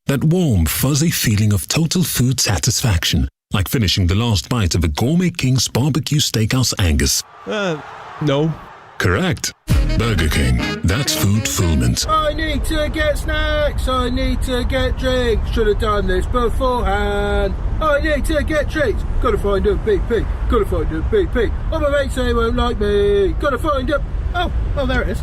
That warm, fuzzy feeling of total food satisfaction, like finishing the last bite of a Gourmet King's Barbecue Steakhouse Angus. No. Correct. Burger King. That's food fulfillment. I need to get snacks. I need to get drinks. Should have done this beforehand. I need to get treats. Gotta find a BP. Gotta find a BP. Oh, my mates, they won't like me. Gotta find a... Oh, there it is.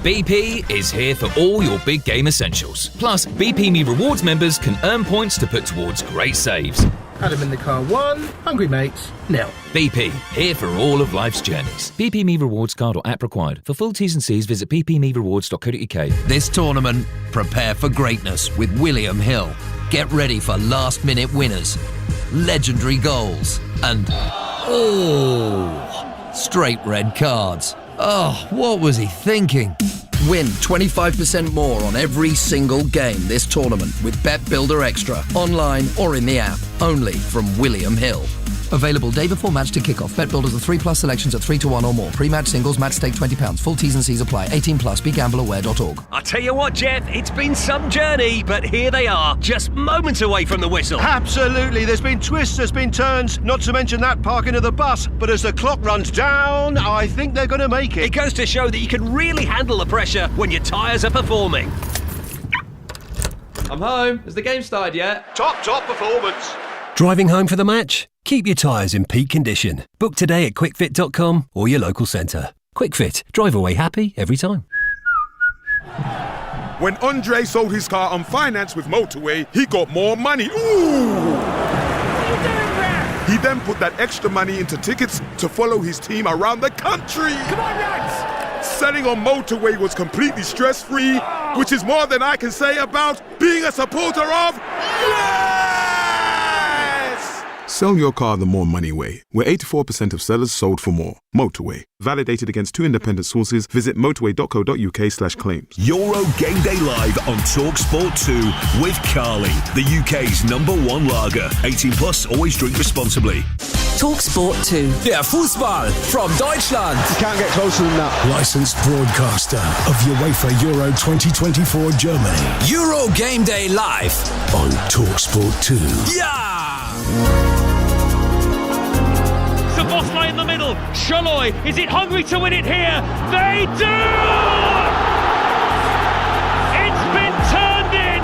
BP is here for all your big game essentials. Plus, BP Me Rewards members can earn points to put towards great saves. Adam in the car 1, hungry mates 0. BP, here for all of life's journeys. BP Me Rewards card or app required. For full T's and C's, visit bpmerewards.co.uk. This tournament, prepare for greatness with William Hill. Get ready for last-minute winners, legendary goals, and straight red cards. Oh, what was he thinking? Win 25% more on every single game this tournament with Bet Builder Extra, online or in the app. Only from William Hill. Available day before match to kick-off. Bet Builders with 3+ selections at 3-1 or more. Pre-match singles, match stake £20. Full T's and C's apply. 18+. BeGambleAware.org. I tell you what, Jeff, it's been some journey, but here they are, just moments away from the whistle. Absolutely. There's been twists, there's been turns, not to mention that parking of the bus. But as the clock runs down, I think they're going to make it. It goes to show that you can really handle the pressure when your tyres are performing. I'm home. Has the game started yet? Top performance. Driving home for the match? Keep your tyres in peak condition. Book today at quickfit.com or your local centre. Quickfit. Drive away happy every time. When Andre sold his car on finance with Motorway, he got more money. Ooh! What are you doing there? He then put that extra money into tickets to follow his team around the country. Come on, lads! Selling on Motorway was completely stress-free, which is more than I can say about being a supporter of... Sell your car the more money way, where 84% of sellers sold for more. Motorway. Validated against 2 independent sources. Visit motorway.co.uk/claims. Euro Game Day Live on TalkSport 2 with Carly, the UK's #1 lager. 18+, always drink responsibly. TalkSport 2. Der Fußball from Deutschland. You can't get closer than that. Licensed broadcaster of UEFA Euro 2024 Germany. Euro Game Day Live on TalkSport 2. Yeah! Sabosla in the middle. Sholoi, is it hungry to win it here? They do! It's been turned in,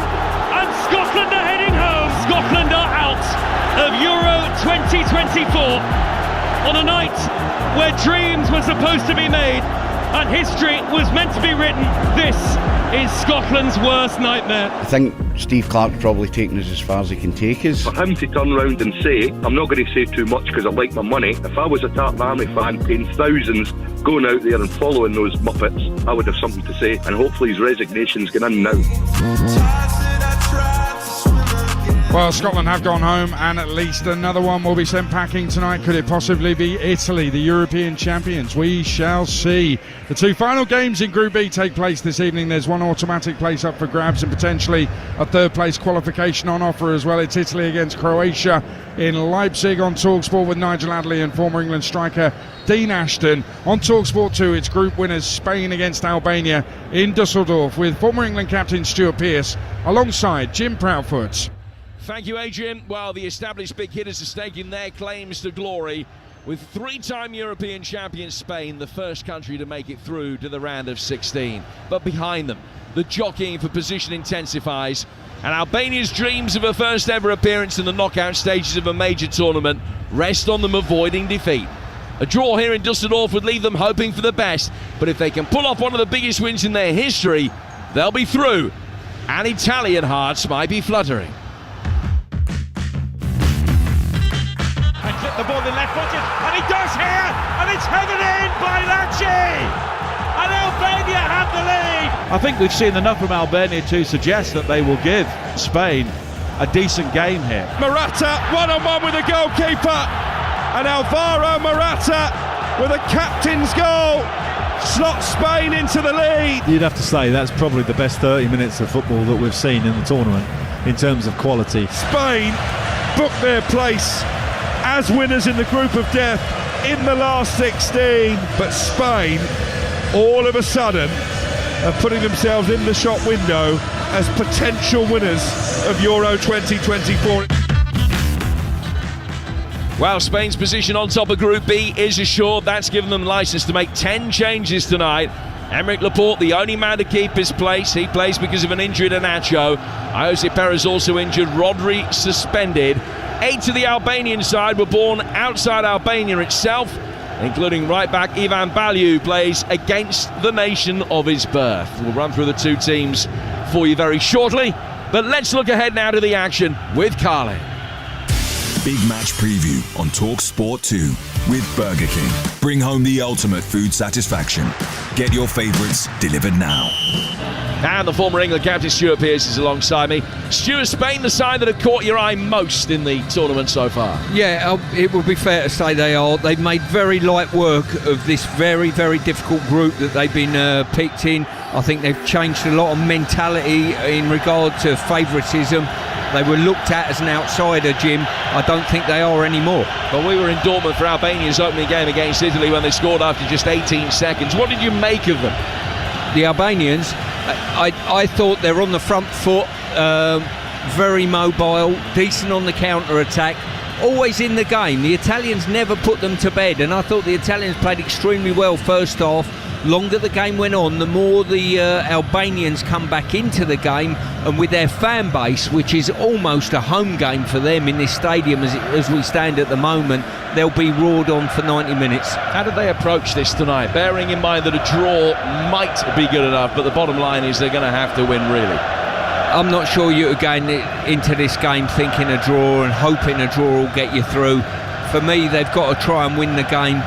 and Scotland are heading home. Scotland are out of Euro 2024 on a night where dreams were supposed to be made and history was meant to be written. This is Scotland's worst nightmare. I think Steve Clarke's probably taken us as far as he can take us. For him to turn around and say, I'm not going to say too much because I like my money. If I was a Tartan Army fan paying thousands going out there and following those Muppets, I would have something to say, and hopefully his resignation's going in now. Well, Scotland have gone home, and at least another one will be sent packing tonight. Could it possibly be Italy, the European champions? We shall see. The 2 final games in Group B take place this evening. There's one automatic place up for grabs and potentially a third-place qualification on offer as well. It's Italy against Croatia in Leipzig on TalkSport with Nigel Adderley and former England striker Dean Ashton. On TalkSport 2, it's group winners Spain against Albania in Dusseldorf with former England captain Stuart Pearce alongside Jim Proudfoot. Thank you, Adrian. Well, the established big hitters are staking their claims to glory with 3-time European champion Spain, the first country to make it through to the round of 16. But behind them, the jockeying for position intensifies, and Albania's dreams of a first ever appearance in the knockout stages of a major tournament rest on them avoiding defeat. A draw here in Dusseldorf would leave them hoping for the best, but if they can pull off one of the biggest wins in their history, they'll be through, and Italian hearts might be fluttering. The ball in left footed, and he does here, and it's headed in by Lacci, and Albania have the lead. I think we've seen enough from Albania to suggest that they will give Spain a decent game here. Morata one-on-one with the goalkeeper, and Alvaro Morata with a captain's goal slots Spain into the lead. You'd have to say that's probably the best 30 minutes of football that we've seen in the tournament in terms of quality. Spain book their place as winners in the group of death in the last 16, but Spain all of a sudden are putting themselves in the shop window as potential winners of Euro 2024. Well, Spain's position on top of Group B is assured. That's given them licence to make 10 changes tonight. Aymeric Laporte, the only man to keep his place. He plays because of an injury to Nacho. Jose Perez also injured. Rodri suspended. 8 of the Albanian side were born outside Albania itself, including right-back Ivan Balju, who plays against the nation of his birth. We'll run through the two teams for you very shortly, but let's look ahead now to the action with Carly. Big match preview on Talk Sport 2 with Burger King. Bring home the ultimate food satisfaction. Get your favourites delivered now. And the former England captain Stuart Pearce is alongside me. Stuart, Spain, the side that have caught your eye most in the tournament so far? Yeah, it would be fair to say they are. They've made very light work of this very, very difficult group that they've been picked in. I think they've changed a lot of mentality in regard to favouritism. They were looked at as an outsider, Jim. I don't think they are anymore. Well, we were in Dortmund for Albania's opening game against Italy when they scored after just 18 seconds. What did you make of them? The Albanians, I thought they're on the front foot, very mobile, decent on the counter-attack, always in the game. The Italians never put them to bed, and I thought the Italians played extremely well first half. Longer the game went on, the more the Albanians come back into the game, and with their fan base, which is almost a home game for them in this stadium as we stand at the moment, they'll be roared on for 90 minutes. How did they approach this tonight, bearing in mind that a draw might be good enough, but the bottom line is they're going to have to win, really? I'm not sure you're going into this game thinking a draw and hoping a draw will get you through. For me, they've got to try and win the game.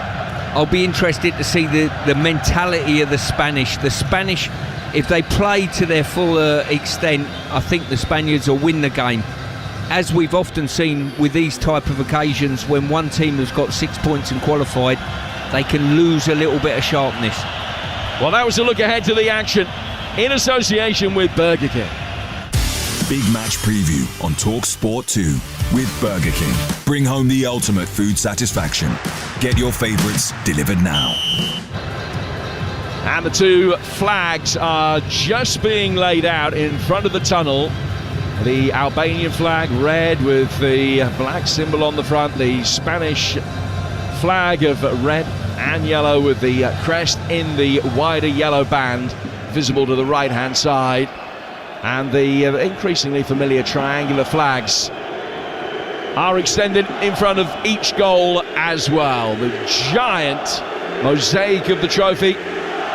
I'll be interested to see the mentality of the Spanish. The Spanish, if they play to their full extent, I think the Spaniards will win the game. As we've often seen with these type of occasions, when one team has got 6 points and qualified, they can lose a little bit of sharpness. Well, that was a look ahead to the action in association with Burger King. Big match preview on Talk Sport 2 with Burger King. Bring home the ultimate food satisfaction. Get your favourites delivered now. And the two flags are just being laid out in front of the tunnel. The Albanian flag, red with the black symbol on the front. The Spanish flag of red and yellow with the crest in the wider yellow band visible to the right-hand side. And the increasingly familiar triangular flags are extended in front of each goal as well. The giant mosaic of the trophy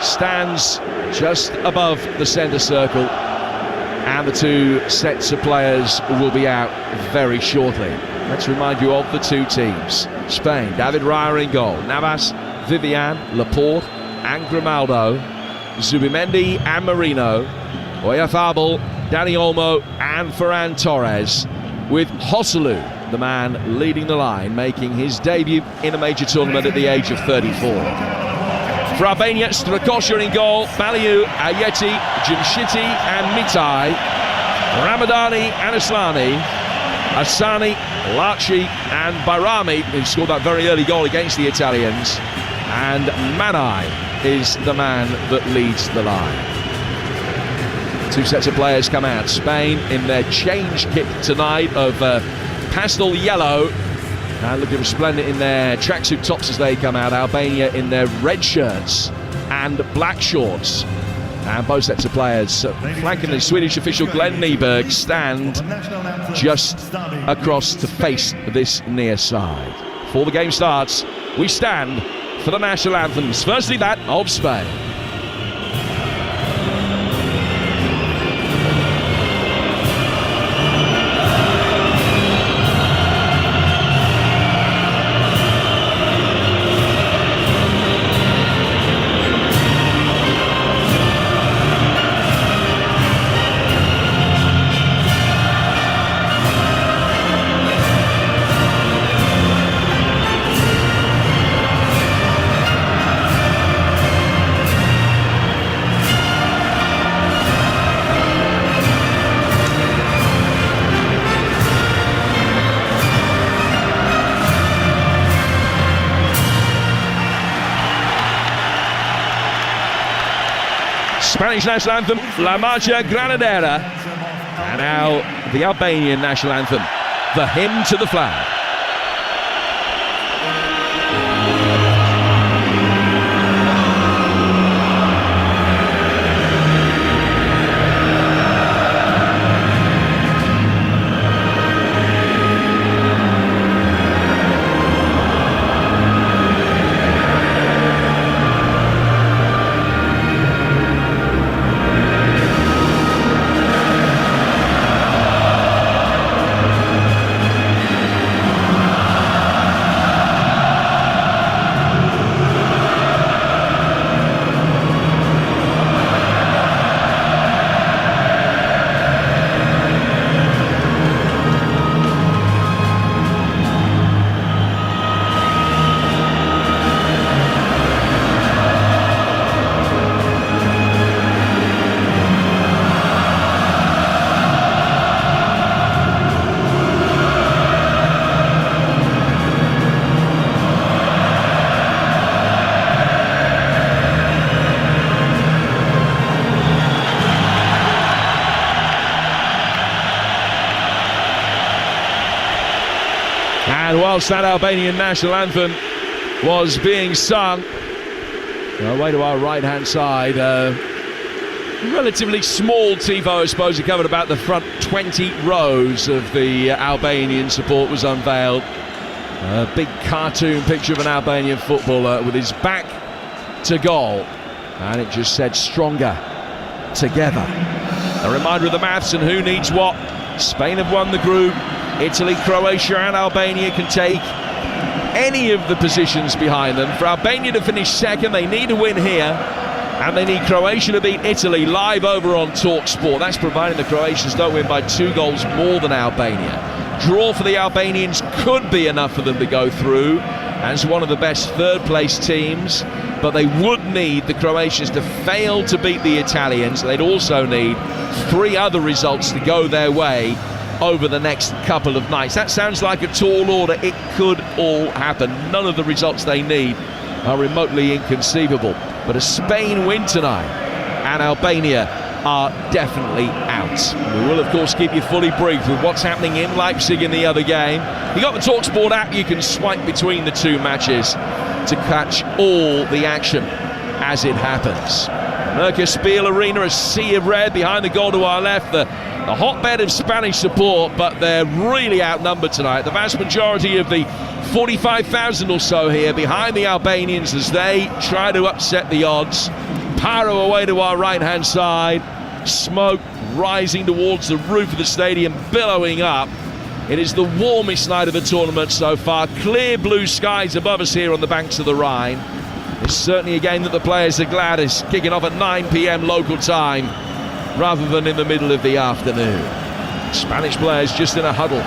stands just above the centre circle, and the two sets of players will be out very shortly. Let's remind you of the two teams. Spain, David Raya in goal, Navas, Vivian, Laporte and Grimaldo, Zubimendi and Marino, Oyarzabal, Dani Olmo and Ferran Torres, with Joselu, the man leading the line, making his debut in a major tournament at the age of 34. For Albania, Strakosha in goal, Balju, Ayeti, Jimshiti and Mitai, Ramadani and Aslani, Asani, Laci and Bayrami, who scored that very early goal against the Italians, and Manai is the man that leads the line. Two sets of players come out. Spain in their change kit tonight of pastel yellow, and looking resplendent in their tracksuit tops as they come out. Albania in their red shirts and black shorts. And both sets of players flanking the Swedish official Glenn Nyberg stand just across to face this near side. Before the game starts, we stand for the national anthems. Firstly, that of Spain. Spanish national anthem, La Marcha Granadera. And now the Albanian national anthem, the hymn to the flag. And whilst that Albanian national anthem was being sung, away to our right-hand side, relatively small tifo, I suppose. It covered about the front 20 rows of the Albanian support was unveiled. A big cartoon picture of an Albanian footballer with his back to goal, and it just said "stronger together." A reminder of the maths and who needs what. Spain have won the group. Italy, Croatia and Albania can take any of the positions behind them. For Albania to finish second, they need a win here, and they need Croatia to beat Italy live over on TalkSport. That's providing the Croatians don't win by 2 goals more than Albania. Draw for the Albanians could be enough for them to go through as one of the best third-place teams, but they would need the Croatians to fail to beat the Italians. They'd also need 3 other results to go their way over the next couple of nights. That sounds like a tall order. It could all happen. None of the results they need are remotely inconceivable. But a Spain win tonight and Albania are definitely out. We will, of course, keep you fully briefed with what's happening in Leipzig in the other game. You got the TalkSport app. You can swipe between the 2 matches to catch all the action as it happens. Mercaspiel Arena, a sea of red behind the goal to our left. The hotbed of Spanish support, but they're really outnumbered tonight. The vast majority of the 45,000 or so here behind the Albanians as they try to upset the odds. Pyro away to our right-hand side. Smoke rising towards the roof of the stadium, billowing up. It is the warmest night of the tournament so far. Clear blue skies above us here on the banks of the Rhine. It's certainly a game that the players are glad is kicking off at 9 p.m. local time rather than in the middle of the afternoon. Spanish players just in a huddle.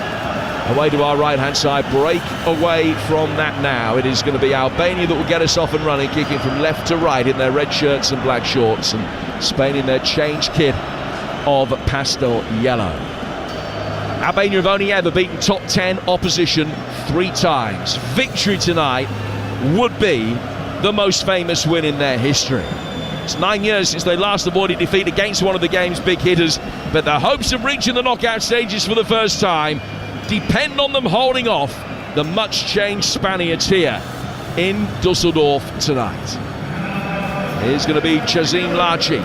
Away to our right-hand side, break away from that now. It is going to be Albania that will get us off and running, kicking from left to right in their red shirts and black shorts, and Spain in their changed kit of pastel yellow. Albania have only ever beaten top 10 opposition 3 times. Victory tonight would be the most famous win in their history. It's 9 years since they last avoided defeat against one of the game's big hitters, but their hopes of reaching the knockout stages for the first time depend on them holding off the much-changed Spaniards here in Dusseldorf tonight. Here's going to be Chazim Laci,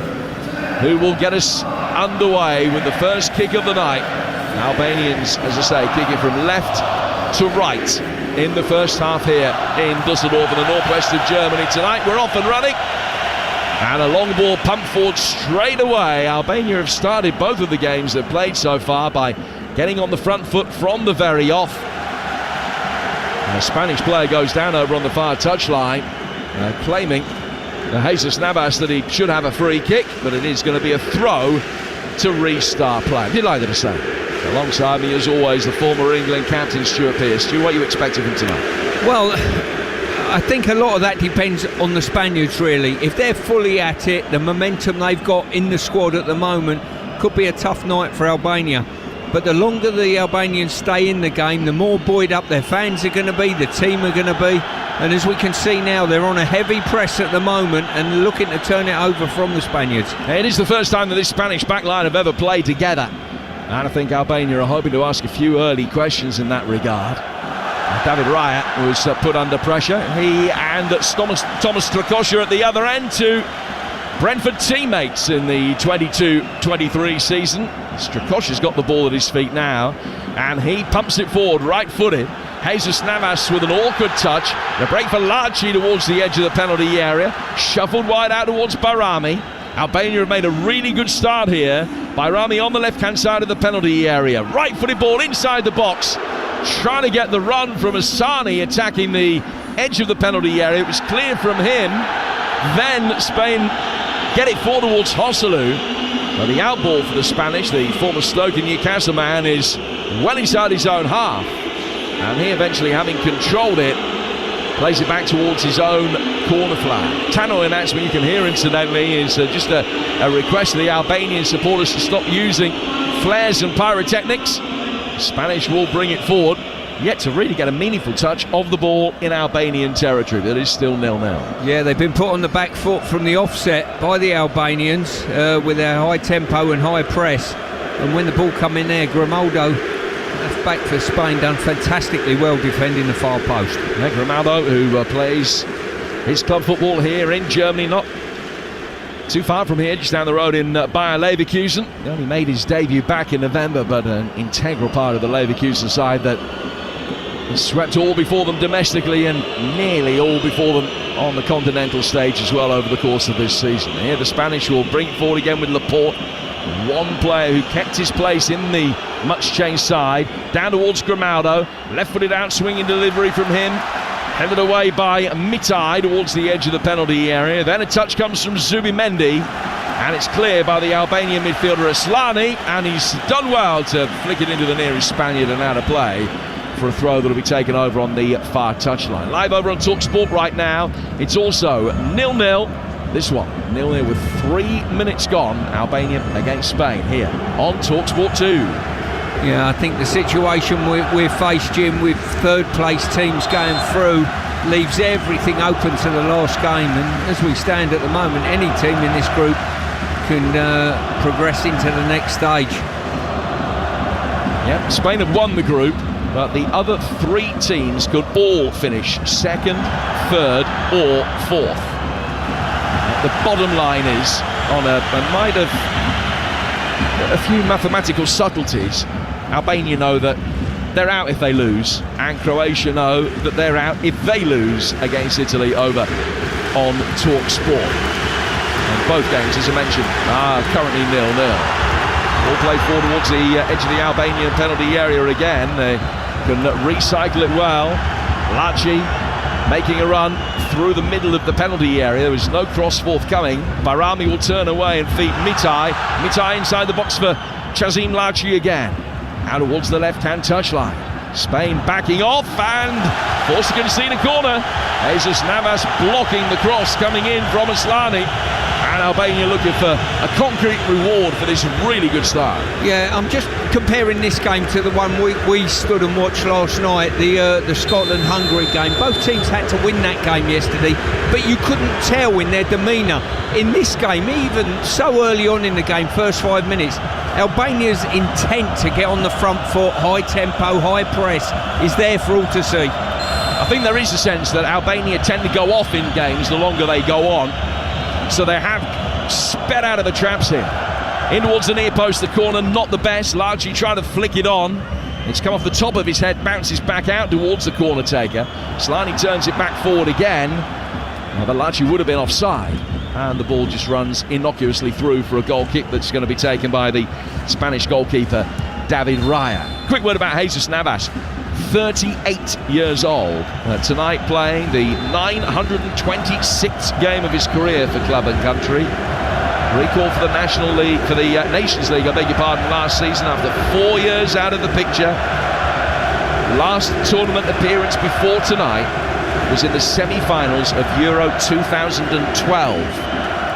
who will get us underway with the first kick of the night. Albanians, as I say, kicking from left to right in the first half here in Dusseldorf in the northwest of Germany tonight. We're off and running. And a long ball pumped forward straight away. Albania have started both of the games they've played so far by getting on the front foot from the very off. And a Spanish player goes down over on the far touchline, claiming Jesus Navas that he should have a free kick, but it is going to be a throw to restart play. Delighted to say. Alongside me, as always, the former England captain Stuart Pearce. Stu, what are you expecting from tonight? Well, I think a lot of that depends on the Spaniards, really. If they're fully at it, the momentum they've got in the squad at the moment could be a tough night for Albania. But the longer the Albanians stay in the game, the more buoyed up their fans are going to be, the team are going to be. And as we can see now, they're on a heavy press at the moment and looking to turn it over from the Spaniards. It is the first time that this Spanish backline have ever played together. And I think Albania are hoping to ask a few early questions in that regard. David Raya was put under pressure. He and Thomas Strakosha at the other end, two Brentford teammates in the 22-23 season. Strakosha's got the ball at his feet now, and he pumps it forward, right-footed. Jesus Navas with an awkward touch. The break for Laci towards the edge of the penalty area. Shuffled wide out towards Bayrami. Albania have made a really good start here. Bayrami on the left-hand side of the penalty area. Right-footed ball inside the box. Trying to get the run from Asani attacking the edge of the penalty area. It was clear from him. Then Spain get it forward towards Joselu. But the outball for the Spanish, the former Stoke and Newcastle man, is well inside his own half. And he eventually, having controlled it, plays it back towards his own corner flag. Tannoy announcement, you can hear incidentally, is just a request to the Albanian supporters to stop using flares and pyrotechnics. Spanish will bring it forward, yet to really get a meaningful touch of the ball in Albanian territory. That is still 0-0. Yeah, they've been put on the back foot from the offset by the Albanians with their high tempo and high press. And when the ball come in there, Grimaldo, left back for Spain, done fantastically well defending the far post. Yeah, Grimaldo, who plays his club football here in Germany, not too far from here, just down the road in Bayer Leverkusen. He only made his debut back in November, but an integral part of the Leverkusen side that swept all before them domestically and nearly all before them on the continental stage as well over the course of this season. Here the Spanish will bring it forward again with Laporte. One player who kept his place in the much-changed side. Down towards Grimaldo. Left-footed out swinging delivery from him. Headed away by Mitai towards the edge of the penalty area. Then a touch comes from Zubimendi. And it's clear by the Albanian midfielder Aslani. And he's done well to flick it into the nearest Spaniard and out of play for a throw that will be taken over on the far touchline. Live over on TalkSport right now. It's also 0-0. This one, 0-0 with 3 minutes gone. Albania against Spain here on TalkSport 2. Yeah, I think the situation we're faced, Jim, with third-place teams going through leaves everything open to the last game. And as we stand at the moment, any team in this group can progress into the next stage. Yeah, Spain have won the group, but the other 3 teams could all finish second, third, or fourth. The bottom line is, on a might of a few mathematical subtleties, Albania know that they're out if they lose, and Croatia know that they're out if they lose against Italy over on TalkSport. And both games, as I mentioned, are currently 0-0. All played forward towards the edge of the Albanian penalty area again. They can recycle it well. Laci making a run through the middle of the penalty area. There was no cross forthcoming. Bayrami will turn away and feed Mitai. Mitai inside the box for Chazim Laci again. Out towards the left-hand touchline. Spain backing off and forced to concede a corner. Jesus Navas blocking the cross coming in from Aslani. And Albania looking for a concrete reward for this really good start. Yeah, I'm just comparing this game to the one we stood and watched last night, the Scotland-Hungary game. Both teams had to win that game yesterday, but you couldn't tell in their demeanour. In this game, even so early on in the game, first 5 minutes, Albania's intent to get on the front foot, high tempo, high press, is there for all to see. I think there is a sense that Albania tend to go off in games the longer they go on. So they have sped out of the traps here. In towards the near post, the corner, not the best. Laci trying to flick it on. It's come off the top of his head, bounces back out towards the corner taker. Slani turns it back forward again. Now, the Laci would have been offside. And the ball just runs innocuously through for a goal kick that's going to be taken by the Spanish goalkeeper, David Raya. Quick word about Jesus Navas. 38 years old, tonight playing the 926th game of his career for club and country. Recall for the National League, for the Nations League, I beg your pardon, last season after 4 years out of the picture. Last tournament appearance before tonight was in the semi-finals of Euro 2012.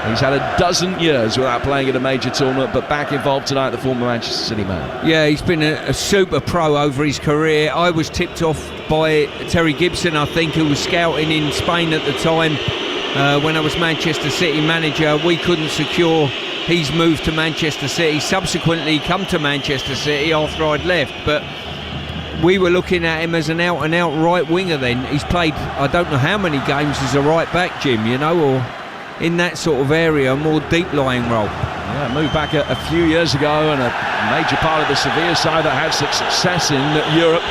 He's had a dozen years without playing at a major tournament, but back involved tonight, the former Manchester City man. Yeah, he's been a super pro over his career. I was tipped off by Terry Gibson, I think, who was scouting in Spain at the time. When I was Manchester City manager, we couldn't secure his move to Manchester City. Subsequently come to Manchester City after I'd left, but we were looking at him as an out-and-out right winger then. He's played I don't know how many games as a right back, Jim, you know, or in that sort of area, a more deep-lying role. Yeah, moved back a few years ago, and a major part of the Sevilla side that had success in Europe.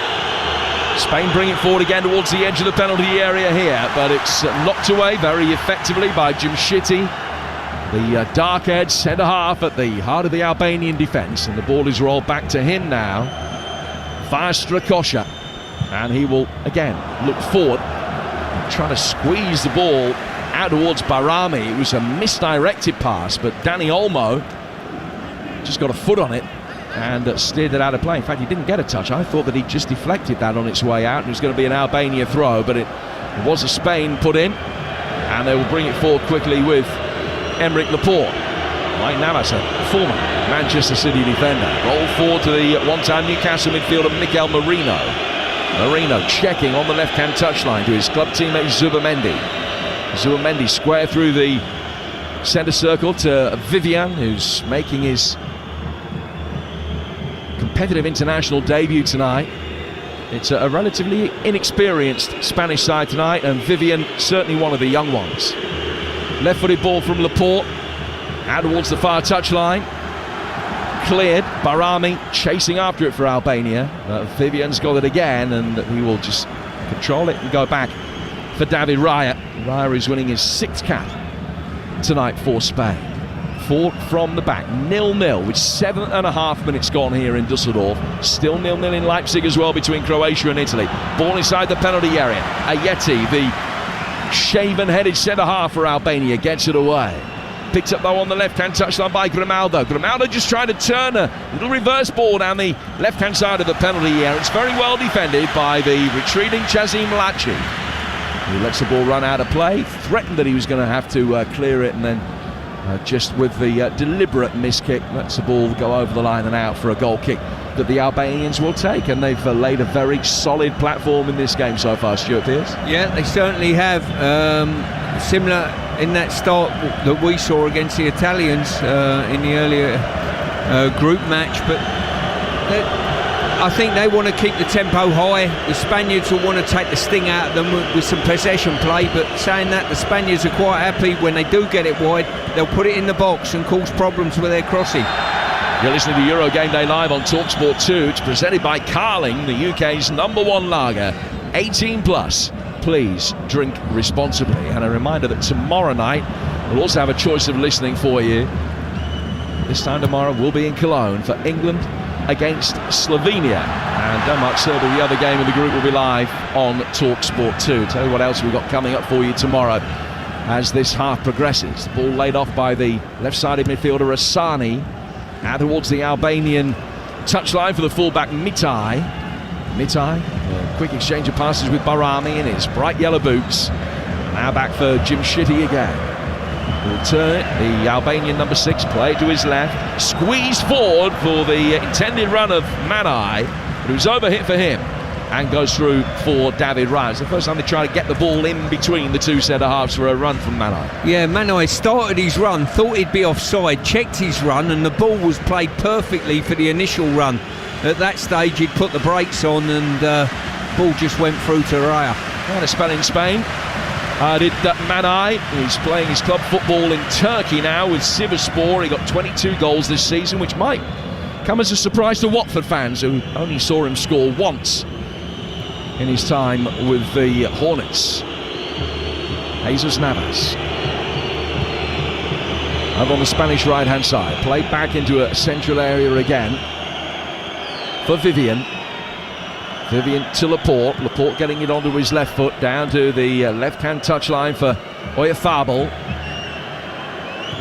Spain bring it forward again towards the edge of the penalty area here, but it's knocked away very effectively by Jimshiti, the dark-haired centre-half at the heart of the Albanian defence, and the ball is rolled back to him now via Strakosha, and he will again look forward, trying to squeeze the ball out towards Barami. It was a misdirected pass, but Dani Olmo just got a foot on it and steered it out of play. In fact, he didn't get a touch. I thought that he just deflected that on its way out, and it was going to be an Albania throw, but it was a Spain put in, and they will bring it forward quickly with Emeric Laporte. Mike Navas, a former Manchester City defender, roll forward to the one-time Newcastle midfielder Mikel Merino. Merino checking on the left-hand touchline to his club teammate Zubamendi. Zubamendi square through the centre circle to Vivian, who's making his competitive international debut tonight. It's a relatively inexperienced Spanish side tonight, and Vivian certainly one of the young ones. Left-footed ball from Laporte out towards the far touchline. Cleared. Barami chasing after it for Albania. Vivian's got it again, and he will just control it and go back for David Raya. Raya is winning his 6th cap tonight for Spain. 4 from the back, 0-0 with 7.5 minutes gone here in Dusseldorf. Still 0-0 in Leipzig as well between Croatia and Italy. Ball inside the penalty area. Ayeti, the shaven-headed centre-half for Albania, gets it away. Picked up though on the left-hand touchline by Grimaldo. Grimaldo just trying to turn a little reverse ball down the left-hand side of the penalty area. It's very well defended by the retreating Chazim Lachi. He lets the ball run out of play, threatened that he was going to have to clear it, and then just with the deliberate miskick, lets the ball go over the line and out for a goal kick that the Albanians will take. And they've laid a very solid platform in this game so far, Stuart Pearce. Yeah, they certainly have. Similar in that start that we saw against the Italians in the earlier group match, but I think they want to keep the tempo high. The Spaniards will want to take the sting out of them with some possession play, but saying that, the Spaniards are quite happy when they do get it wide, they'll put it in the box and cause problems with their crossing. You're listening to Euro Game Day live on TalkSport 2. It's presented by Carling, the UK's #1 lager, 18 plus. Please drink responsibly. And a reminder that tomorrow night we'll also have a choice of listening for you. This time tomorrow we'll be in Cologne for England against Slovenia, and Denmark-Serbia, the other game of the group, will be live on TalkSport 2. Tell you what else we've got coming up for you tomorrow as this half progresses. The ball laid off by the left-sided midfielder Asani, out towards the Albanian touchline for the fullback Mitai. Quick exchange of passes with Barami in his bright yellow boots. Now back for Jimshiti again. He'll turn it, the Albanian number 6, play to his left, squeezed forward for the intended run of Manai, but it was overhit for him and goes through for David Raya. It's the first time they try to get the ball in between the two centre-halves for a run from Manai. Yeah, Manai started his run, thought he'd be offside, checked his run, and the ball was played perfectly for the initial run. At that stage he'd put the brakes on, and ball just went through to Raya. And a spell in Spain. Did Manai, who's playing his club football in Turkey now with Sivasspor. He got 22 goals this season, which might come as a surprise to Watford fans, who only saw him score once in his time with the Hornets. Jesus Navas. Over on the Spanish right-hand side, played back into a central area again for Vivian. Vivian to Laporte. Laporte getting it onto his left foot, down to the left-hand touchline for Oyarzabal.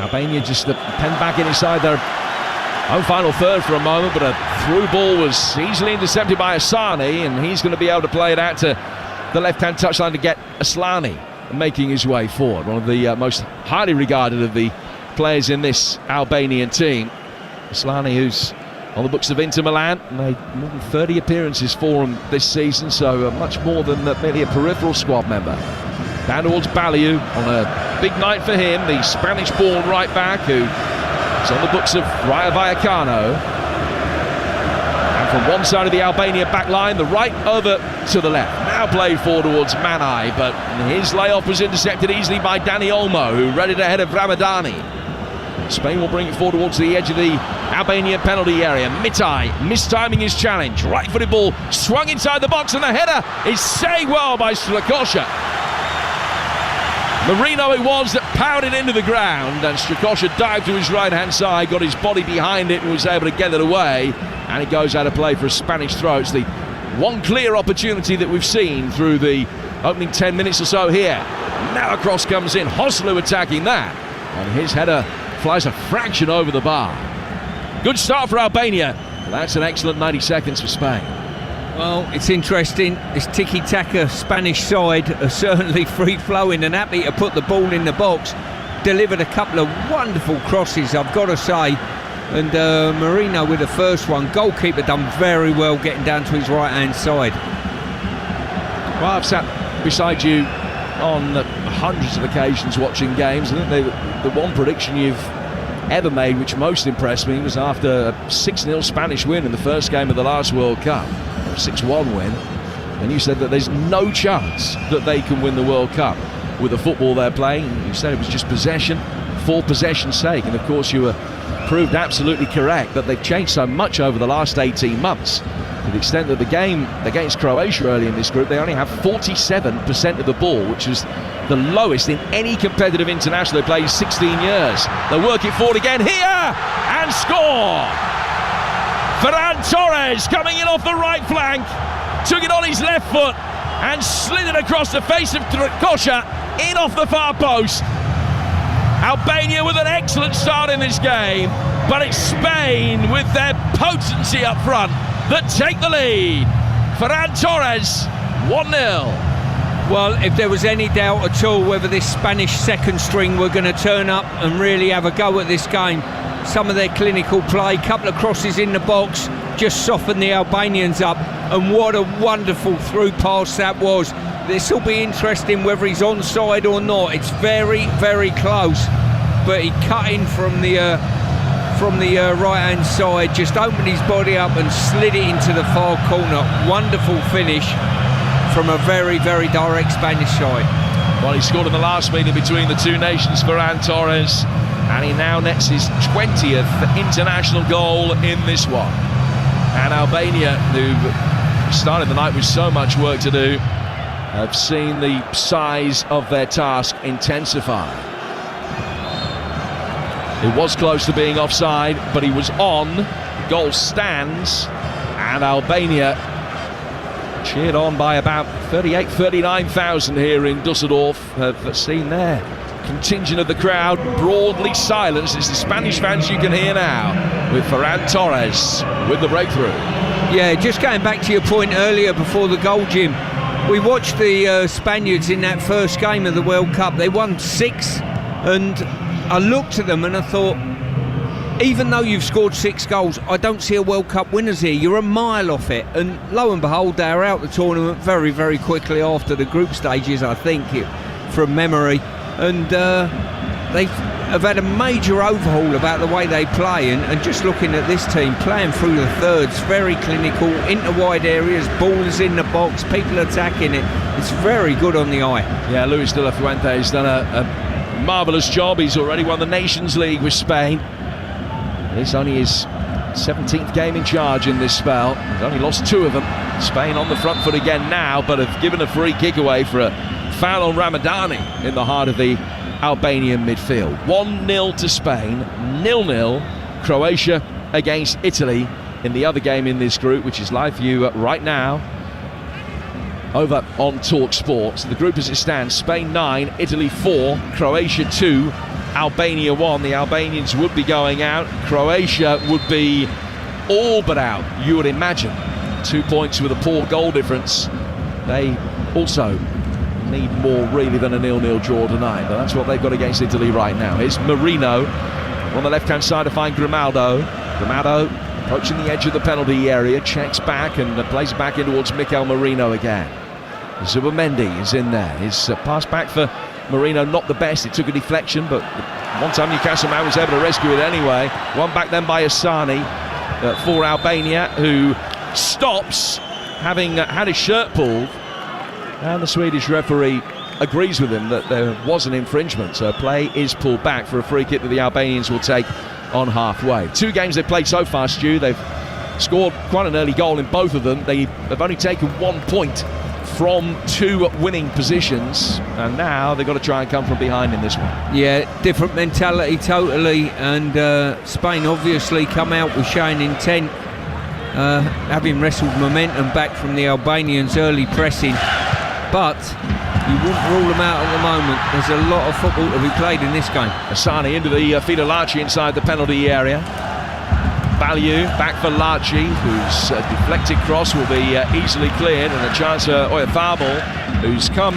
Albania just penned back in inside their own final third for a moment, but a through ball was easily intercepted by Asani, and he's going to be able to play it out to the left-hand touchline to get Aslani. making his way forward. One of the most highly regarded of the players in this Albanian team. Aslani, who's on the books of Inter Milan, made more than 30 appearances for him this season, so much more than merely a peripheral squad member. Down towards Baliu on a big night for him, the Spanish-born right back who is on the books of Rayo Vallecano. And from one side of the Albania back line, the right over to the left. Now played forward towards Manai, but his layoff was intercepted easily by Dani Olmo, who read it ahead of Ramadani. Spain will bring it forward towards the edge of the Albanian penalty area. Mitai mistiming his challenge. Right-footed ball swung inside the box, and the header is saved well by Strakosha. Marino it was that powered it into the ground, and Strakosha dived to his right-hand side, got his body behind it and was able to get it away, and it goes out of play for a Spanish throw. It's the one clear opportunity that we've seen through the opening 10 minutes or so here. Now a cross comes in, Hoslu attacking that, and his header flies a fraction over the bar. Good start for Albania, but that's an excellent 90 seconds for Spain. Well, it's interesting. This tiki-taka Spanish side are certainly free-flowing and happy to put the ball in the box. Delivered a couple of wonderful crosses, I've got to say. And Marino with the first one. Goalkeeper done very well getting down to his right-hand side. Well, I've sat beside you on hundreds of occasions watching games. I think the one prediction you've ever made which most impressed me was after a 6-0 Spanish win in the first game of the last World Cup. 6-1 win, and you said that there's no chance that they can win the World Cup with the football they're playing. You said it was just possession for possession's sake, and of course you were proved absolutely correct that they've changed so much over the last 18 months, to the extent that the game against Croatia early in this group, they only have 47% of the ball, which is the lowest in any competitive international they played in 16 years. They work it forward again here and score. Ferran Torres coming in off the right flank, took it on his left foot and slid it across the face of Strakosha in off the far post. Albania with an excellent start in this game, but it's Spain with their potency up front that take the lead. Ferran Torres, 1-0. Well, if there was any doubt at all whether this Spanish second string were going to turn up and really have a go at this game, some of their clinical play, couple of crosses in the box, just softened the Albanians up, and what a wonderful through pass that was. This will be interesting whether he's onside or not. It's very, very close, but he cut in from the right-hand side, just opened his body up and slid it into the far corner. Wonderful finish from a very, very direct Spanish side. Well, he scored in the last meeting between the two nations, Ferran Torres, and he now nets his 20th international goal in this one. And Albania, who started the night with so much work to do, have seen the size of their task intensify. It was close to being offside, but he was on. The goal stands, and Albania, cheered on by about 39,000 here in Dusseldorf, have seen their contingent of the crowd broadly silenced. It's the Spanish fans you can hear now, with Ferran Torres with the breakthrough. Yeah, just going back to your point earlier before the goal, Jim, we watched the Spaniards in that first game of the World Cup. They won 6, and I looked at them and I thought, even though you've scored 6 goals, I don't see a World Cup winners here. You're a mile off it. And lo and behold, they're out the tournament very, very quickly after the group stages, I think, from memory. And they have had a major overhaul about the way they play. And just looking at this team, playing through the thirds, very clinical, into wide areas, ballers in the box, people attacking it. It's very good on the eye. Yeah, Luis de la Fuente has done a marvellous job. He's already won the Nations League with Spain. It's only his 17th game in charge in this spell. He's only lost 2 of them. Spain on the front foot again now, but have given a free kick away for a foul on Ramadani in the heart of the Albanian midfield. 1-0 to Spain, 0-0 Croatia against Italy in the other game in this group, which is live for you right now over on Talk Sport. So the group as it stands, Spain 9, Italy 4, Croatia 2, Albania 1. The Albanians would be going out. Croatia would be all but out, you would imagine. 2 points with a poor goal difference. They also need more really than a 0-0 draw tonight, but that's what they've got against Italy right now. Here's Marino on the left-hand side to find Grimaldo. Grimaldo approaching the edge of the penalty area, checks back and plays back in towards Mikel Merino again. Zubimendi is in there. His pass back for Merino, not the best. It took a deflection, but one time Newcastle man was able to rescue it anyway. One back then by Asani for Albania, who stops, having had his shirt pulled. And the Swedish referee agrees with him that there was an infringement, so play is pulled back for a free kick that the Albanians will take on halfway. 2 games they've played so far, Stu. They've scored quite an early goal in both of them. They have only taken 1 point from 2 winning positions, and now they've got to try and come from behind in this one. Yeah, different mentality totally, and Spain obviously come out with showing intent, having wrestled momentum back from the Albanians' early pressing, but you wouldn't rule them out at the moment. There's a lot of football to be played in this game. Asani into the feet of Larchi inside the penalty area. Ballieu back for Larchi, whose deflected cross will be easily cleared, and a chance for Oyarzabal, who's come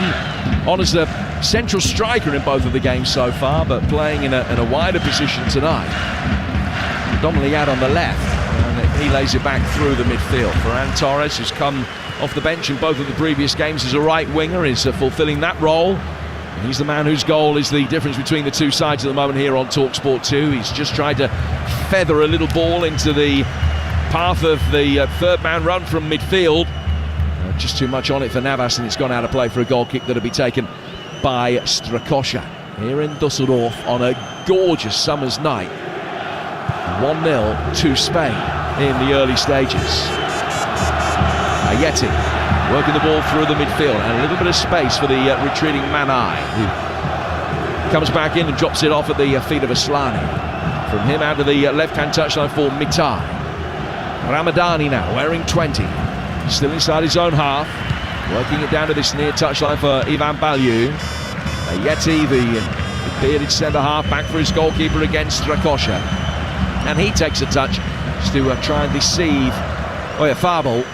on as the central striker in both of the games so far, but playing in a wider position tonight. Predominantly out on the left, and he lays it back through the midfield. Ferran Torres, who's come off the bench in both of the previous games as a right winger, is fulfilling that role. He's the man whose goal is the difference between the two sides at the moment here on TalkSport 2. He's just tried to feather a little ball into the path of the third man run from midfield. Just too much on it for Navas, and it's gone out of play for a goal kick that'll be taken by Strakosha here in Dusseldorf on a gorgeous summer's night. 1-0 to Spain in the early stages. Ayeti working the ball through the midfield, and a little bit of space for the retreating Manai, who comes back in and drops it off at the feet of Aslani. From him out to the left-hand touchline for Mitai. Ramadani now, wearing 20, still inside his own half, working it down to this near touchline for Ivan Ballieu. Ayeti, the bearded centre-half, back for his goalkeeper against Strakosha. And he takes a touch to try and deceive Oyarzabal.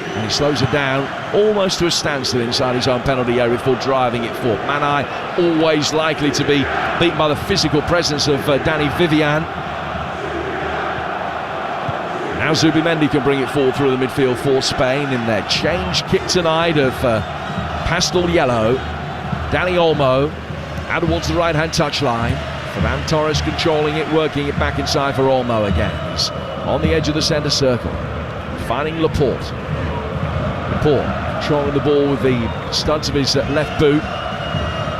And he slows it down almost to a standstill inside his own penalty area before driving it forward. Manai always likely to be beaten by the physical presence of Danny Vivian. Now Zubimendi can bring it forward through the midfield for Spain in their change kit tonight of pastel yellow. Dani Olmo out towards the right-hand touchline. Ferran Torres controlling it, working it back inside for Olmo again. He's on the edge of the centre circle, finding Laporte. Laporte controlling the ball with the studs of his left boot,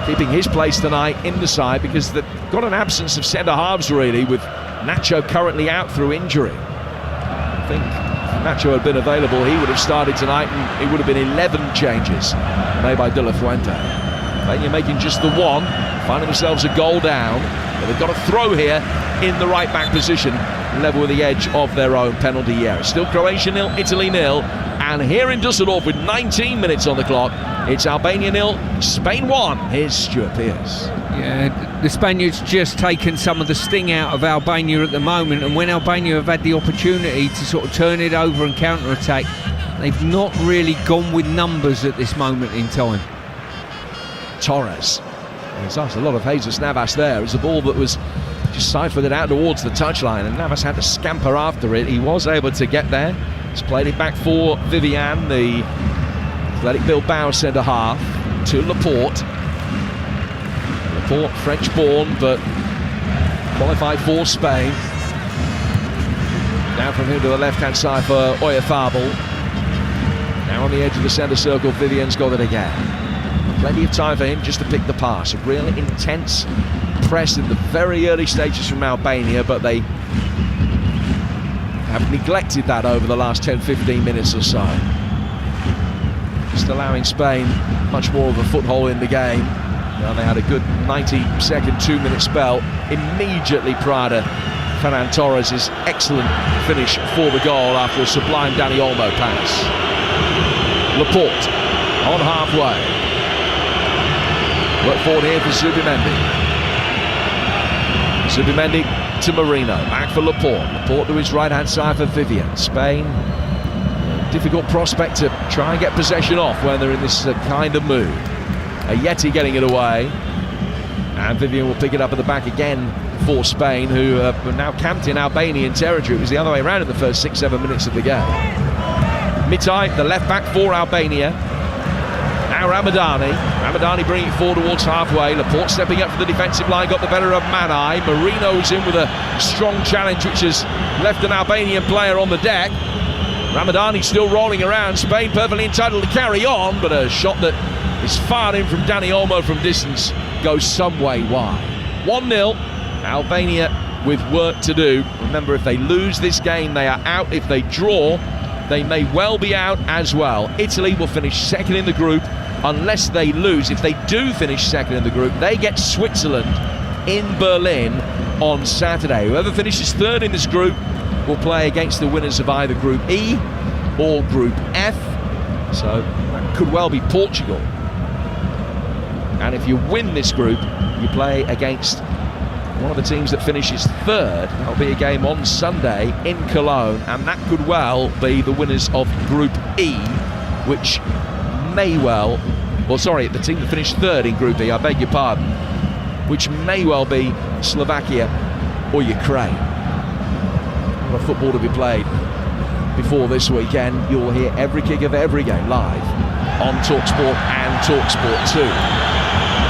keeping his place tonight in the side because they've got an absence of centre-halves really, with Nacho currently out through injury. I think if Nacho had been available, he would have started tonight, and it would have been 11 changes made by De La Fuente. Albania making just the one, finding themselves a goal down, but they've got a throw here in the right-back position, level with the edge of their own penalty area. Still Croatia 0, Italy 0, and here in Dusseldorf with 19 minutes on the clock, it's Albania 0, Spain 1. Here's Stuart Pearce. Yeah, the Spaniards just taken some of the sting out of Albania at the moment, and when Albania have had the opportunity to sort of turn it over and counter-attack, they've not really gone with numbers at this moment in time. Torres. There's a lot of Jesus Navas there. It's a ball that was just siphoned it out towards the touchline, and Navas had to scamper after it. He was able to get there. He's played it back for Vivian, the Athletic Bilbao centre-half, to Laporte. Laporte, French-born, but qualified for Spain. Now from him to the left-hand side for Oyarzabal. Now on the edge of the centre circle, Vivian's got it again. Plenty of time for him just to pick the pass. A really intense press in the very early stages from Albania, but they have neglected that over the last 10-15 minutes or so. Just allowing Spain much more of a foothold in the game. Well, they had a good 90-second, 2-minute spell immediately prior to Ferran Torres' excellent finish for the goal after a sublime Dani Olmo pass. Laporte on halfway. Work forward here for Zubimendi. Zubimendi to Marino. Back for Laporte. Laporte to his right-hand side for Vivian. Spain difficult prospect to try and get possession off when they're in this kind of mood. Yeti getting it away, and Vivian will pick it up at the back again for Spain, who are now camped in Albanian territory. It was the other way around in the first 6-7 minutes of the game. Mitai, the left back for Albania. Now Ramadani bringing it forward towards halfway. Laporte stepping up for the defensive line, got the better of Manai. Marino's in with a strong challenge, which has left an Albanian player on the deck. Ramadani still rolling around. Spain perfectly entitled to carry on, but a shot that is fired in from Dani Olmo from distance goes some way wide. 1-0, Albania with work to do. Remember, if they lose this game, they are out. If they draw, they may well be out as well. Italy will finish second in the group unless they lose. If they do finish second in the group, they get Switzerland in Berlin on Saturday. Whoever finishes third in this group will play against the winners of either Group E or Group F. So that could well be Portugal. And if you win this group, you play against one of the teams that finishes third. That'll be a game on Sunday in Cologne, and that could well be the winners of Group E, which may well, the team that finished third in Group E, I beg your pardon, which may well be Slovakia or Ukraine. A lot of football to be played before this weekend. You'll hear every kick of every game live on TalkSport and TalkSport 2.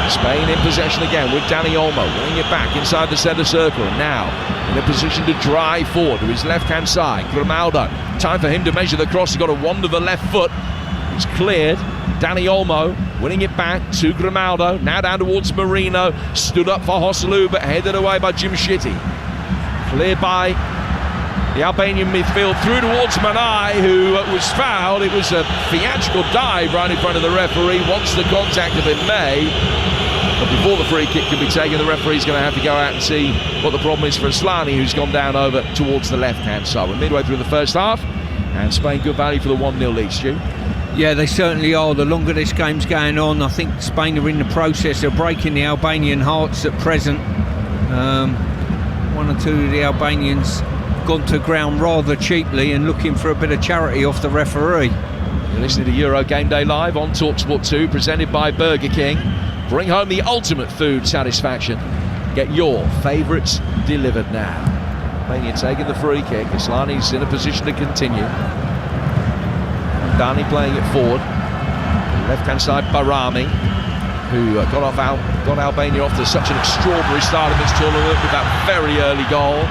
Spain in possession again with Dani Olmo, winning it back inside the centre circle, and now in a position to drive forward to his left-hand side. Grimaldo, time for him to measure the cross. He's got to wander the left foot. It's cleared. Dani Olmo winning it back to Grimaldo, now down towards Marino, stood up for Joselu but headed away by Jimshiti. Cleared by the Albanian midfield through towards Manai, who was fouled. It was a theatrical dive right in front of the referee. Once the contact had been made, but before the free kick can be taken, the referee's going to have to go out and see what the problem is for Aslani, who's gone down over towards the left-hand side. We're midway through the first half, and Spain good value for the 1-0 lead, Stu. Yeah, they certainly are. The longer this game's going on, I think Spain are in the process of breaking the Albanian hearts at present. One or two of the Albanians gone to ground rather cheaply and looking for a bit of charity off the referee. You're listening to Euro Game Day Live on TalkSport 2, presented by Burger King. Bring home the ultimate food satisfaction. Get your favourites delivered now. Albania taking the free kick. Aslani's in a position to continue. Dani playing it forward. Left-hand side, Barami, who got Albania off to such an extraordinary start in this tournament with that very early goal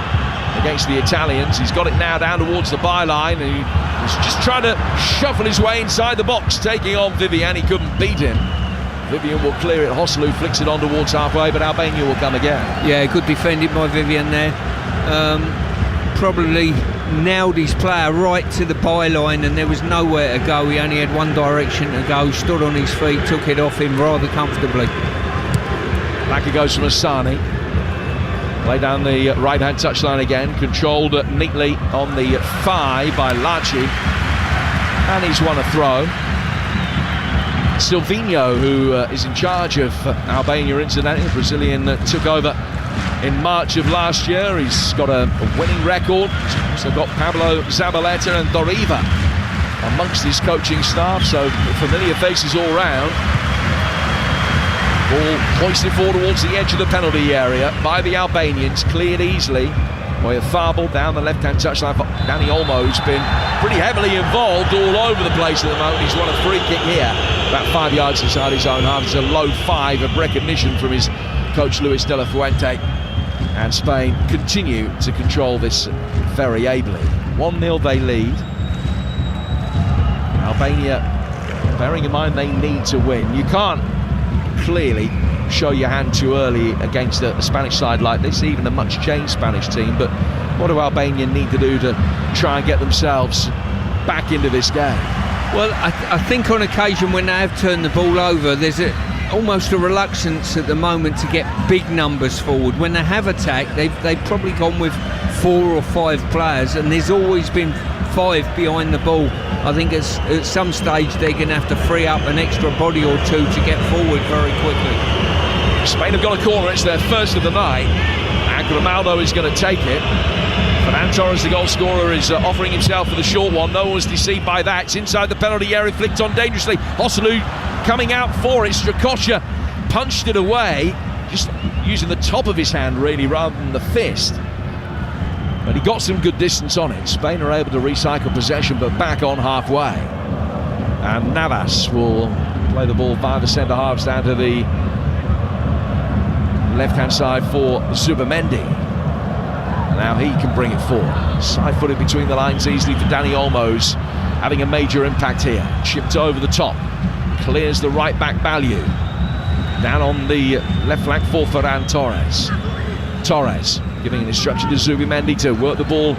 against the Italians. He's got it now down towards the byline, and he's just trying to shuffle his way inside the box, taking on Vivian. He couldn't beat him. Vivian will clear it. Joselu flicks it on towards halfway, but Albania will come again. Yeah, good defending by Vivian there. Probably nailed his player right to the byline, and there was nowhere to go. He only had one direction to go. Stood on his feet, took it off him rather comfortably. Back it goes from Asani. Play down the right-hand touchline again, controlled neatly on the thigh by Laci, and he's won a throw. Silvinho, who is in charge of Albania incidentally, the Brazilian that took over in March of last year. He's got a winning record. He's also got Pablo Zabaleta and Doriva amongst his coaching staff, so familiar faces all round. Ball hoisted forward towards the edge of the penalty area by the Albanians, cleared easily by a Fable down the left-hand touchline for Dani Olmo, who's been pretty heavily involved all over the place at the moment. He's won a free kick here, about 5 yards inside his own half. It's a low 5 of recognition from his coach Luis de la Fuente, and Spain continue to control this very ably. 1-0 they lead. Albania, bearing in mind they need to win. You can't clearly show your hand too early against a Spanish side like this, even a much changed Spanish team. But what do Albania need to do to try and get themselves back into this game? Well, I think on occasion when they have turned the ball over, there's almost a reluctance at the moment to get big numbers forward. When they have attacked, they've probably gone with 4 or 5 players, and there's always been 5 behind the ball. I think at some stage they're going to have to free up an extra body or two to get forward very quickly. Spain have got a corner. It's their first of the night, and Grimaldo is going to take it. Ferran Torres, the goal scorer, is offering himself for the short one. No one's deceived by that. It's inside the penalty area, flicked on dangerously. Joselu coming out for it. Strakosha punched it away, just using the top of his hand really rather than the fist. But he got some good distance on it. Spain are able to recycle possession, but back on halfway. And Navas will play the ball via the centre halves down to the left-hand side for Zubamendi. Now he can bring it forward. Side-footed between the lines easily for Dani Olmo's, having a major impact here. Chipped over the top. Clears the right-back Balliu. Down on the left flank for Ferran Torres. Torres giving an instruction to Zubamendi to work the ball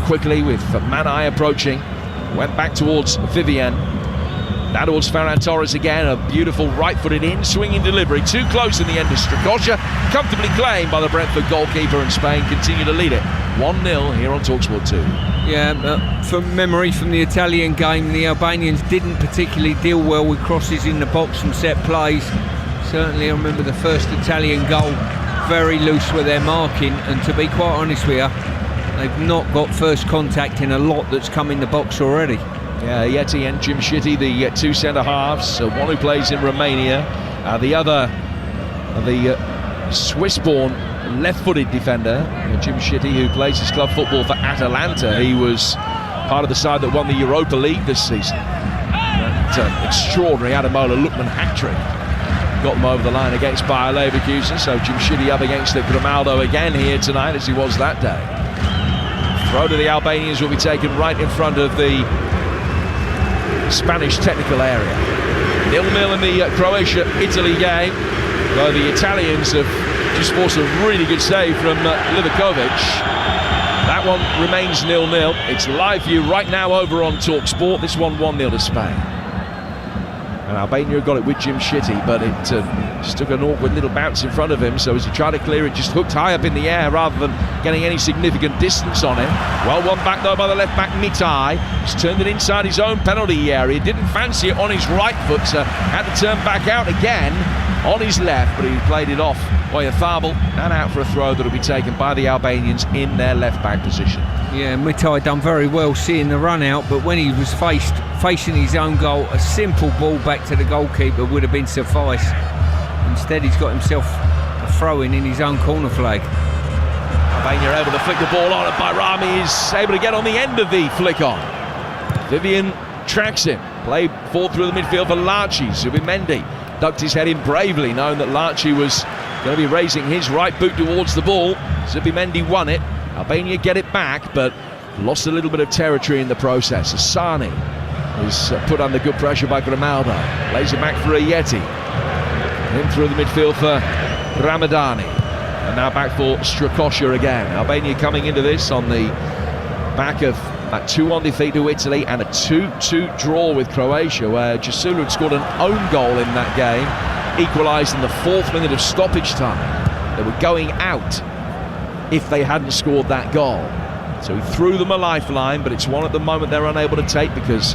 quickly with Manai approaching. Went back towards Vivian. Now towards Ferran Torres again. A beautiful right-footed in-swinging delivery. Too close in the end of Strakosha. Comfortably claimed by the Brentford goalkeeper, and Spain continue to lead it 1-0 here on TalkSport 2. Yeah, from memory from the Italian game, the Albanians didn't particularly deal well with crosses in the box from set plays. Certainly I remember the first Italian goal, very loose with their marking, and to be quite honest with you, they've not got first contact in a lot that's come in the box already. Yeah, Yeti and Jim Shitty, the two centre-halves, one who plays in Romania, the other, the Swiss-born left-footed defender, Jim Shitty, who plays his club football for Atalanta. He was part of the side that won the Europa League this season. That extraordinary Ademola Lookman hat-trick got them over the line against Bayer Leverkusen, so Jim Shitty up against Grimaldo again here tonight, as he was that day. Throw to the Albanians will be taken right in front of the Spanish technical area. 0-0 in the Croatia-Italy game, though the Italians have just forced a really good save from Livakovic. That one remains 0-0. It's live view right now over on TalkSport. This one 1-0 to Spain. And Albania got it with Jim Shitty, but it just took an awkward little bounce in front of him, so as he tried to clear it, just hooked high up in the air rather than getting any significant distance on it. Well won back though by the left back Mitai. He's turned it inside his own penalty area. Didn't fancy it on his right foot, so had to turn back out again on his left, but he played it off Oyarzábal and out for a throw that'll be taken by the Albanians in their left back position. Yeah, Mitai done very well seeing the run out, but when he was facing his own goal, a simple ball back to the goalkeeper would have been suffice. Instead he's got himself a throw-in his own corner flag. Albania able to flick the ball on, and Bayrami is able to get on the end of the flick on. Vivian tracks him, played forward through the midfield for Larchi. Zubamendi ducked his head in bravely, knowing that Larchi was going to be raising his right boot towards the ball. Zubamendi won it. Albania get it back, but lost a little bit of territory in the process. Asani is put under good pressure by Grimaldo. Lays it back for Ayeti. In through the midfield for Ramadani. And now back for Strakosha again. Albania coming into this on the back of that 2-1 defeat to Italy and a 2-2 draw with Croatia, where Joselu had scored an own goal in that game, equalised in the 4th minute of stoppage time. They were going out if they hadn't scored that goal. So he threw them a lifeline, but it's one at the moment they're unable to take, because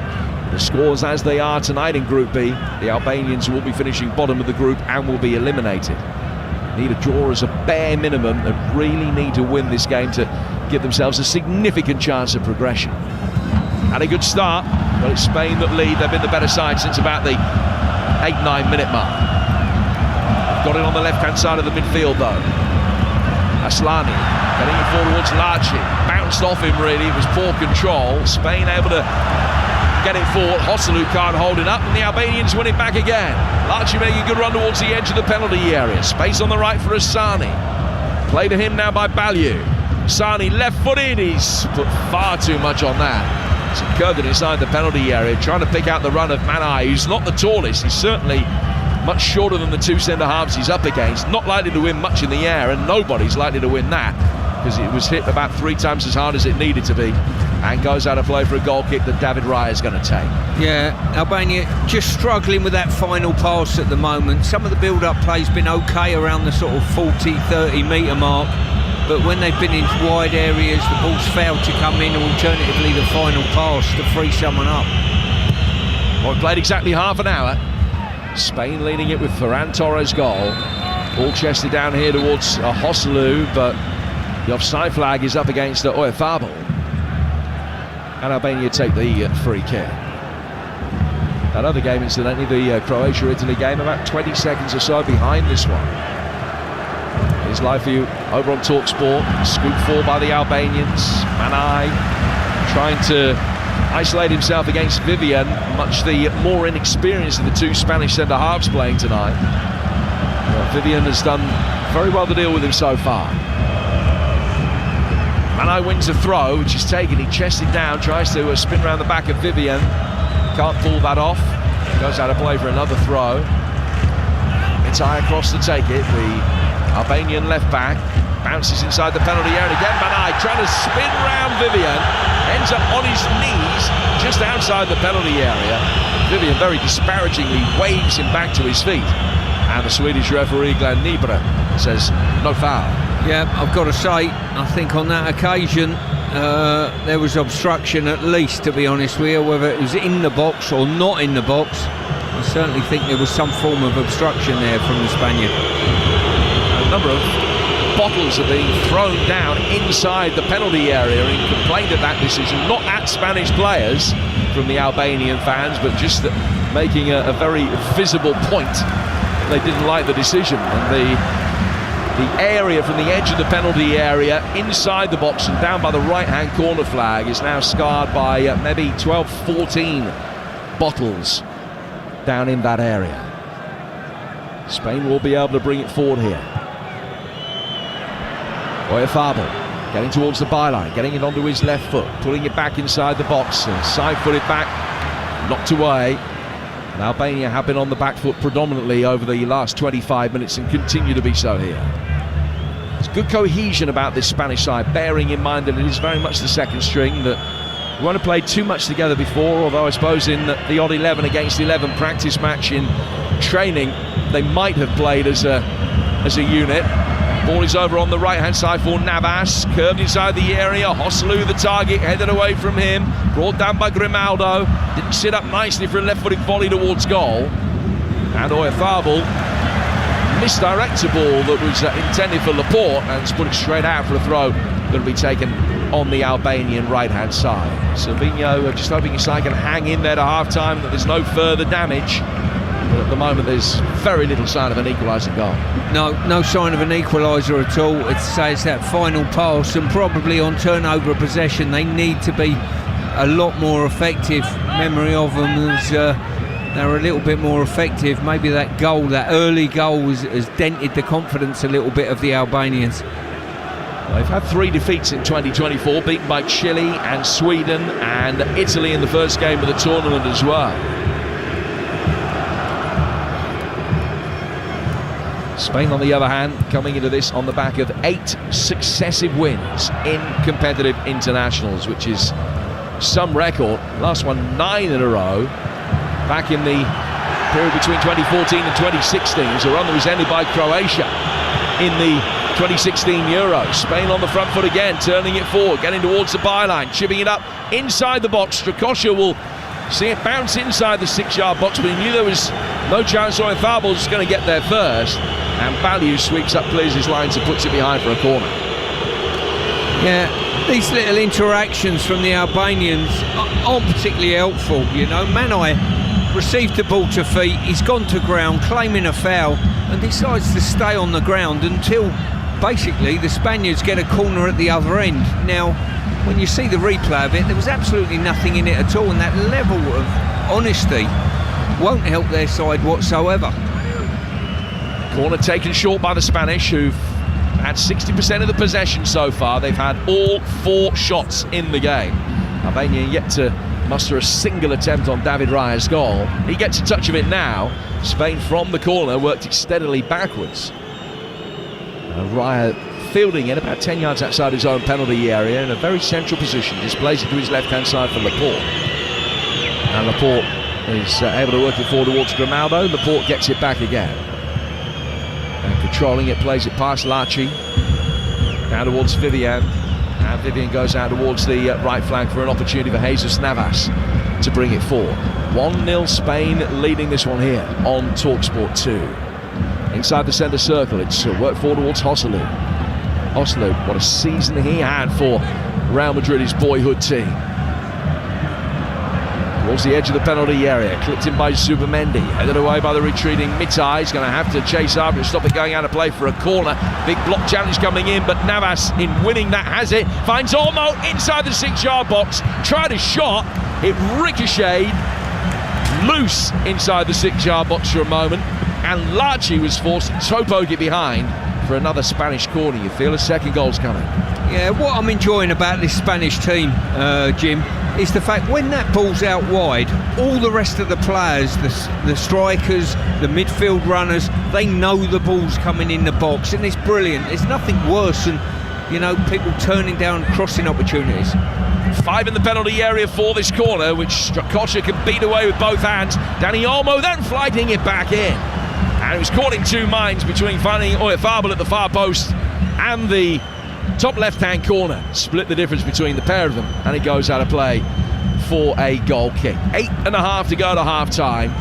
the scores as they are tonight in Group B, the Albanians will be finishing bottom of the group and will be eliminated. Need a draw as a bare minimum. They really need to win this game to give themselves a significant chance of progression. Had a good start, but it's Spain that lead. They've been the better side since about the 8-9 minute mark. Got it on the left-hand side of the midfield though. Aslani getting it forward towards Larchi. Bounced off him really, it was poor control. Spain able to get it forward. Joselu can't hold it up, and the Albanians win it back again. Larchi making a good run towards the edge of the penalty area. Space on the right for Asani. Play to him now by Balliu. Asani left-footed, he's put far too much on that. So curved it inside the penalty area, trying to pick out the run of Manai, who's not the tallest. He's certainly much shorter than the two centre-halves he's up against. Not likely to win much in the air, and nobody's likely to win that, because it was hit about 3 times as hard as it needed to be, and goes out of play for a goal kick that David Raya is going to take. Yeah, Albania just struggling with that final pass at the moment. Some of the build-up play's been okay around the sort of 40-30 metre mark, but when they've been in wide areas, the ball's failed to come in, or alternatively the final pass to free someone up. Well, we played exactly half an hour. Spain leading it with Ferran Torres' goal. Ball chested down here towards Joselu, but The offside flag is up against Oyarzabal. And Albania take the free kick. That other game, incidentally, the Croatia-Italy game, about 20 seconds or so behind this one. Here's live for you over on TalkSport. Scoop 4 by the Albanians. Manai trying to isolate himself against Vivian, much the more inexperienced of the two Spanish centre-halves playing tonight. But Vivian has done very well to deal with him so far. Manai wins a throw, which is taken. He chests it down, tries to spin around the back of Vivian. Can't pull that off. Goes out of play for another throw. It's high across to take it. The Albanian left back bounces inside the penalty area again. Manai trying to spin round Vivian, ends up on his knees just outside the penalty area. Vivian very disparagingly waves him back to his feet, and the Swedish referee Glenn Nibra says no foul. Yeah, I've got to say, I think on that occasion there was obstruction, at least, to be honest with you. Whether it was in the box or not in the box, I certainly think there was some form of obstruction there from the Spaniard. A number of bottles are being thrown down inside the penalty area in complaint of that decision, not at Spanish players from the Albanian fans, but just making a very visible point. They didn't like the decision, and the area from the edge of the penalty area inside the box and down by the right-hand corner flag is now scarred by maybe 12-14 bottles down in that area. Spain will be able to bring it forward here. Oyarzabal getting towards the byline, getting it onto his left foot, pulling it back inside the box, and side-footed back, knocked away. And Albania have been on the back foot predominantly over the last 25 minutes and continue to be so here. There's good cohesion about this Spanish side, bearing in mind that it is very much the second string, that we won't have played too much together before, although I suppose in the odd 11 against 11 practice match in training, they might have played as a unit. Ball is over on the right-hand side for Navas, curved inside the area. Joselu, the target, headed away from him, brought down by Grimaldo. Didn't sit up nicely for a left-footed volley towards goal. And Oyarzabal misdirects a ball that was intended for Laporte and put it straight out for a throw that will be taken on the Albanian right-hand side. Silvino just hoping his side can hang in there to half-time, that there's no further damage. But at the moment there's very little sign of an equalising goal. No sign of an equaliser at all. It's that final pass, and probably on turnover of possession they need to be a lot more effective. Memory of them as they're a little bit more effective. Maybe that goal, that early goal, has dented the confidence a little bit of the Albanians. They've had 3 defeats in 2024, beaten by Chile and Sweden and Italy in the first game of the tournament as well. Spain, on the other hand, coming into this on the back of 8 successive wins in competitive internationals, which is some record. Last one 9 in a row back in the period between 2014 and 2016. It was a run that was ended by Croatia in the 2016 Euro. Spain on the front foot again, turning it forward, getting towards the byline, chipping it up inside the box. Strakosha will see it bounce inside the 6-yard box, but he knew there was no chance Oyarzabal was going to get there first, and Balliu sweeps up, clears his lines and puts it behind for a corner. Yeah, these little interactions from the Albanians aren't particularly helpful, you know. Manai received the ball to feet, he's gone to ground claiming a foul and decides to stay on the ground until basically the Spaniards get a corner at the other end. Now, when you see the replay of it, there was absolutely nothing in it at all, and that level of honesty won't help their side whatsoever. Corner taken short by the Spanish, who've had 60% of the possession so far. They've had all 4 shots in the game. Albania yet to muster a single attempt on David Raya's goal. He gets a touch of it now. Spain from the corner worked it steadily backwards. Raya fielding it about 10 yards outside his own penalty area in a very central position. Displays it to his left-hand side for Laporte. And Laporte is able to work it forward towards Grimaldo. Laporte gets it back again. And controlling it, plays it past Laci. Down towards Vivian. And Vivian goes out towards the right flank for an opportunity for Jesus Navas to bring it forward. 1-0 Spain leading this one here on TalkSport 2. Inside the centre circle, it's worked forward towards Joselu. Oslo, what a season he had for Real Madrid, his boyhood team. Towards the edge of the penalty area, clipped in by Zubimendi, headed away by the retreating Mitai. He's going to have to chase after and stop it going out of play for a corner. Big block challenge coming in, but Navas, in winning that, has it. Finds Olmo inside the 6-yard box. Tried a shot, it ricocheted loose inside the 6-yard box for a moment, and Lachi was forced to toe poke it behind for another Spanish corner. You feel a second goal's coming. Yeah, what I'm enjoying about this Spanish team, Jim, is the fact when that ball's out wide, all the rest of the players, the strikers, the midfield runners, they know the ball's coming in the box, and it's brilliant. There's nothing worse than, people turning down crossing opportunities. 5 in the penalty area for this corner, which Strakosha can beat away with both hands. Dani Olmo then flighting it back in. And he was caught in two minds between finding Oyarzabal at the far post and the top left-hand corner. Split the difference between the pair of them, and it goes out of play for a goal kick. 8.5 to go to half-time.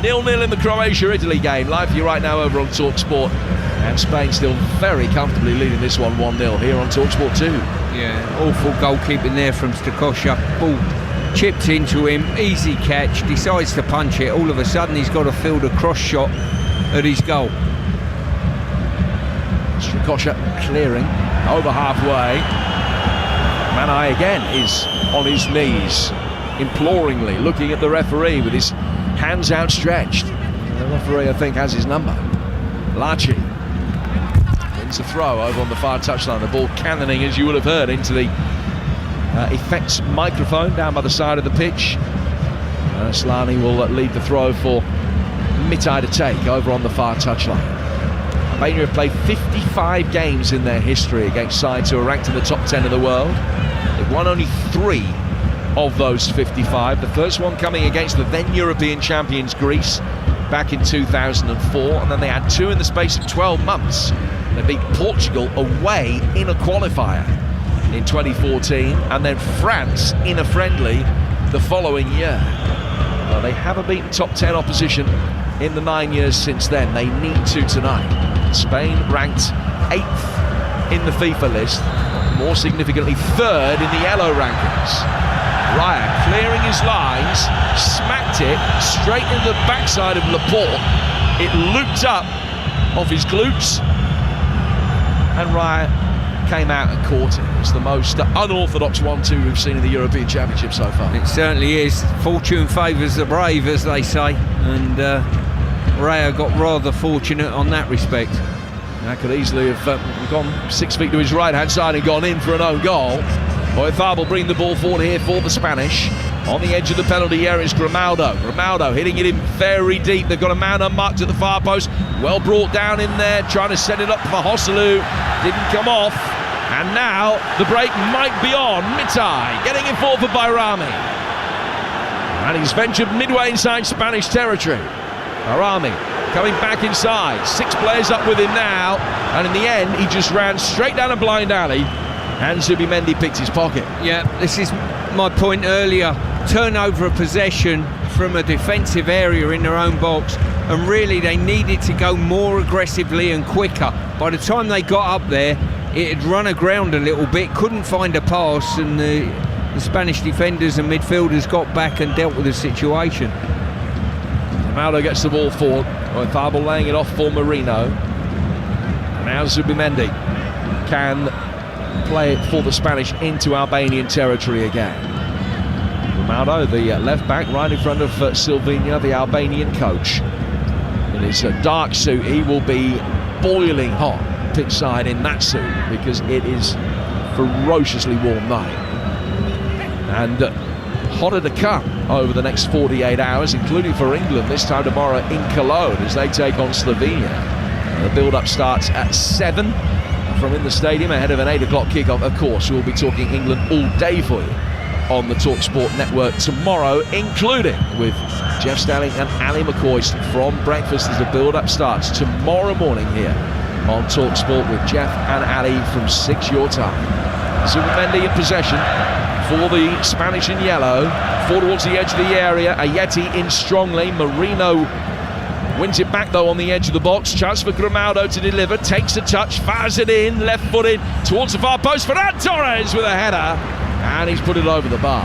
0-0 in the Croatia-Italy game. Live for you right now over on TalkSport. And Spain still very comfortably leading this one 1-0 here on TalkSport 2. Yeah, awful goalkeeping there from Strakosha. Ball chipped into him, easy catch, decides to punch it. All of a sudden he's got to field a cross shot at his goal. Strakosha clearing over halfway. Manai again is on his knees, imploringly looking at the referee with his hands outstretched. The referee, I think, has his number. Lachi wins a throw over on the far touchline. The ball cannoning, as you will have heard, into the effects microphone down by the side of the pitch. Slani will lead the throw for Mitai to take over on the far touchline. Albania have played 55 games in their history against sides who are ranked in the top 10 of the world. They've won only 3 of those 55. The first one coming against the then European champions Greece back in 2004, and then they had 2 in the space of 12 months. They beat Portugal away in a qualifier in 2014, and then France in a friendly the following year. Well, they haven't beaten top 10 opposition in the 9 years since then. They need to tonight. Spain ranked 8th in the FIFA list, more significantly 3rd in the yellow rankings. Raya clearing his lines, smacked it straight into the backside of Laporte. It looped up off his glutes, and Raya came out and caught it. It's the most unorthodox 1-2 we've seen in the European Championship so far. It certainly is. Fortune favours the brave, as they say, and Raya got rather fortunate on that respect. That could easily have gone 6 feet to his right-hand side and gone in for an own goal. Oyarzabal bring the ball forward here for the Spanish. On the edge of the penalty area is Grimaldo. Grimaldo hitting it in very deep. They've got a man unmarked at the far post. Well brought down in there, trying to set it up for Joselu. Didn't come off. And now the break might be on. Mitai getting it forward for Bayrami. And he's ventured midway inside Spanish territory. Bayrami coming back inside. 6 players up with him now. And in the end, he just ran straight down a blind alley. And Zubimendi picked his pocket. Yeah, this is my point earlier. Turnover of possession from a defensive area in their own box, and really they needed to go more aggressively and quicker. By the time they got up there, it had run aground a little bit, couldn't find a pass, and the Spanish defenders and midfielders got back and dealt with the situation. Ronaldo gets the ball forward. Oyarzabal laying it off for Marino. Now Zubimendi can play it for the Spanish into Albanian territory again. Ronaldo, the left back, right in front of Silvina, the Albanian coach. In his dark suit, he will be boiling hot pitch side in that suit, because it is ferociously warm night. And hotter to come over the next 48 hours, including for England this time tomorrow in Cologne as they take on Slovenia. The build-up starts at 7 from in the stadium ahead of an 8 o'clock kickoff. Of course, we'll be talking England all day for you on the TalkSport network tomorrow, including with Jeff Stelling and Ali McCoist from breakfast as the build-up starts tomorrow morning here on TalkSport with Jeff and Ali from 6 your time. Zubimendi in possession for the Spanish in yellow, forward towards the edge of the area. Ayeti in strongly. Marino Wins it back though on the edge of the box. Chance for Grimaldo to deliver. Takes a touch, fires it in, left-footed towards the far post. Ferran Torres with a header, and he's put it over the bar.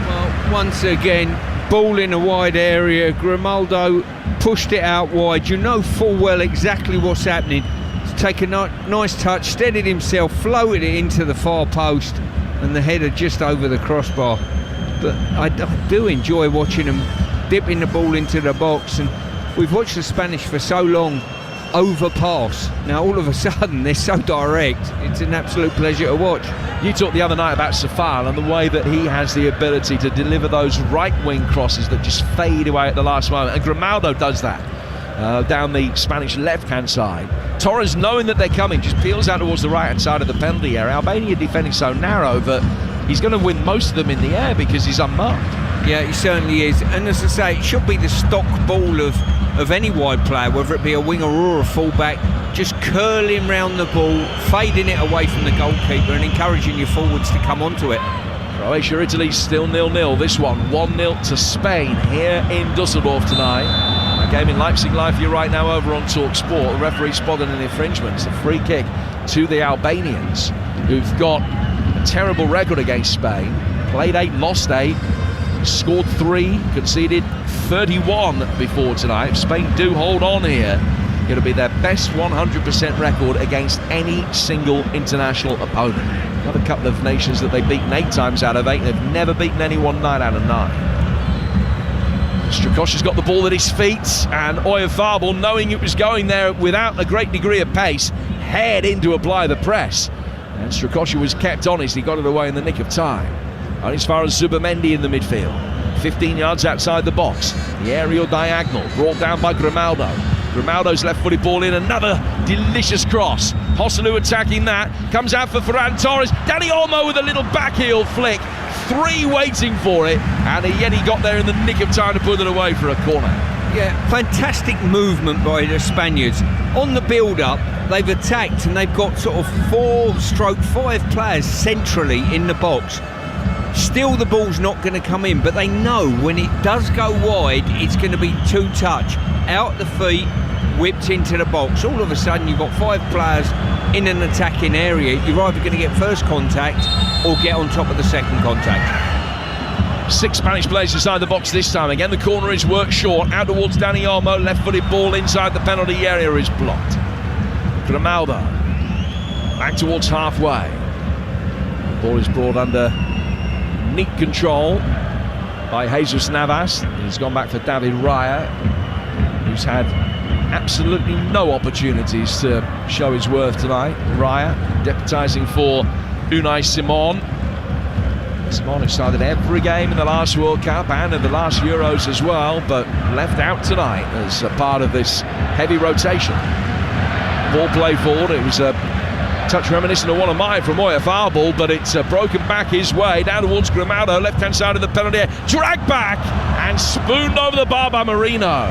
Well, once again, ball in a wide area. Grimaldo pushed it out wide. You know full well exactly what's happening. He's taken a nice touch, steadied himself, floated it into the far post, and the header just over the crossbar. But I do enjoy watching him dipping the ball into the box, and we've watched the Spanish for so long overpass. Now all of a sudden they're so direct, it's an absolute pleasure to watch. You talked the other night about Safal and the way that he has the ability to deliver those right wing crosses that just fade away at the last moment, and Grimaldo does that down the Spanish left hand side. Torres, knowing that they're coming, just peels out towards the right hand side of the penalty area. Albania defending so narrow that he's going to win most of them in the air because he's unmarked. Yeah, he certainly is, and as I say, it should be the stock ball of any wide player, whether it be a winger or a fullback, just curling round the ball, fading it away from the goalkeeper and encouraging your forwards to come onto it. Croatia, Italy still 0-0. This one 1-0 to Spain here in Dusseldorf tonight. A game in Leipzig Live for you right now over on Talk Sport. The referee spotted an infringement. It's a free kick to the Albanians, who've got a terrible record against Spain. Played 8, lost 8. Scored 3, conceded 31 before tonight. If Spain do hold on here, it'll be their best 100% record against any single international opponent. Another couple of nations that they've beaten 8 times out of 8. They've never beaten anyone 9 out of 9. Strakosha's got the ball at his feet, and Oyarzabal, knowing it was going there without a great degree of pace, head in to apply the press. And Strakosha was kept honest. He got it away in the nick of time. And as far as Zubimendi in the midfield, 15 yards outside the box, the aerial diagonal brought down by Grimaldo. Grimaldo's left-footed ball in, another delicious cross. Hosselu attacking that, comes out for Ferran Torres. Dani Olmo with a little backheel flick, 3 waiting for it, and yet he got there in the nick of time to put it away for a corner. Yeah, fantastic movement by the Spaniards. On the build-up, they've attacked and they've got sort of 4/5 players centrally in the box. Still the ball's not going to come in, but they know when it does go wide, it's going to be 2 touch. Out the feet, whipped into the box. All of a sudden you've got 5 players in an attacking area. You're either going to get first contact or get on top of the second contact. 6 Spanish players inside the box this time. Again, the corner is worked short. Out towards Dani Olmo. Left-footed ball inside the penalty area is blocked. Grimaldo back towards halfway. The ball is brought under neat control by Jesus Navas. He's gone back for David Raya, who's had absolutely no opportunities to show his worth tonight. Raya deputising for Unai Simon. Simon, who started every game in the last World Cup and in the last Euros as well, but left out tonight as a part of this heavy rotation. Ball play forward. It was a touch reminiscent of one of mine from Oyarzabal, but it's broken back his way down towards Grimaldo, left-hand side of the penalty area, dragged back and spooned over the bar by Marino.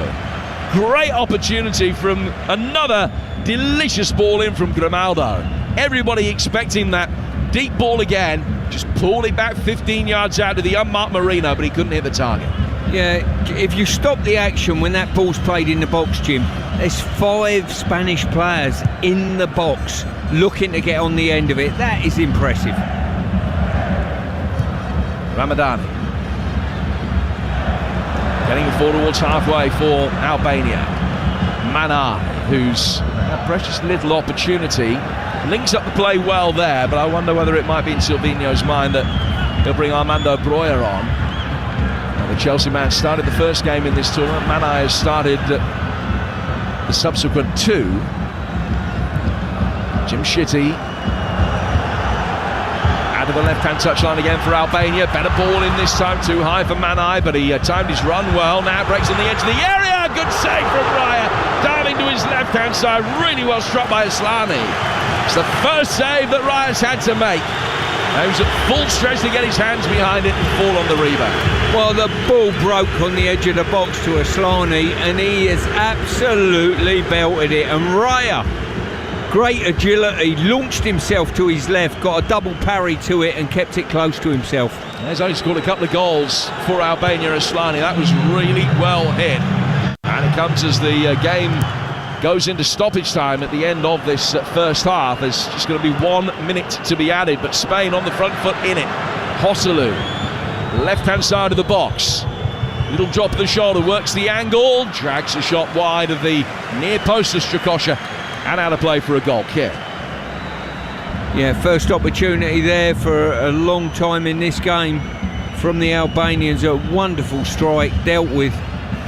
Great opportunity from another delicious ball in from Grimaldo. Everybody expecting that deep ball again, just pulled it back 15 yards out to the unmarked Marino, but he couldn't hit the target. Yeah, if you stop the action when that ball's played in the box, Jim, there's 5 Spanish players in the box looking to get on the end of it. That is impressive. Ramadani getting it forward towards halfway for Albania. Mana, who's a precious little opportunity, links up the play well there, but I wonder whether it might be in Silvino's mind that he'll bring Armando Breuer on. The Chelsea man started the first game in this tournament. Mana has started the subsequent 2. Jim Shitty out of the left-hand touchline again for Albania. Better ball in this time, too high for Manai, but he timed his run well. Now breaks on the edge of the area. Good save from Raya, diving to his left-hand side. Really well struck by Aslani. It's the first save that Raya's had to make. He was at full stretch to get his hands behind it and fall on the rebound. Well, the ball broke on the edge of the box to Aslani, and he has absolutely belted it. And Raya, great agility, launched himself to his left, got a double parry to it and kept it close to himself. He's only scored a couple of goals for Albania. Aslani, that was really well hit. And It comes as the game goes into stoppage time at the end of this first half. There's just going to be 1 minute to be added, but Spain on the front foot in it. Joselu, left-hand side of the box. Little drop of the shoulder, works the angle, drags the shot wide of the near post of Strakosha, and out of play for a goal kick. Yeah, first opportunity there for a long time in this game from the Albanians. A wonderful strike, dealt with,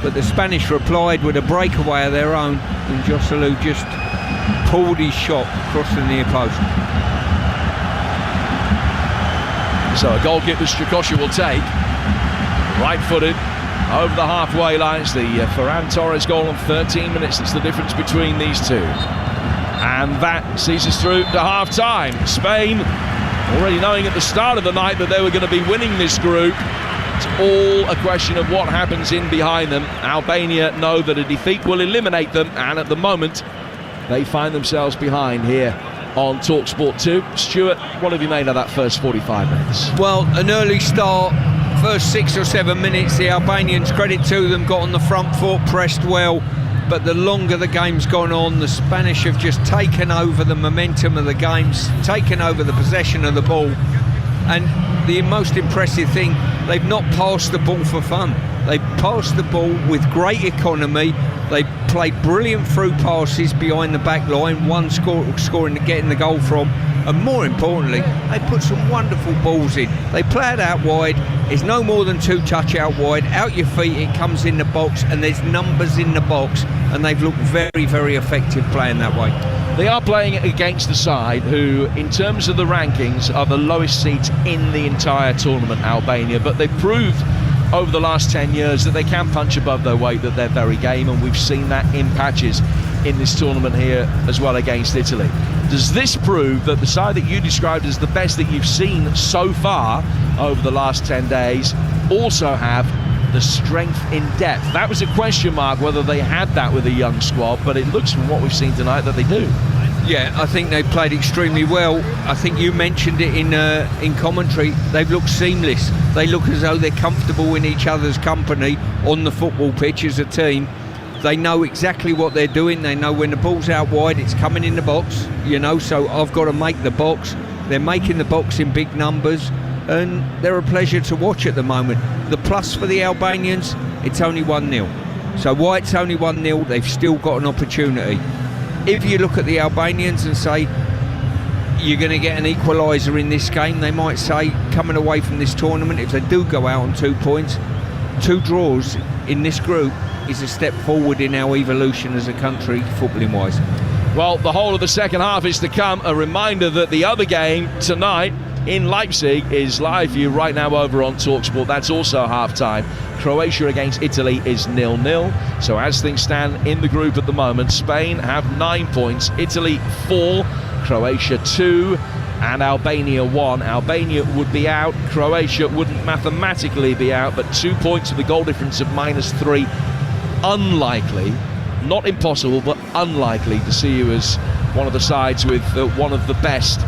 but the Spanish replied with a breakaway of their own, and Joselu just pulled his shot across the near post. So a goal kick that Strakosha will take, right-footed, over the halfway line. It's the Ferran Torres goal in 13 minutes. That's the difference between these two. And that sees us through to half-time. Spain, already knowing at the start of the night that they were going to be winning this group. It's all a question of what happens in behind them. Albania know that a defeat will eliminate them, and at the moment, they find themselves behind here on TalkSport 2. Stuart, what have you made of that first 45 minutes? Well, an early start. First 6 or 7 minutes, the Albanians, credit to them, got on the front foot, pressed well, but the longer the game's gone on, the Spanish have just taken over the momentum of the games, taken over the possession of the ball, and the most impressive thing, they've not passed the ball for fun. They passed the ball with great economy. They played brilliant through passes behind the back line, one scoring and getting the goal from. And more importantly, they put some wonderful balls in. They play it out wide. It's no more than 2 touch out wide. Out your feet, it comes in the box, and there's numbers in the box. And they've looked very, very effective playing that way. They are playing against the side who, in terms of the rankings, are the lowest seeds in the entire tournament, Albania. But they've proved over the last 10 years that they can punch above their weight, that they're very game, and we've seen that in patches in this tournament here as well against Italy. Does this prove that the side that you described as the best that you've seen so far over the last 10 days also have the strength in depth? That was a question mark whether they had that with a young squad, but it looks from what we've seen tonight that they do. Yeah, I think they played extremely well. I think you mentioned it in commentary. They've looked seamless. They look as though they're comfortable in each other's company on the football pitch as a team. They know exactly what they're doing. They know when the ball's out wide, it's coming in the box, you know, so I've got to make the box. They're making the box in big numbers, and they're a pleasure to watch at the moment. The plus for the Albanians, it's only 1-0. So why it's only 1-0, they've still got an opportunity. If you look at the Albanians and say, you're going to get an equaliser in this game, they might say, coming away from this tournament, if they do go out on 2 points, 2 draws in this group is a step forward in our evolution as a country, footballing wise. Well, the whole of the second half is to come. A reminder that the other game tonight in Leipzig is live for you right now over on TalkSport. That's also half-time. Croatia against Italy is 0-0. So as things stand in the group at the moment, Spain have 9 points, Italy 4, Croatia 2, and Albania 1. Albania would be out, Croatia wouldn't mathematically be out, but 2 points with a goal difference of -3. Unlikely, not impossible, but unlikely to see you as one of the sides with one of the best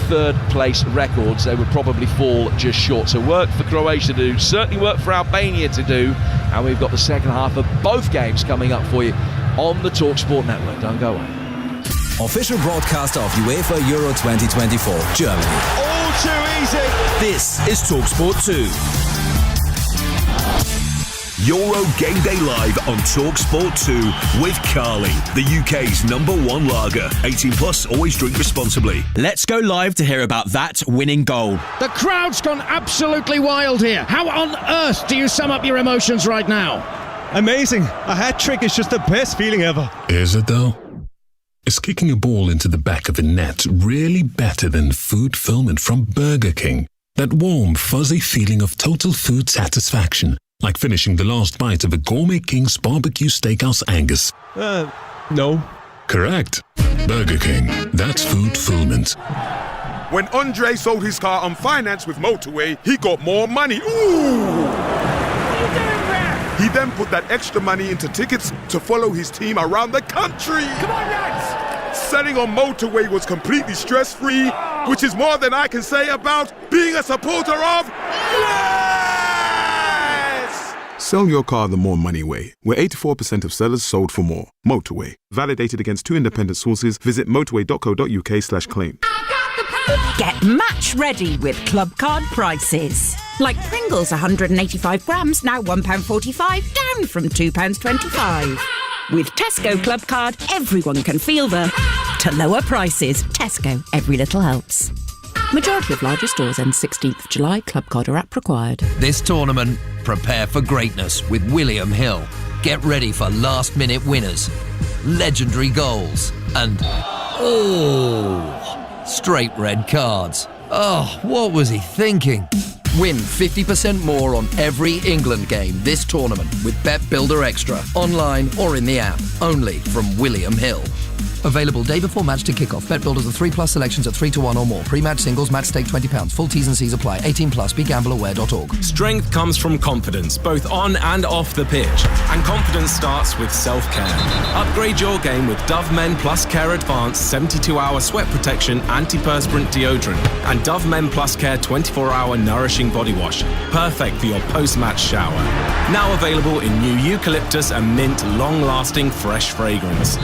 third place records. They would probably fall just short. So work for Croatia to do, certainly work for Albania to do, and we've got the second half of both games coming up for you on the TalkSport network. Don't go away. Official broadcaster of UEFA Euro 2024, Germany. All too easy. This is TalkSport 2. Euro Game Day Live on TalkSport 2 with Carly, the UK's #1 lager. 18 plus, always drink responsibly. Let's go live to hear about that winning goal. The crowd's gone absolutely wild here. How on earth do you sum up your emotions right now? Amazing. A hat-trick is just the best feeling ever. Is it though? Is kicking a ball into the back of the net really better than food fulfillment from Burger King? That warm, fuzzy feeling of total food satisfaction, like finishing the last bite of a Gourmet King's barbecue steakhouse Angus. No. Correct. Burger King. That's food fulfillment. When Andre sold his car on finance with Motorway, he got more money. Ooh! What are you doing there? He then put that extra money into tickets to follow his team around the country. Come on, lads! Selling on Motorway was completely stress-free, which is more than I can say about being a supporter of... Yes! Sell your car the more money way, where 84% of sellers sold for more. Motorway. Validated against 2 independent sources. Visit motorway.co.uk/claim. Get match ready with Club Card prices. Like Pringles 185 grams, now £1.45, down from £2.25. With Tesco Club Card, everyone can feel to lower prices. Tesco, every little helps. Majority of larger stores end 16th of July. Club Card or app required. This tournament, prepare for greatness with William Hill. Get ready for last-minute winners, legendary goals, and straight red cards. Oh, what was he thinking? Win 50% more on every England game this tournament with Bet Builder Extra, online or in the app. Only from William Hill. Available day before match to kick-off. Bet Builders are 3+ selections at 3-1 or more. Pre-match singles, match stake £20. Full T's and C's apply. 18+. BeGambleAware.org. Strength comes from confidence, both on and off the pitch. And confidence starts with self-care. Upgrade your game with Dove Men Plus Care Advanced 72-hour sweat protection antiperspirant deodorant and Dove Men Plus Care 24-hour nourishing body wash. Perfect for your post-match shower. Now available in new eucalyptus and mint long-lasting fresh fragrance.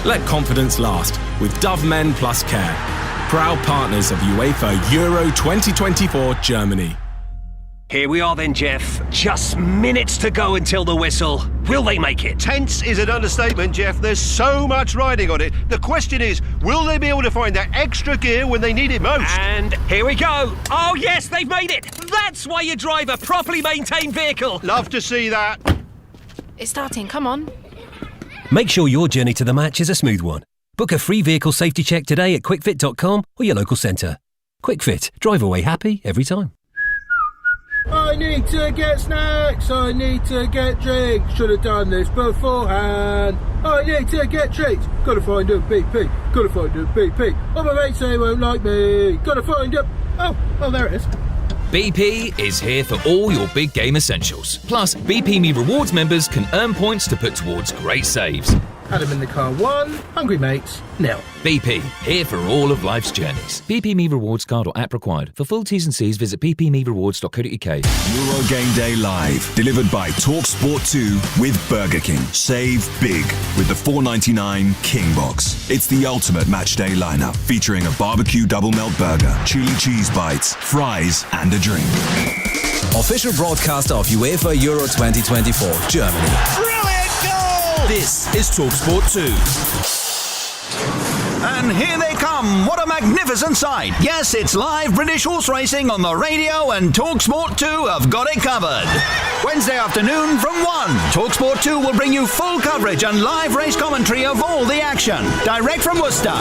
Let confidence last with Dove Men Plus Care. Proud partners of UEFA Euro 2024 Germany. Here we are then, Jeff. Just minutes to go until the whistle. Will they make it? Tense is an understatement, Jeff. There's so much riding on it. The question is, will they be able to find that extra gear when they need it most? And here we go. Oh, yes, they've made it. That's why you drive a properly maintained vehicle. Love to see that. It's starting, come on. Make sure your journey to the match is a smooth one. Book a free vehicle safety check today at quickfit.com or your local centre. QuickFit, drive away happy every time. I need to get snacks, I need to get drinks, should have done this beforehand. I need to get treats, gotta find a BP, gotta find a BP. Oh, my mates say won't like me, gotta find a... Oh, there it is. BP is here for all your big game essentials. Plus, BP Me Rewards members can earn points to put towards great saves. Adam in the car 1, hungry mates, nil. BP, here for all of life's journeys. BP Me Rewards card or app required. For full T's and C's, visit ppmerewards.co.uk. Euro Game Day Live, delivered by TalkSport 2 with Burger King. Save big with the $4.99 King Box. It's the ultimate match day lineup, featuring a barbecue double melt burger, chili cheese bites, fries, and a drink. Official broadcaster of UEFA Euro 2024, Germany. Brilliant goal! This is TalkSport 2. And here they come. What a magnificent sight. Yes, it's live British horse racing on the radio, and TalkSport 2 have got it covered. Wednesday afternoon from 1, TalkSport 2 will bring you full coverage and live race commentary of all the action, direct from Worcester.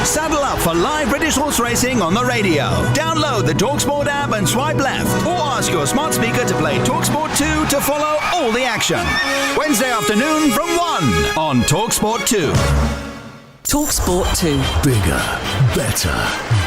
Saddle up for live British horse racing on the radio. Download the TalkSport app and swipe left, or ask your smart speaker to play TalkSport 2 to follow all the action. Wednesday afternoon from 1 on TalkSport 2. TalkSport 2. Bigger, better,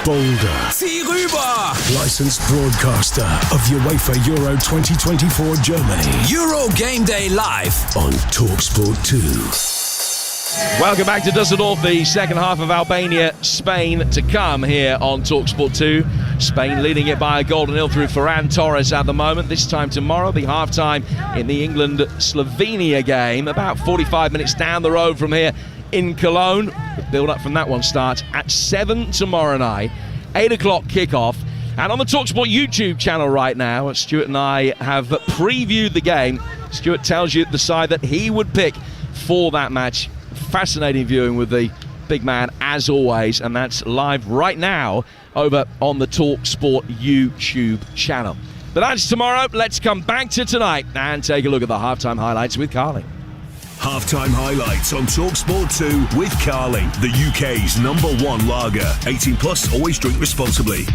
bolder. Zieh rüber! Licensed broadcaster of UEFA Euro 2024 Germany. Euro Game Day Live on TalkSport 2. Welcome back to Dusseldorf, the second half of Albania-Spain to come here on TalkSport 2. Spain leading it by a goal to nil through Ferran Torres at the moment. This time tomorrow, be half-time in the England-Slovenia game. About 45 minutes down the road from here in Cologne. The build-up from that one starts at 7 tomorrow night. 8 o'clock kickoff. And on the TalkSport YouTube channel right now, Stuart and I have previewed the game. Stuart tells you the side that he would pick for that match. Fascinating viewing with the big man as always, and that's live right now over on the TalkSport YouTube channel. But that's tomorrow. Let's come back to tonight and take a look at the halftime highlights with Carly. Halftime highlights on TalkSport 2 with Carly, the UK's #1 lager. 18 plus, always drink responsibly.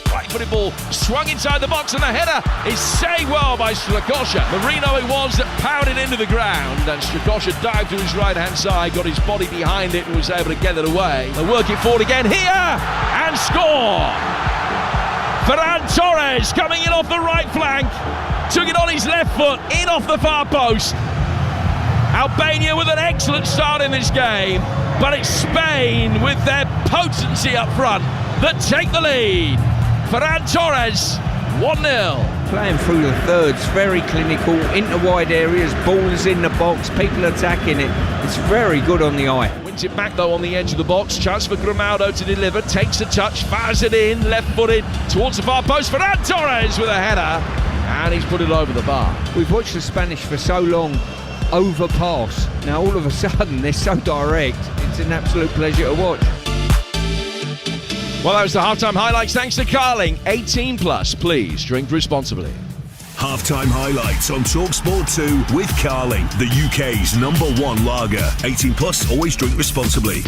Right-footed ball swung inside the box, and the header is saved well by Strakosha. Marino it was that powered it into the ground, and Strakosha dived to his right-hand side, got his body behind it, and was able to get it away. They work it forward again here, and score! Ferran Torres coming in off the right flank. Took it on his left foot, in off the far post. Albania with an excellent start in this game, but it's Spain with their potency up front that take the lead. Ferran Torres, 1-0. playing through the thirds, very clinical, into wide areas, ball is in the box, people attacking it. It's very good on the eye. Wins it back though on the edge of the box. Chance for Grimaldo to deliver. Takes a touch, fires it in, left-footed towards the far post. Ferran Torres with a header, and he's put it over the bar. We've watched the Spanish for so long overpass. Now all of a sudden they're so direct. It's an absolute pleasure to watch. Well, that was the halftime highlights. Thanks to Carling. 18 plus. Please drink responsibly. Halftime highlights on TalkSport 2 with Carling, the UK's #1 lager. 18 plus, always drink responsibly.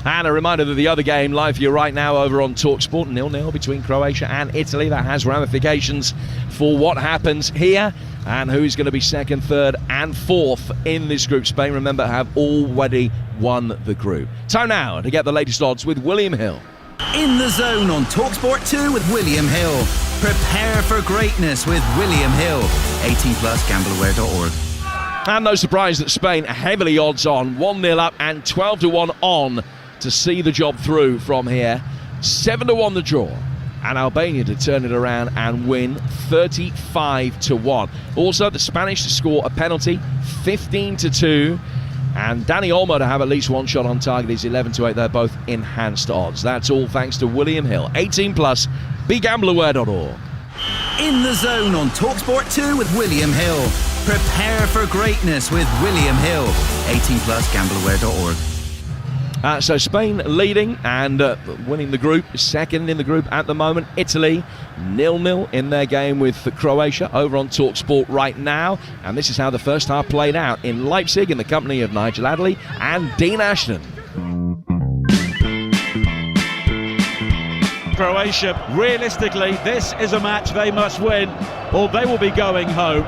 And a reminder that the other game live for you right now over on TalkSport, 0-0 between Croatia and Italy. That has ramifications for what happens here and who's going to be second, third and fourth in this group. Spain, remember, have already won the group. Time now to get the latest odds with William Hill. In the Zone on TalkSport 2 with William Hill. Prepare for greatness with William Hill. 18 plus, gambleaware.org. And no surprise that Spain are heavily odds on, 1-0 up and 12-1 on to see the job through from here. 7-1 the draw. And Albania to turn it around and win 35-1. Also, the Spanish to score a penalty, 15-2. And Dani Olmo to have at least one shot on target is 11-8. They're both enhanced odds. That's all thanks to William Hill. 18 plus, begambleaware.org. In the Zone on TalkSport 2 with William Hill. Prepare for greatness with William Hill. 18 plus, gambleaware.org. So Spain leading and winning the group, second in the group at the moment. Italy 0-0 in their game with Croatia over on TalkSport right now. And this is how the first half played out in Leipzig in the company of Nigel Adderley and Dean Ashton. Croatia, realistically, this is a match they must win or they will be going home.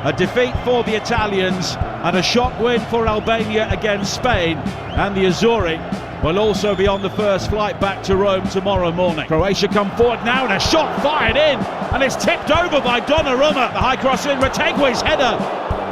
A defeat for the Italians and a shock win for Albania against Spain, and the AZOIR will also be on the first flight back to Rome tomorrow morning. Croatia come forward now and a shot fired in, and it's tipped over by Donnarumma. The high cross in, Retegui's header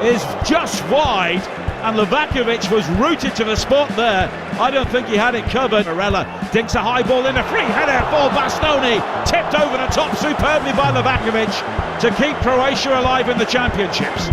is just wide, and Livakovic was rooted to the spot there. I don't think he had it covered. Morella dinks a high ball in, a free header for Bastoni, tipped over the top superbly by Livakovic to keep Croatia alive in the championships.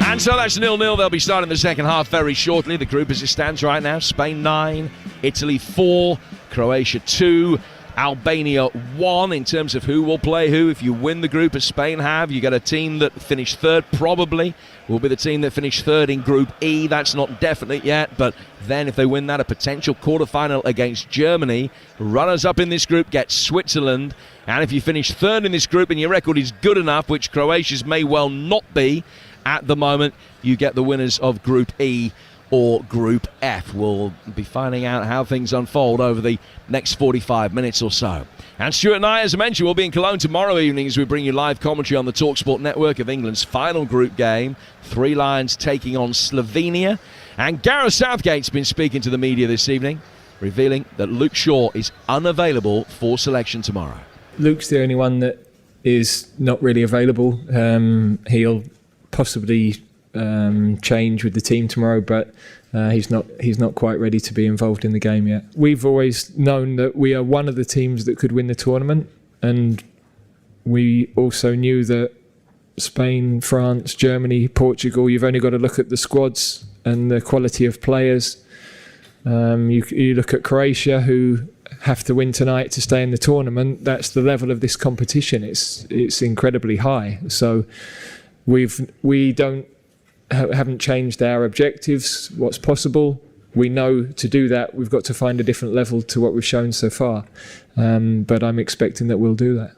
And so that's 0-0. They'll be starting the second half very shortly. The group as it stands right now, Spain 9, Italy 4, Croatia 2, Albania 1 in terms of who will play who. If you win the group as Spain have, you get a team that finished third, probably will be the team that finished third in Group E. That's not definite yet, but then if they win that, a potential quarterfinal against Germany. Runners up in this group get Switzerland, and if you finish third in this group and your record is good enough, which Croatia's may well not be at the moment, you get the winners of Group E or Group F. We'll be finding out how things unfold over the next 45 minutes or so. And Stuart and I, as I mentioned, will be in Cologne tomorrow evening as we bring you live commentary on the TalkSport network of England's final group game. Three Lions taking on Slovenia. And Gareth Southgate's been speaking to the media this evening, revealing that Luke Shaw is unavailable for selection tomorrow. Luke's the only one that is not really available. He'll possibly change with the team tomorrow, but he's not quite ready to be involved in the game yet. We've always known that we are one of the teams that could win the tournament, and we also knew that Spain, France, Germany, Portugal, you've only got to look at the squads and the quality of players. You look at Croatia, who have to win tonight to stay in the tournament. That's the level of this competition. It's incredibly high. So we haven't changed our objectives, what's possible. We know to do that, we've got to find a different level to what we've shown so far. But I'm expecting that we'll do that.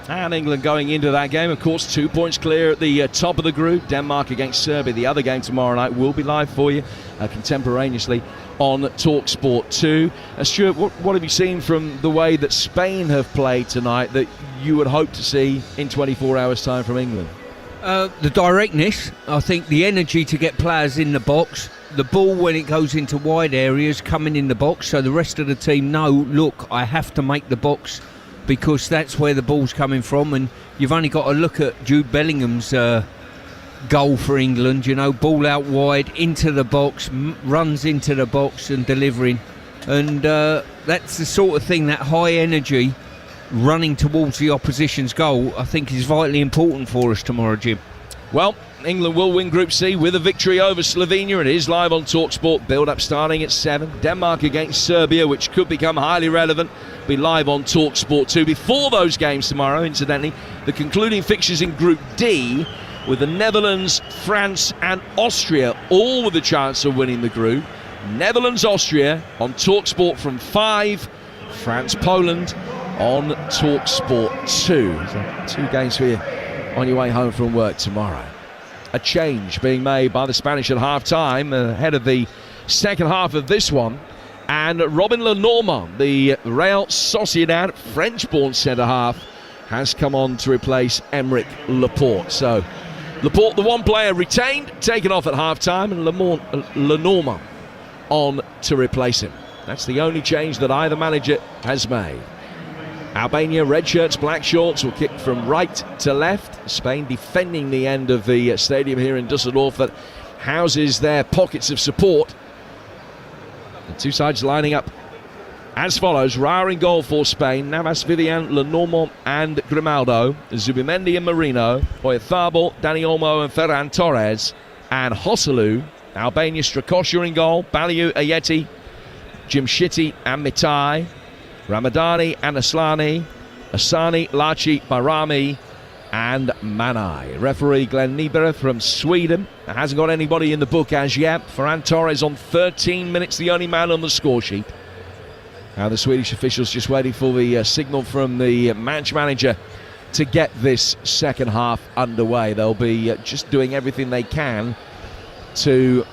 And England going into that game, of course, 2 points clear at the top of the group. Denmark against Serbia. The other game tomorrow night will be live for you contemporaneously on TalkSport 2. Stuart, what have you seen from the way that Spain have played tonight that you would hope to see in 24 hours' time from England? The directness, I think the energy to get players in the box, the ball when it goes into wide areas coming in the box, so the rest of the team know, look, I have to make the box because that's where the ball's coming from. And you've only got to look at Jude Bellingham's goal for England, ball out wide into the box, runs into the box and delivering. And that's the sort of thing, that high energy running towards the opposition's goal, I think is vitally important for us tomorrow, Jim. Well, England will win Group C with a victory over Slovenia. It is live on TalkSport. Build-up starting at 7. Denmark against Serbia, which could become highly relevant, be live on TalkSport 2. Before those games tomorrow, incidentally, the concluding fixtures in Group D, with the Netherlands, France and Austria all with a chance of winning the group. Netherlands-Austria on TalkSport from 5. France-Poland on TalkSport 2. So 2 games for you on your way home from work tomorrow. A change being made by the Spanish at half-time ahead of the second half of this one. And Robin Lenormand, the Real Sociedad French-born centre-half, has come on to replace Aymeric Laporte. So Laporte, the one player retained, taken off at half-time, and Lenormand on to replace him. That's the only change that either manager has made. Albania, red shirts, black shorts, will kick from right to left. Spain defending the end of the stadium here in Dusseldorf that houses their pockets of support. The two sides lining up as follows. Raya in goal for Spain. Navas, Vivian, Lenormand and Grimaldo. Zubimendi and Marino. Oyarzabal, Dani Olmo and Ferran Torres. And Joselu. Albania, Strakosha in goal. Baliu, Ayeti, Jimshiti and Mitai. Ramadani and Aslani, Asani, Laci, Barami and Manai. Referee Glenn Niebuhr from Sweden. Hasn't got anybody in the book as yet. Ferran Torres on 13 minutes, the only man on the score sheet. Now the Swedish officials just waiting for the signal from the match manager to get this second half underway. They'll be just doing everything they can to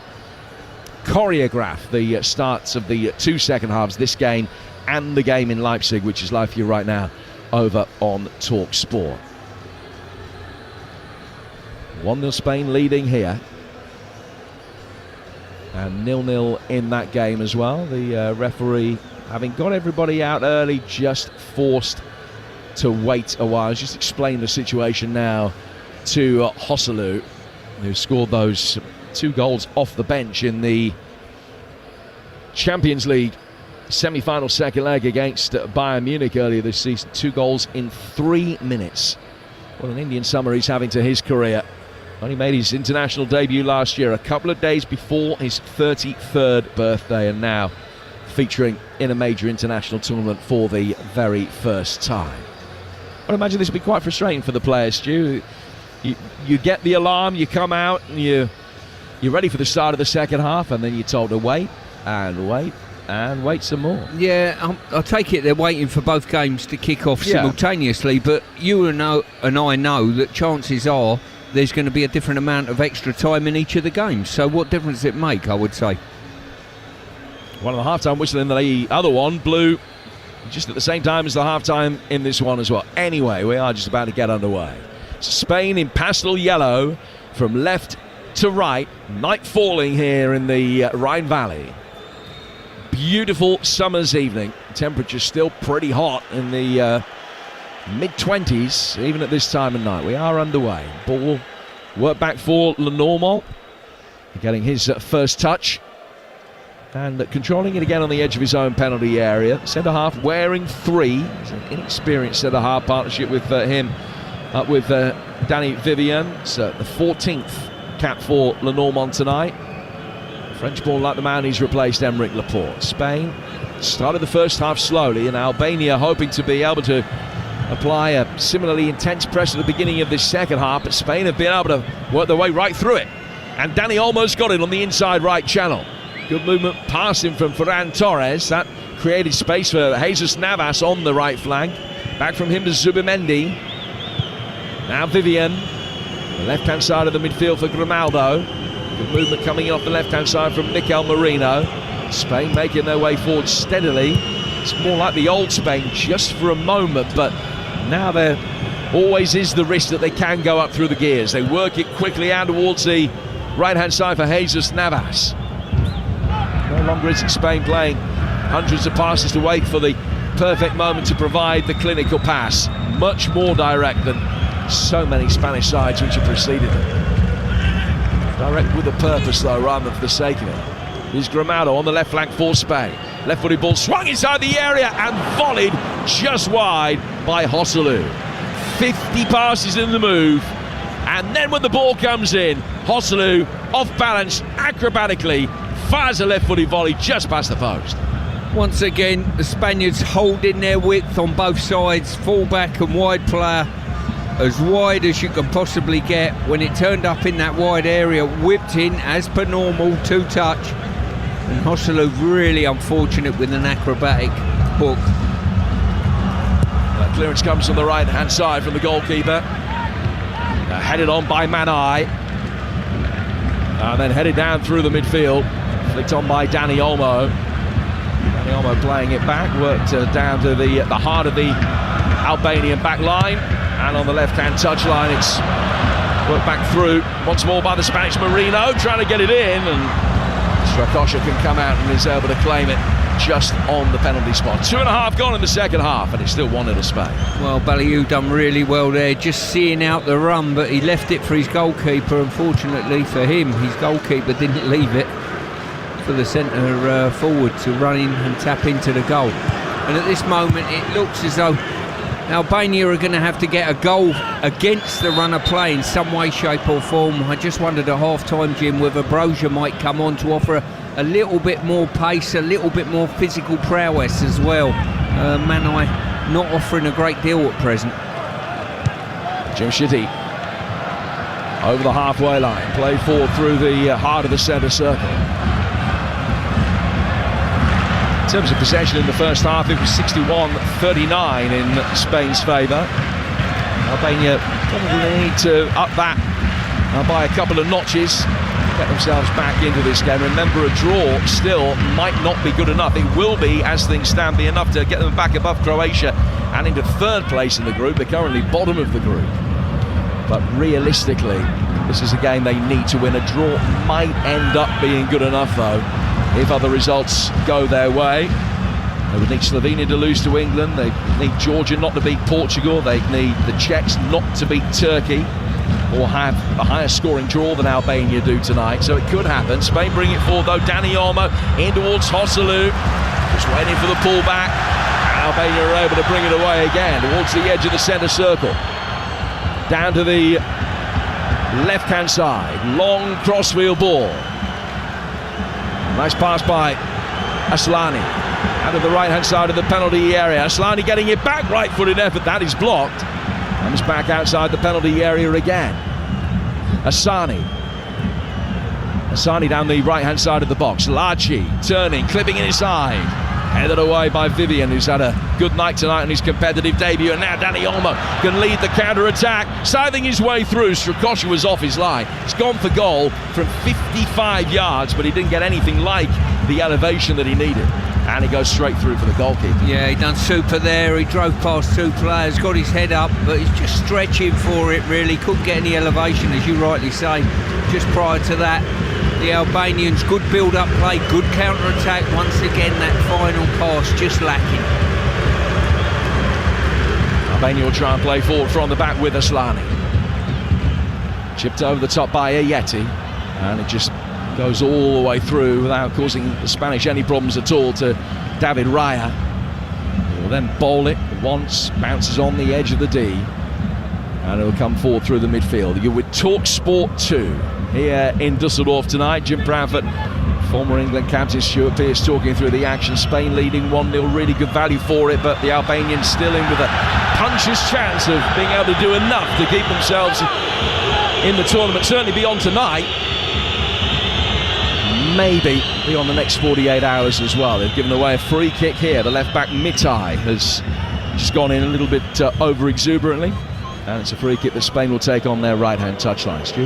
choreograph the starts of the 2 second halves, this game and the game in Leipzig, which is live for you right now over on TalkSport. 1-0 Spain leading here. And 0-0 in that game as well. The referee, having got everybody out early, just forced to wait a while. Just explain the situation now to Joselu, who scored those 2 goals off the bench in the Champions League semi-final second leg against Bayern Munich earlier this season. 2 goals in 3 minutes. What an Indian summer he's having to his career. Only made his international debut last year, a couple of days before his 33rd birthday, and now featuring in a major international tournament for the very first time. I imagine this would be quite frustrating for the players, Stu. You get the alarm, you come out, and you're ready for the start of the second half, and then you're told to wait and wait and wait some more. Yeah, I take it they're waiting for both games to kick off simultaneously, but you and I know that chances are there's going to be a different amount of extra time in each of the games. So what difference does it make, I would say? One of the half-time whistle in the other one blew just at the same time as the half-time in this one as well. Anyway, we are just about to get underway. Spain in pastel yellow from left to right. Night falling here in the Rhine Valley. Beautiful summer's evening. Temperature's still pretty hot in the mid-20s, even at this time of night. We are underway. Ball work back for Lenormand, getting his first touch and controlling it again on the edge of his own penalty area. Centre-half wearing 3. He's an inexperienced centre-half partnership with him, with Danny Vivian. It's the 14th cap for Lenormand tonight. French ball like the man he's replaced, Aymeric Laporte. Spain started the first half slowly, and Albania hoping to be able to apply a similarly intense press at the beginning of this second half, but Spain have been able to work their way right through it. And Dani almost got it on the inside right channel. Good movement past him from Ferran Torres. That created space for Jesus Navas on the right flank. Back from him to Zubimendi. Now Vivian. The left-hand side of the midfield for Grimaldo. Good movement coming in off the left-hand side from Mikel Merino. Spain making their way forward steadily. It's more like the old Spain just for a moment, but now there always is the risk that they can go up through the gears. They work it quickly out towards the right-hand side for Jesus Navas. No longer is it Spain playing hundreds of passes to wait for the perfect moment to provide the clinical pass. Much more direct than so many Spanish sides which have preceded them. Direct with a purpose though, rather than for the sake of it. Here's Grimaldo on the left flank for Spain. Left-footed ball swung inside the area and volleyed just wide by Joselu. 50 passes in the move, and then when the ball comes in, Joselu, off balance, acrobatically, fires a left-footed volley just past the post. Once again, the Spaniards holding their width on both sides, full-back and wide player, as wide as you can possibly get. When it turned up in that wide area, whipped in as per normal, two-touch. And Joselu really unfortunate with an acrobatic hook. That clearance comes from the right-hand side from the goalkeeper. Headed on by Manai. Then headed down through the midfield. Flicked on by Dani Olmo. Dani Olmo playing it back. Worked down to the heart of the Albanian back line. And on the left-hand touchline, it's worked back through. Once more by the Spanish Marino. Trying to get it in. And Strakosha can come out and is able to claim it just on the penalty spot. 2.5 gone in the second half, and it's still 1-0 Spain. Well, Balliou done really well there, just seeing out the run, but he left it for his goalkeeper. Unfortunately for him, his goalkeeper didn't leave it for the centre forward to run in and tap into the goal. And at this moment, it looks as though Albania are going to have to get a goal against the run of play in some way, shape or form. I just wondered at half-time, Jim, whether Brozier might come on to offer a little bit more pace, a little bit more physical prowess as well. Manai not offering a great deal at present. Jemshidi over the halfway line, play forward through the heart of the centre circle. In terms of possession in the first half, it was 61-39 in Spain's favour. Albania probably need to up that by a couple of notches, get themselves back into this game. Remember, a draw still might not be good enough. It will be, as things stand, be enough to get them back above Croatia and into third place in the group. They're currently bottom of the group. But realistically, this is a game they need to win. A draw might end up being good enough, though, if other results go their way. They would need Slovenia to lose to England. They need Georgia not to beat Portugal. They need the Czechs not to beat Turkey, or have a higher scoring draw than Albania do tonight. So it could happen. Spain bring it forward, though. Dani Olmo in towards Joselu, just waiting for the pullback. Albania are able to bring it away again towards the edge of the centre circle. Down to the left-hand side. Long crossfield ball. Nice pass by Aslani. Out of the right-hand side of the penalty area. Aslani getting it back. Right-footed effort. That is blocked. Comes back outside the penalty area again. Asani down the right-hand side of the box. Laci turning, clipping it inside. Headed away by Vivian, who's had a good night tonight on his competitive debut. And now Dani Olmo can lead the counter-attack, scything his way through. Strakosha was off his line. He's gone for goal from 55 yards, but he didn't get anything like the elevation that he needed. And he goes straight through for the goalkeeper. Yeah, he done super there. He drove past two players, got his head up, but he's just stretching for it, really. Couldn't get any elevation, as you rightly say. Just prior to that, the Albanians, good build-up play, good counter-attack. Once again, that final pass just lacking. Albania will try and play forward from the back with Aslani. Chipped over the top by Ayeti, and it just goes all the way through without causing the Spanish any problems at all to David Raya. He will then bowl it once, bounces on the edge of the D, and it will come forward through the midfield. You're with Talk Sport 2 here in Dusseldorf tonight. Jim Proudfoot, former England captain Stuart Pearce talking through the action. Spain leading 1-0, really good value for it, but the Albanians still in with a puncher's chance of being able to do enough to keep themselves in the tournament, certainly beyond tonight. Maybe beyond the next 48 hours as well. They've given away a free kick here. The left back Mitai has just gone in a little bit over exuberantly, and it's a free kick that Spain will take on their right-hand touchline. Stu?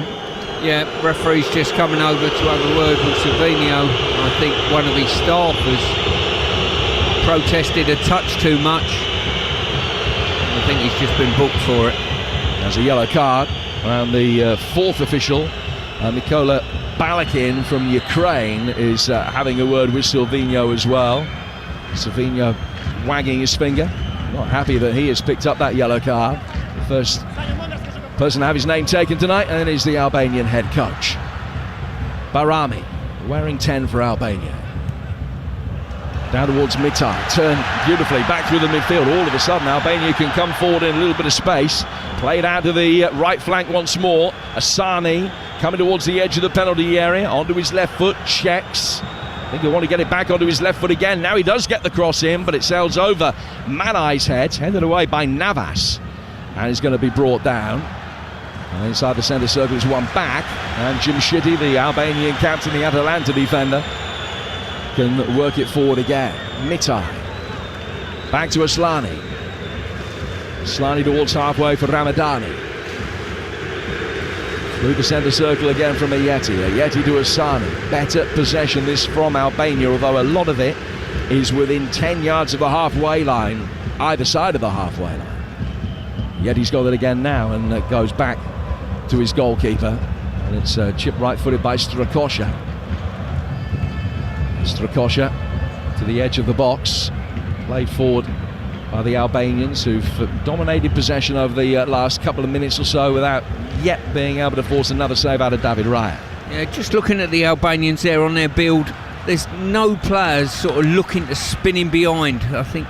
Yeah, referee's just coming over to have a word with Silvino. I think one of his staff has protested a touch too much. I think he's just been booked for it. There's a yellow card around the fourth official, Mikola Balakin from Ukraine, is having a word with Silvino as well. Silvino wagging his finger, not happy that he has picked up that yellow card. The first person to have his name taken tonight, and it is the Albanian head coach. Barami, wearing 10 for Albania. Now towards Mitai, turn beautifully back through the midfield. All of a sudden Albania can come forward in a little bit of space. Played out to the right flank once more. Asani coming towards the edge of the penalty area, onto his left foot, checks. I think he'll want to get it back onto his left foot again. Now he does get the cross in, but it sails over Manai's head, headed away by Navas, and is going to be brought down. And inside the centre circle is one back, and Jim Shitty, the Albanian captain, the Atalanta defender, can work it forward again. Mitai back to Aslani. Aslani towards halfway for Ramadani. Through the centre circle again from Ayeti. Ayeti to Asani. Better possession this from Albania, although a lot of it is within 10 yards of the halfway line, either side of the halfway line. Ayeti's got it again now, and it goes back to his goalkeeper, and it's chipped right-footed by Strakosha. Strakosha to the edge of the box, played forward by the Albanians, who've dominated possession over the last couple of minutes or so without yet being able to force another save out of David Raya. Yeah, just looking at the Albanians there on their build, there's no players sort of looking to spin in behind. I think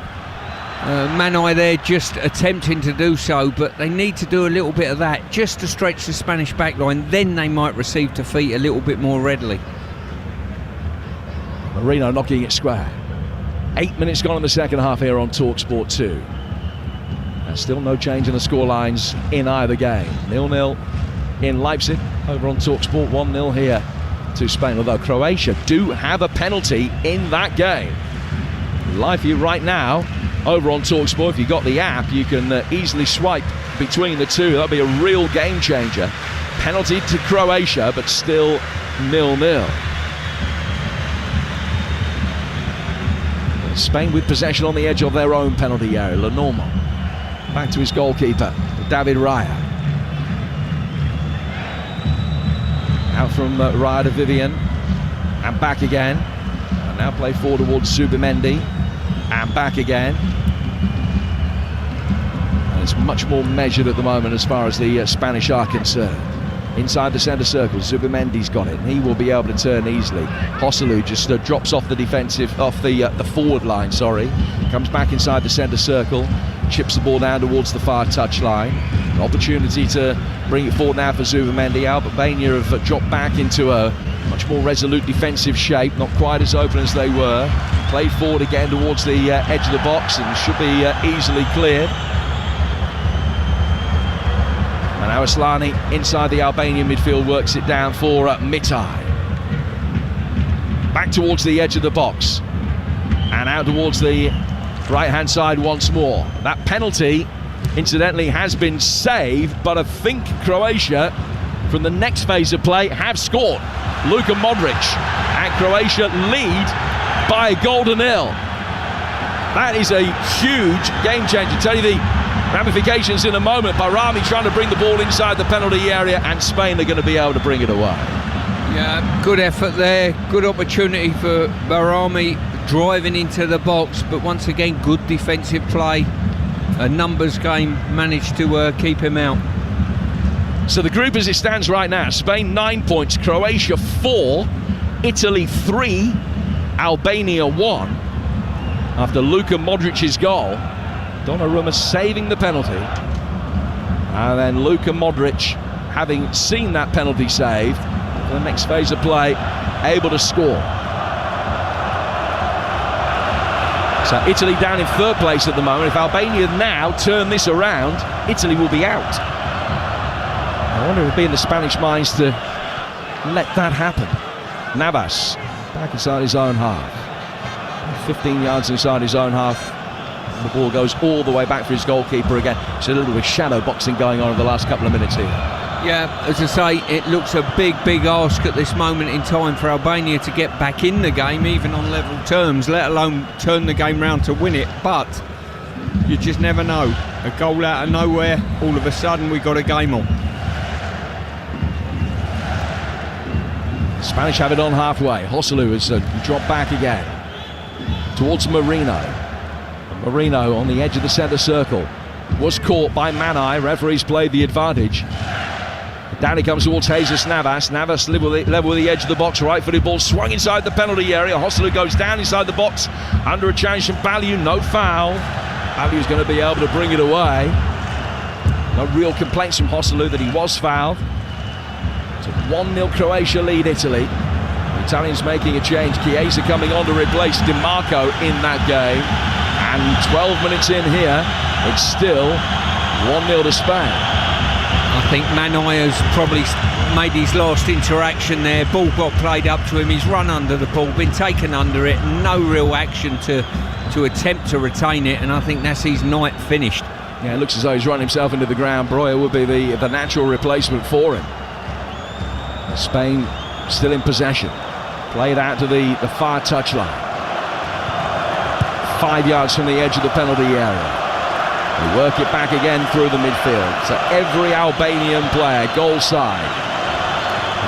Manai there just attempting to do so, but they need to do a little bit of that just to stretch the Spanish backline, then they might receive defeat a little bit more readily. Marino knocking it square. 8 minutes gone in the second half here on TalkSport 2. And still no change in the scorelines in either game. 0-0 in Leipzig over on TalkSport, 1-0 here to Spain, although Croatia do have a penalty in that game. Live for you right now over on TalkSport. If you've got the app, you can easily swipe between the two. That'll be a real game changer. Penalty to Croatia, but still 0-0. Spain with possession on the edge of their own penalty area. Lenormand back to his goalkeeper, David Raya. Out from Raya to Vivian, and back again. And now play forward towards Zubimendi, and back again. And it's much more measured at the moment as far as the Spanish are concerned. Inside the centre circle, Zubimendi's got it, and he will be able to turn easily. Joselu just drops off the forward line, comes back inside the centre circle, chips the ball down towards the far touchline. An opportunity to bring it forward now for Zubimendi. Albania have dropped back into a much more resolute defensive shape, not quite as open as they were. Played forward again towards the edge of the box, and should be easily cleared. And now Aslani inside the Albanian midfield works it down for Mitai. Back towards the edge of the box. And out towards the right-hand side once more. That penalty, incidentally, has been saved, but I think Croatia, from the next phase of play, have scored. Luka Modric, and Croatia lead by a goal to nil. That is a huge game changer. Tell you the ramifications in a moment. Barami trying to bring the ball inside the penalty area, and Spain are going to be able to bring it away. Yeah, good effort there, good opportunity for Barami driving into the box, but once again good defensive play. A numbers game, managed to keep him out. So the group as it stands right now: Spain 9 points, Croatia 4, Italy 3, Albania 1 after Luka Modric's goal. Donnarumma saving the penalty, and then Luka Modric, having seen that penalty save, for the next phase of play, able to score. So Italy down in third place at the moment. If Albania now turn this around, Italy will be out. I wonder if it'll be in the Spanish minds to let that happen. Navas back inside his own half, 15 yards inside his own half. The ball goes all the way back for his goalkeeper again. It's a little bit of shadow boxing going on in the last couple of minutes here. Yeah, as I say, it looks a big ask at this moment in time for Albania to get back in the game, even on level terms, let alone turn the game round to win it. But you just never know. A goal out of nowhere, all of a sudden we got a game on. Spanish have it on halfway. Joselu has dropped back again towards Marino. Marino on the edge of the centre circle was caught by Manai. Referees played the advantage. Down he comes towards Jesus Navas. Navas level with the edge of the box. Right-footed ball swung inside the penalty area. Joselu goes down inside the box under a challenge from Balliu. No foul. Balliu's going to be able to bring it away. No real complaints from Joselu that he was fouled. It's a 1-0 Croatia lead Italy. The Italians making a change. Chiesa coming on to replace Di Marco in that game. And 12 minutes in here, it's still 1-0 to Spain. I think Manai has probably made his last interaction there. Ball got played up to him. He's run under the ball, been taken under it. No real action to attempt to retain it, and I think that's his night finished. Yeah, it looks as though he's run himself into the ground. Breuer would be the natural replacement for him. Spain still in possession. Played out to the far touchline. 5 yards from the edge of the penalty area. They work it back again through the midfield. So every Albanian player, goal side.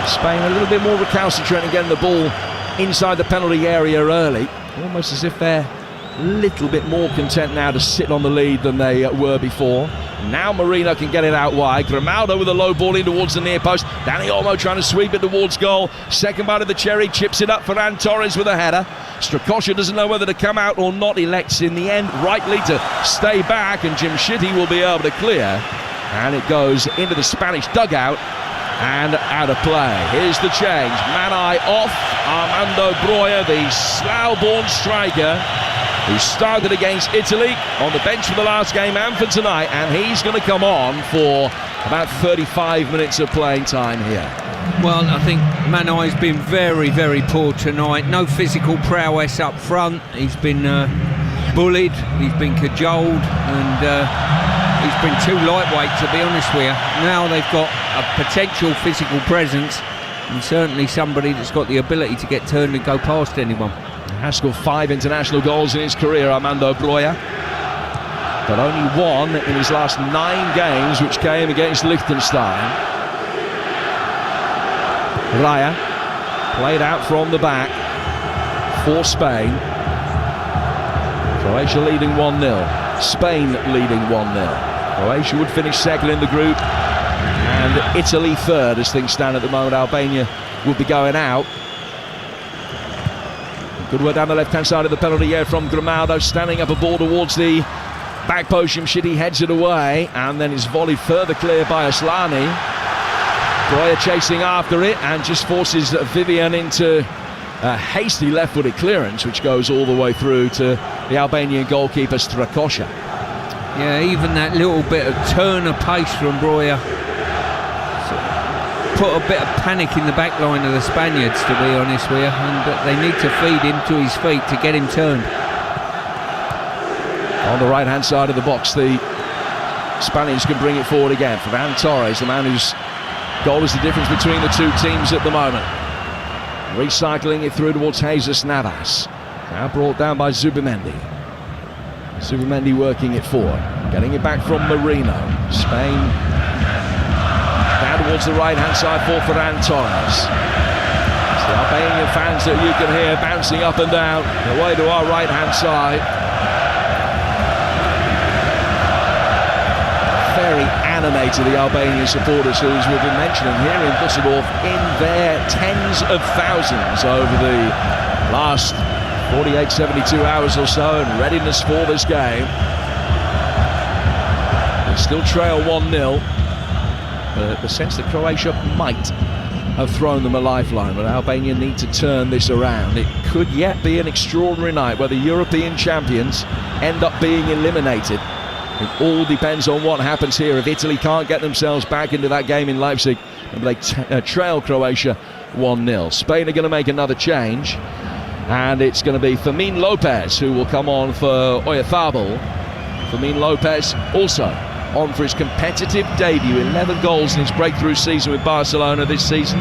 Spain a little bit more recalcitrant and getting the ball inside the penalty area early. Almost as if they're a little bit more content now to sit on the lead than they were before. Now Marino can get it out wide. Grimaldo with a low ball in towards the near post. Dani Olmo trying to sweep it towards goal. Second bite of the cherry, chips it up for Ferran Torres with a header. Strakosha doesn't know whether to come out or not. Elects in the end rightly to stay back, and Jim Shitty will be able to clear. And it goes into the Spanish dugout and out of play. Here's the change. Manai off. Armando Breuer, the Slough-born striker, who started against Italy on the bench for the last game and for tonight, and he's going to come on for about 35 minutes of playing time here. Well, I think Manai's been very, very poor tonight. No physical prowess up front. He's been bullied, he's been cajoled, and he's been too lightweight, to be honest with you. Now they've got a potential physical presence, and certainly somebody that's got the ability to get turned and go past anyone. Has scored 5 international goals in his career, Armando Breuer, but only 1 in his last 9 games, which came against Liechtenstein. Raya played out from the back for Spain. Croatia leading 1-0. Spain leading 1-0. Croatia would finish second in the group, and Italy third as things stand at the moment. Albania would be going out. Good work down the left-hand side of the penalty area from Grimaldo, standing up a ball towards the back post. Shitty heads it away, and then is volleyed further clear by Aslani. Breuer chasing after it and just forces Vivian into a hasty left-footed clearance, which goes all the way through to the Albanian goalkeeper Strakosha. Yeah, even that little bit of turn of pace from Breuer put a bit of panic in the back line of the Spaniards, to be honest with you, and they need to feed him to his feet to get him turned. On the right-hand side of the box, the Spaniards can bring it forward again. Ferran Torres, the man whose goal is the difference between the two teams at the moment. Recycling it through towards Jesus Navas. Now brought down by Zubimendi. Zubimendi working it forward. Getting it back from Marino. Spain down towards the right-hand side for Ferran Torres. It's the Albanian fans that you can hear bouncing up and down the way to our right-hand side. Very animated, the Albanian supporters, as we've been mentioning here in Düsseldorf, in their tens of thousands over the last 48, 72 hours or so, and readiness for this game. They still trail 1-0, but the sense that Croatia might have thrown them a lifeline, but Albania need to turn this around. It could yet be an extraordinary night where the European champions end up being eliminated. It all depends on what happens here. If Italy can't get themselves back into that game in Leipzig, and they trail Croatia 1-0. Spain are going to make another change, and it's going to be Fermin Lopez who will come on for Oyarzabal. Fermin Lopez also on for his competitive debut. 11 goals in his breakthrough season with Barcelona this season.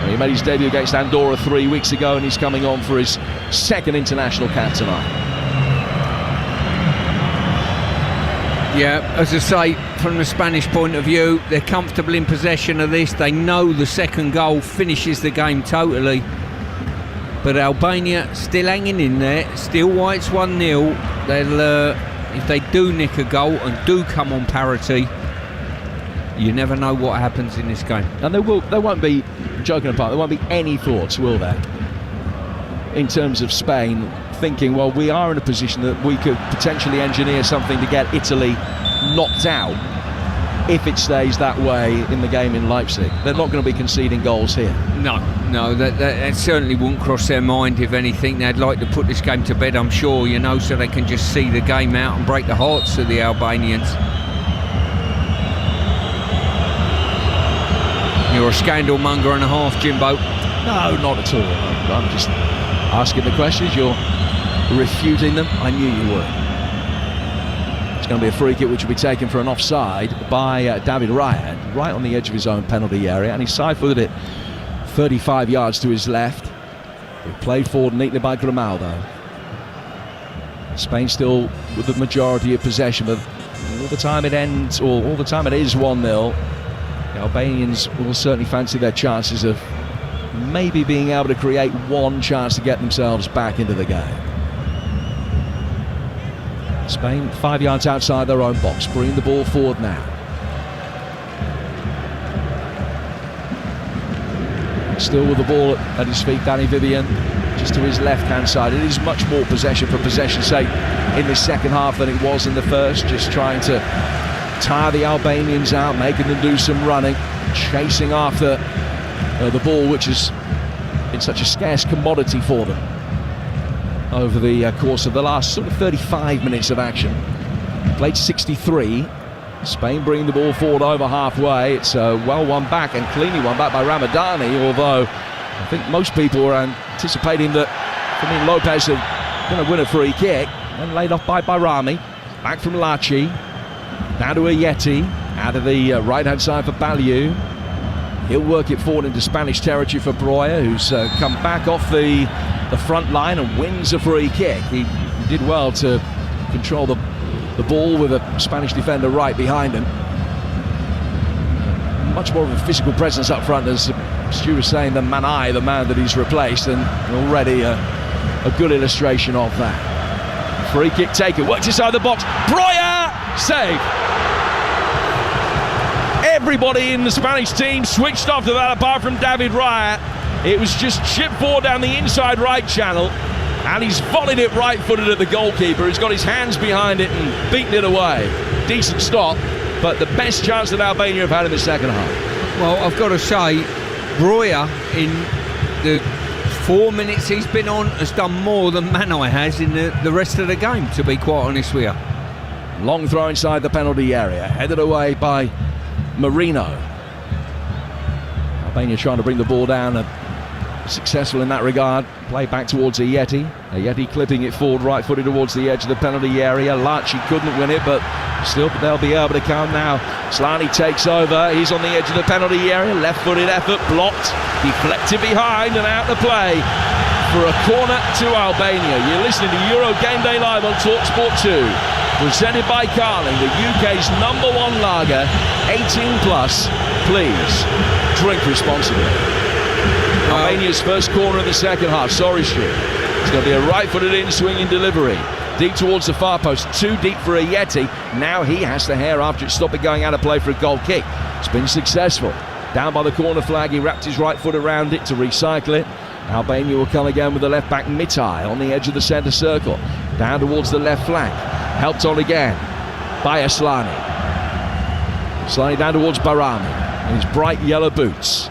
He made his debut against Andorra 3 weeks ago, and he's coming on for his second international cap tonight. Yeah, as I say, from the Spanish point of view, they're comfortable in possession of this. They know the second goal finishes the game totally. But Albania still hanging in there. Still why it's 1-0. They'll, if they do nick a goal and do come on parity, You never know what happens in this game. And there won't be, joking apart, there won't be any thoughts, will there, in terms of Spain thinking, well, we are in a position that we could potentially engineer something to get Italy knocked out if it stays that way in the game in Leipzig. They're not going to be conceding goals here. No, that certainly wouldn't cross their mind. If anything, they'd like to put this game to bed, I'm sure, so they can just see the game out and break the hearts of the Albanians. You're a scandal monger and a half, Jimbo. No, not at all. I'm just asking the questions. You're refuting them. I knew you would. It's going to be a free kick which will be taken for an offside by David Raya, right on the edge of his own penalty area, and he side-footed it 35 yards to his left. He played forward neatly by Grimaldo. Spain still with the majority of possession, but all the time it ends, or all the time it is 1-0. The Albanians will certainly fancy their chances of maybe being able to create one chance to get themselves back into the game. Spain 5 yards outside their own box, bringing the ball forward now. Still with the ball at his feet, Danny Vivian, just to his left-hand side. It is much more possession for possession's sake in this second half than it was in the first, just trying to tire the Albanians out, making them do some running, chasing after the ball, which has been such a scarce commodity for them over the course of the last sort of 35 minutes of action. Played 63. Spain bringing the ball forward over halfway. It's well won back and cleanly won back by Ramadani, although I think most people were anticipating that Fermin Lopez are going to win a free kick, and laid off by Bayrami. Back from Laci. Now to Ayeti, out of the right-hand side for Baliu. He'll work it forward into Spanish territory for Breuer, who's come back off the front line and wins a free kick. He did well to control the ball with a Spanish defender right behind him. Much more of a physical presence up front, as Stu was saying, than Manai, the man that he's replaced, and already a good illustration of that. Free kick taken, works inside the box. Breuer! Save! Everybody in the Spanish team switched off to that apart from David Raya. It was just chipped forward down the inside right channel, and he's volleyed it right-footed at the goalkeeper. He's got his hands behind it and beaten it away. Decent stop, but the best chance that Albania have had in the second half. Well, I've got to say, Breuer, in the 4 minutes he's been on, has done more than Manai has in the rest of the game, to be quite honest with you. Long throw inside the penalty area, headed away by Marino. Albania trying to bring the ball down, successful in that regard. Play back towards Ayeti. Ayeti clipping it forward right-footed towards the edge of the penalty area. Laci couldn't win it, but still they'll be able to come now. Slani takes over. He's on the edge of the penalty area. Left-footed effort, blocked, deflected behind and out to play for a corner to Albania. You're listening to Euro Game Day Live on TalkSport 2. Presented by Carling, the UK's #1 lager, 18 plus. Please drink responsibly. Albania's first corner of the second half. Sorry, Stu. It's going to be a right-footed in-swinging delivery. Deep towards the far post. Too deep for Ayeti. Now he has to hair after it, stop it going out of play for a goal kick. It's been successful. Down by the corner flag, he wrapped his right foot around it to recycle it. Albania will come again with the left-back Mitai on the edge of the centre circle. Down towards the left flank. Helped on again by Aslani. Slani down towards Bayrami in his bright yellow boots.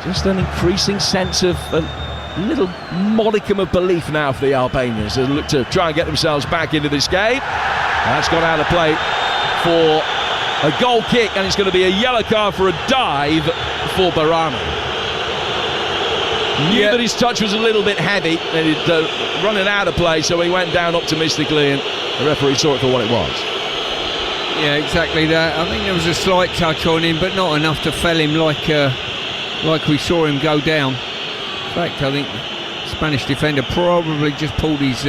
Just an increasing sense of a little modicum of belief now for the Albanians. They look to try and get themselves back into this game. That's gone out of play for a goal kick, and it's going to be a yellow card for a dive for Bayrami. Knew that his touch was a little bit heavy and he'd running out of play, so he went down optimistically, and the referee saw it for what it was. Yeah, exactly that. I think there was a slight touch on him, but not enough to fell him like we saw him go down. In fact, I think the Spanish defender probably just pulled his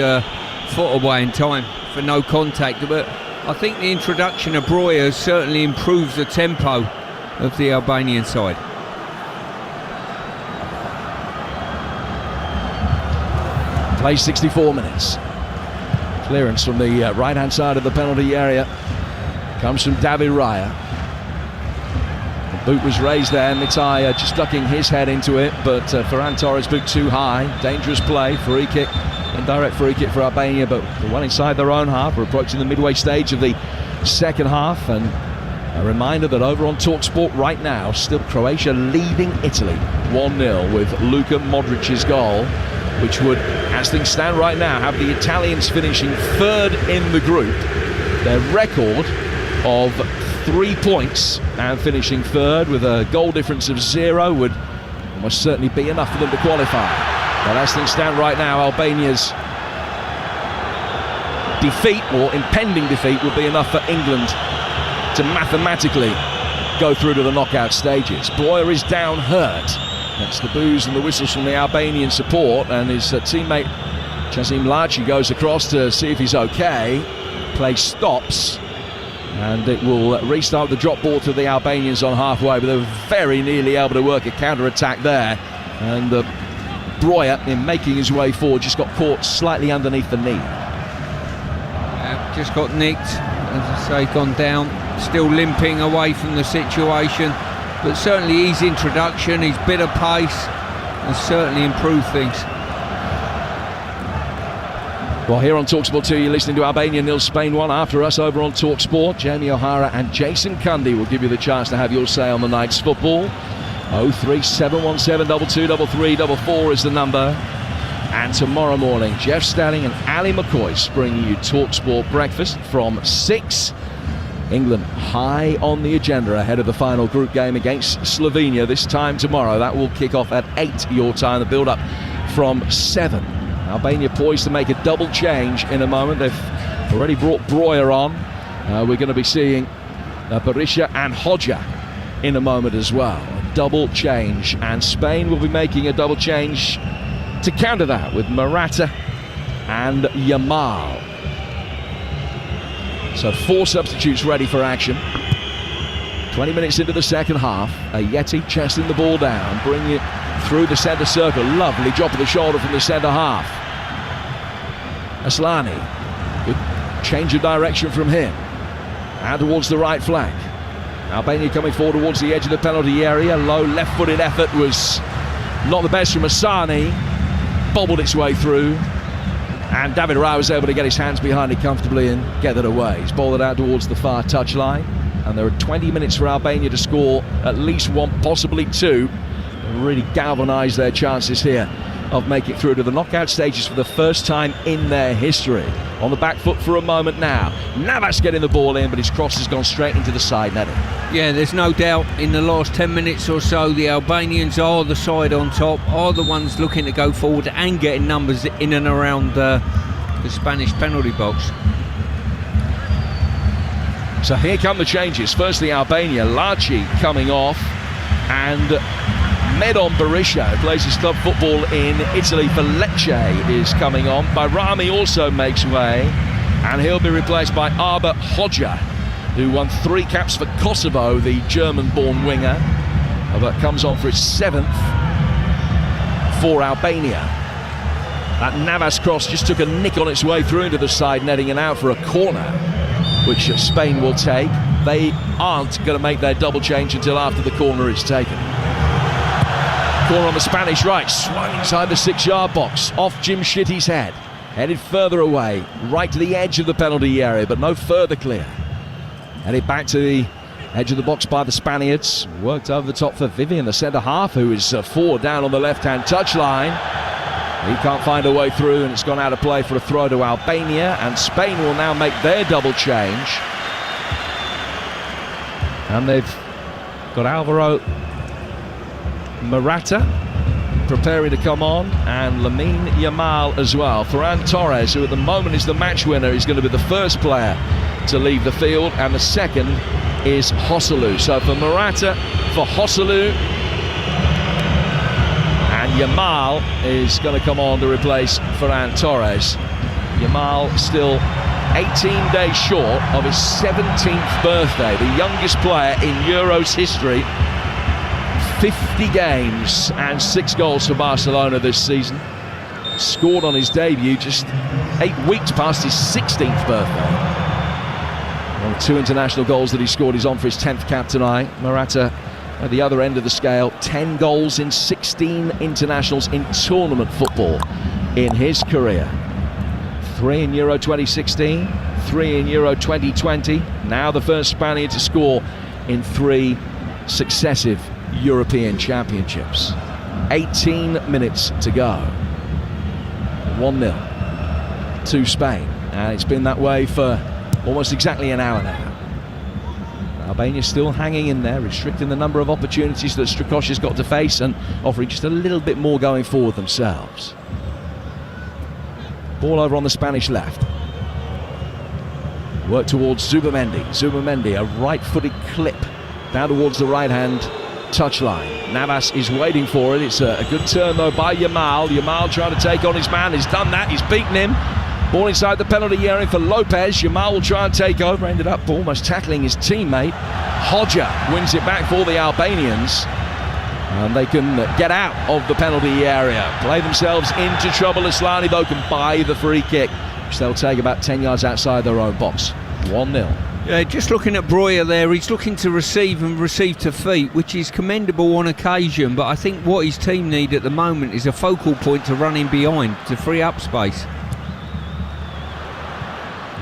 foot away in time for no contact, but I think the introduction of Breuer certainly improves the tempo of the Albanian side. Play 64 minutes. Clearance from the right-hand side of the penalty area comes from David Raya. Boot was raised there, Mitai just ducking his head into it, but Ferran Torres boot too high. Dangerous play, free kick, indirect free kick for Albania, but they're well inside their own half. We're approaching the midway stage of the second half, and a reminder that over on TalkSport right now, still Croatia leading Italy 1-0 with Luka Modric's goal, which would, as things stand right now, have the Italians finishing third in the group. Their record of 3 points and finishing third with a goal difference of 0 would almost certainly be enough for them to qualify. But as things stand right now, Albania's defeat, or impending defeat, would be enough for England to mathematically go through to the knockout stages. Breuer is down hurt. That's the boos and the whistles from the Albanian support, and his teammate Chazim Laci goes across to see if he's okay. Play stops, and it will restart the drop ball to the Albanians on halfway, but they're very nearly able to work a counter-attack there, and Breuer, in making his way forward, just got caught slightly underneath the knee. Just got nicked, as I say, gone down, still limping away from the situation, but certainly his introduction, his bit of pace has certainly improved things. Well, here on TalkSport 2, you're listening to Albania 0, Spain 1. After us, over on TalkSport, Jamie O'Hara and Jason Cundy will give you the chance to have your say on the night's football. 03717 223344 is the number. And tomorrow morning, Jeff Stanning and Ali McCoy bringing you TalkSport breakfast from 6. England high on the agenda ahead of the final group game against Slovenia this time tomorrow. That will kick off at 8 your time, the build-up from 7. Albania poised to make a double change in a moment. They've already brought Breuer on. We're going to be seeing Berisha and Hodja in a moment as well. A double change, and Spain will be making a double change to counter that with Morata and Yamal. So 4 substitutes ready for action. 20 minutes into the second half, Yeti chesting the ball down, bringing it through the centre circle. Lovely drop of the shoulder from the centre half. Aslani, good change of direction from him. And towards the right flank. Albania coming forward towards the edge of the penalty area. Low left-footed effort was not the best from Asani. Bobbled its way through. And David Rao was able to get his hands behind it comfortably and get it away. He's bowled it out towards the far touchline. And there are 20 minutes for Albania to score at least 1, possibly 2. And really galvanise their chances here of making it through to the knockout stages for the first time in their history. On the back foot for a moment now. Navas getting the ball in, but his cross has gone straight into the side netting. Yeah, there's no doubt in the last 10 minutes or so, the Albanians are the side on top, are the ones looking to go forward and getting numbers in and around the Spanish penalty box. So here come the changes. Firstly, Albania, Laci coming off, and Medon Berisha, who plays his club football in Italy for Lecce, is coming on. Bayrami also makes way, and he'll be replaced by Arba Hodja, who won 3 caps for Kosovo, the German-born winger, but comes on for his 7th for Albania. That Navas cross just took a nick on its way through into the side netting and out for a corner, which Spain will take. They aren't going to make their double change until after the corner is taken. Corner on the Spanish right, swung inside the 6-yard box, off Jim Shitty's head, headed further away, right to the edge of the penalty area, but no further clear. Headed back to the edge of the box by the Spaniards, worked over the top for Vivian, the centre half, who is 4 down on the left-hand touchline. He can't find a way through, and it's gone out of play for a throw to Albania, and Spain will now make their double change. And they've got Alvaro Morata preparing to come on, and Lamine Yamal as well. Ferran Torres, who at the moment is the match winner, is going to be the first player to leave the field, and the second is Joselu. So for Morata, for Joselu, and Yamal is going to come on to replace Ferran Torres. Yamal still 18 days short of his 17th birthday, the youngest player in Euros history. 50 games and 6 goals for Barcelona this season. Scored on his debut just 8 weeks past his 16th birthday. Well, 2 international goals that he scored. He's on for his 10th cap tonight. Morata At the other end of the scale, 10 goals in 16 internationals in tournament football in his career. 3 in Euro 2016, 3 in Euro 2020. Now the first Spaniard to score in 3 successive European Championships. 18 minutes to go. 1-0 to Spain. And it's been that way for almost exactly an hour now. Albania still hanging in there, restricting the number of opportunities that Strakosha's got to face and offering just a little bit more going forward themselves. Ball over on the Spanish left. Work towards Zubamendi. Zubamendi, a right-footed clip down towards the right-hand touchline. Navas is waiting for it. It's a good turn though by Yamal. Yamal trying to take on his man. He's done that. He's beaten him. Ball inside the penalty area for Lopez. Yamal will try and take over. Ended up almost tackling his teammate. Hodja wins it back for the Albanians. And they can get out of the penalty area. Play themselves into trouble. Aslani though can buy the free kick, which they'll take about 10 yards outside their own box. 1-0. Yeah, just looking at Breuer there, he's looking to receive and receive to feet, which is commendable on occasion, but I think what his team need at the moment is a focal point to run in behind, to free up space.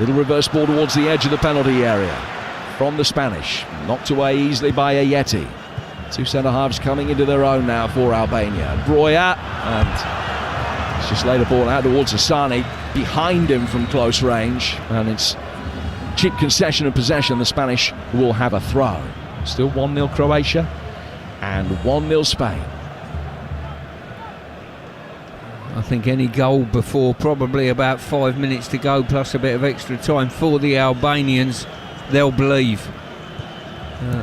Little reverse ball towards the edge of the penalty area from the Spanish. Knocked away easily by Ayeti. 2 centre-halves coming into their own now for Albania. Breuer, and it's just laid a ball out towards Asani, behind him from close range, and it's cheap concession of possession. The Spanish will have a throw. Still 1-0 Croatia and 1-0 Spain. I think any goal before probably about 5 minutes to go plus a bit of extra time for the Albanians, they'll believe.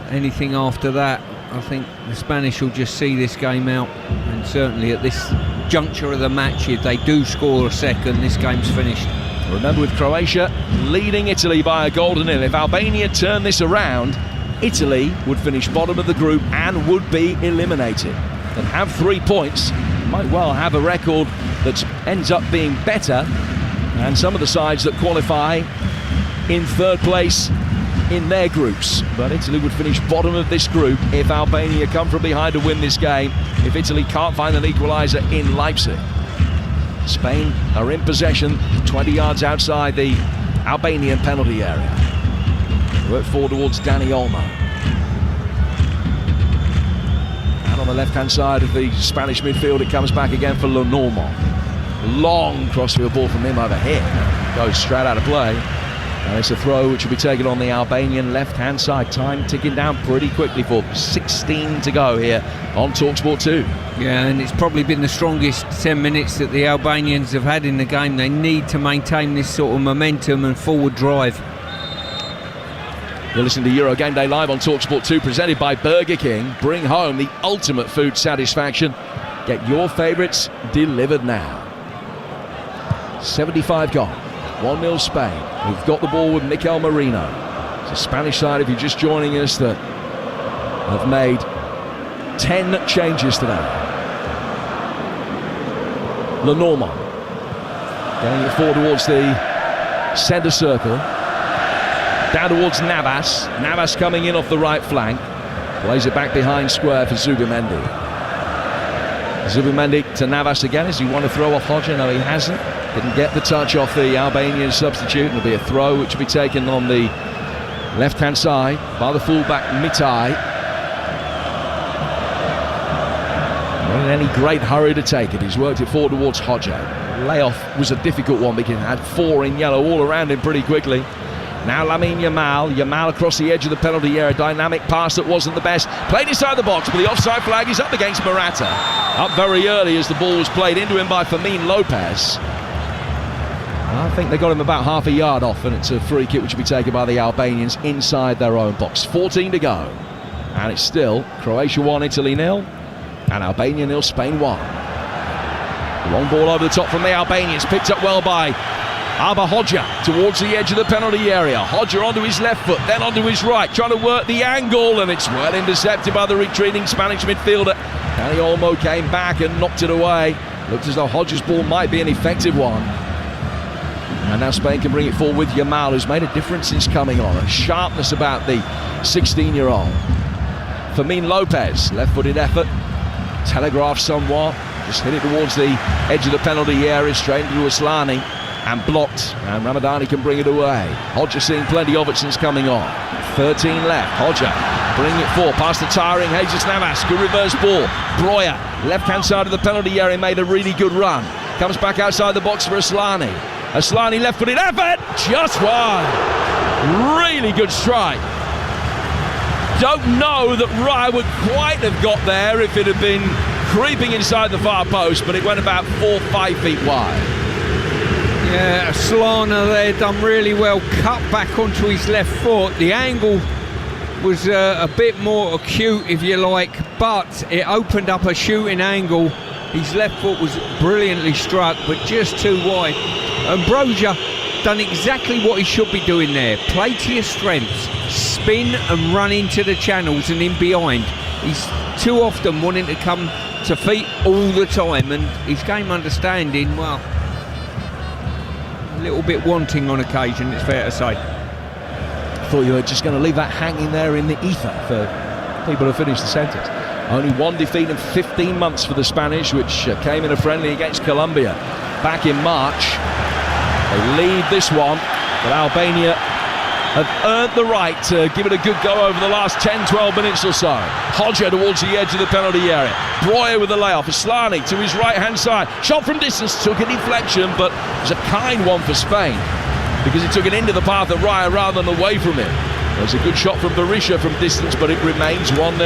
Anything after that, I think the Spanish will just see this game out, and certainly at this juncture of the match, if they do score a second, this game's finished. Remember, with Croatia leading Italy by a goal to nil, if Albania turn this around, Italy would finish bottom of the group and would be eliminated. And have 3 points, might well have a record that ends up being better than some of the sides that qualify in 3rd place in their groups. But Italy would finish bottom of this group if Albania come from behind to win this game, if Italy can't find an equaliser in Leipzig. Spain are in possession, 20 yards outside the Albanian penalty area. Work forward towards Dani Olmo. And on the left-hand side of the Spanish midfield, it comes back again for Lenormand. Long crossfield ball from him over here. Goes straight out of play. And it's a throw which will be taken on the Albanian left-hand side. Time ticking down pretty quickly for 16 to go here on TalkSport 2. Yeah, and it's probably been the strongest 10 minutes that the Albanians have had in the game. They need to maintain this sort of momentum and forward drive. You're listening to Euro Game Day live on TalkSport 2, presented by Burger King. Bring home the ultimate food satisfaction. Get your favourites delivered now. 75 gone. 1-0 Spain. We've got the ball with Mikel Merino. It's a Spanish side, if you're just joining us, that have made 10 changes today. Lenormand getting it forward towards the centre circle. Down towards Navas. Navas coming in off the right flank. Plays it back behind square for Zubamendi. Zubamendi to Navas again. Does he want to throw off Hodja? No, he hasn't. Didn't get the touch off the Albanian substitute. It'll be a throw which will be taken on the left-hand side by the fullback Mitai. Not in any great hurry to take it. He's worked it forward towards Hodja. Layoff was a difficult one because he had 4 in yellow all around him pretty quickly. Now Lamine Yamal. Yamal across the edge of the penalty area. Dynamic pass that wasn't the best. Played inside the box, but the offside flag is up against Morata. Up very early as the ball was played into him by Fermin Lopez. I think they got him about half a yard off, and it's a free kick which will be taken by the Albanians inside their own box. 14 to go. And it's still Croatia 1, Italy 0. And Albania 0, Spain 1. Long ball over the top from the Albanians. Picked up well by Arba Hodja towards the edge of the penalty area. Hodja onto his left foot, then onto his right, trying to work the angle, and it's well intercepted by the retreating Spanish midfielder. Dani Olmo came back and knocked it away. Looked as though Hodja's ball might be an effective one. And now Spain can bring it forward with Yamal, who's made a difference since coming on. A sharpness about the 16-year-old. Fermin Lopez, left-footed effort, telegraphed somewhat, just hit it towards the edge of the penalty area, straight into Aslani, and blocked, and Ramadani can bring it away. Hodger seeing plenty of it since coming on. 13 left, Hodger bringing it forward, past the tiring Jesus Navas, good reverse ball. Breuer, left-hand side of the penalty area, made a really good run. Comes back outside the box for Aslani. Aslani left-footed effort, just one. Really good strike. Don't know that Raya would quite have got there if it had been creeping inside the far post, but it went about 4-5 feet wide. Yeah, Aslana there done really well, cut back onto his left foot. The angle was a bit more acute, if you like, but it opened up a shooting angle. His left foot was brilliantly struck, but just too wide. And Broja done exactly what he should be doing there. Play to your strengths, spin and run into the channels and in behind. He's too often wanting to come to feet all the time, and his game understanding, well, a little bit wanting on occasion, it's fair to say. Thought you were just going to leave that hanging there in the ether for people to finish the sentence. Only one defeat in 15 months for the Spanish, which came in a friendly against Colombia back in March. They lead this one, but Albania have earned the right to give it a good go over the last 10-12 minutes or so. Hodger towards the edge of the penalty area. Breuer with the layoff. Aslani to his right-hand side. Shot from distance, took a deflection, but it was a kind one for Spain because he took it into the path of Raya rather than away from it. There's a good shot from Berisha from distance, but it remains 1-0.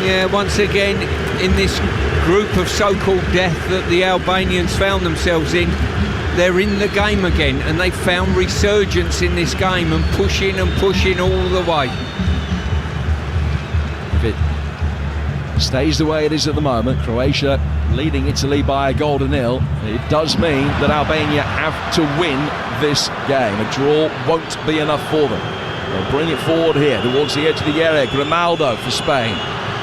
Yeah, once again, in this group of so-called death that the Albanians found themselves in, they're in the game again, and they found resurgence in this game and pushing all the way. If it stays the way it is at the moment, Croatia leading Italy by a goal to nil, it does mean that Albania have to win this game. A draw won't be enough for them. They'll bring it forward here towards the edge of the area. Grimaldo for Spain.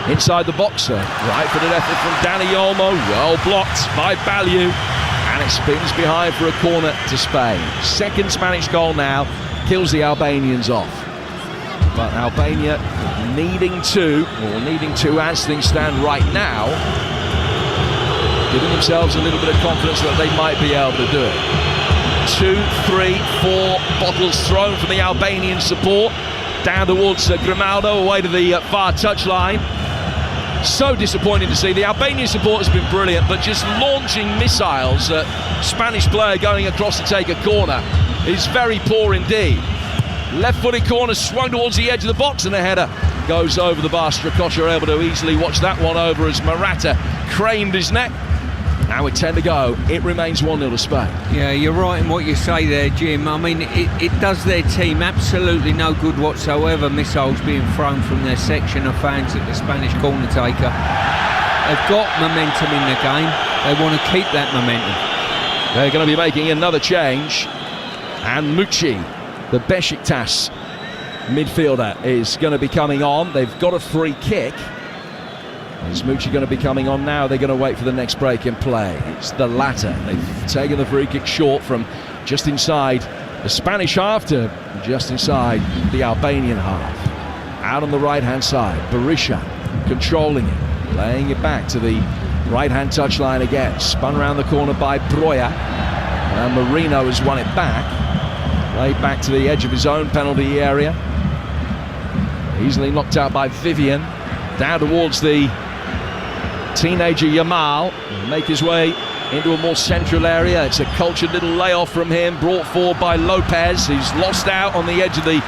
Inside the boxer, right-footed effort from Dani Olmo, well blocked by Balliu, and it spins behind for a corner to Spain. Second Spanish goal now, kills the Albanians off. But Albania needing to as things stand right now, giving themselves a little bit of confidence that they might be able to do it. 2, 3, 4 bottles thrown from the Albanian support, down towards Grimaldo, away to the far touchline. So disappointing to see. The Albanian support has been brilliant, but just launching missiles at Spanish player going across to take a corner is very poor indeed. Left-footed corner swung towards the edge of the box, and the header goes over the bar. Strakosha able to easily watch that one over as Morata craned his neck. Now with 10 to go, it remains 1-0 to Spain. Yeah, you're right in what you say there, Jim. I mean, it does their team absolutely no good whatsoever, missiles being thrown from their section of fans at the Spanish corner taker. They've got momentum in the game. They want to keep that momentum. They're going to be making another change. And Mucci, the Besiktas midfielder, is going to be coming on. They've got a free kick. Is Mucci going to be coming on now? They're going to wait for the next break in play. It's the latter. They've taken the free kick short from just inside the Spanish half to just inside the Albanian half. Out on the right-hand side, Berisha controlling it, laying it back to the right-hand touchline again. Spun around the corner by Breuer. And Marino has won it back. Laid back to the edge of his own penalty area. Easily knocked out by Vivian. Down towards the teenager Yamal, make his way into a more central area. It's a cultured little layoff from him, brought forward by Lopez. He's lost out on the edge of the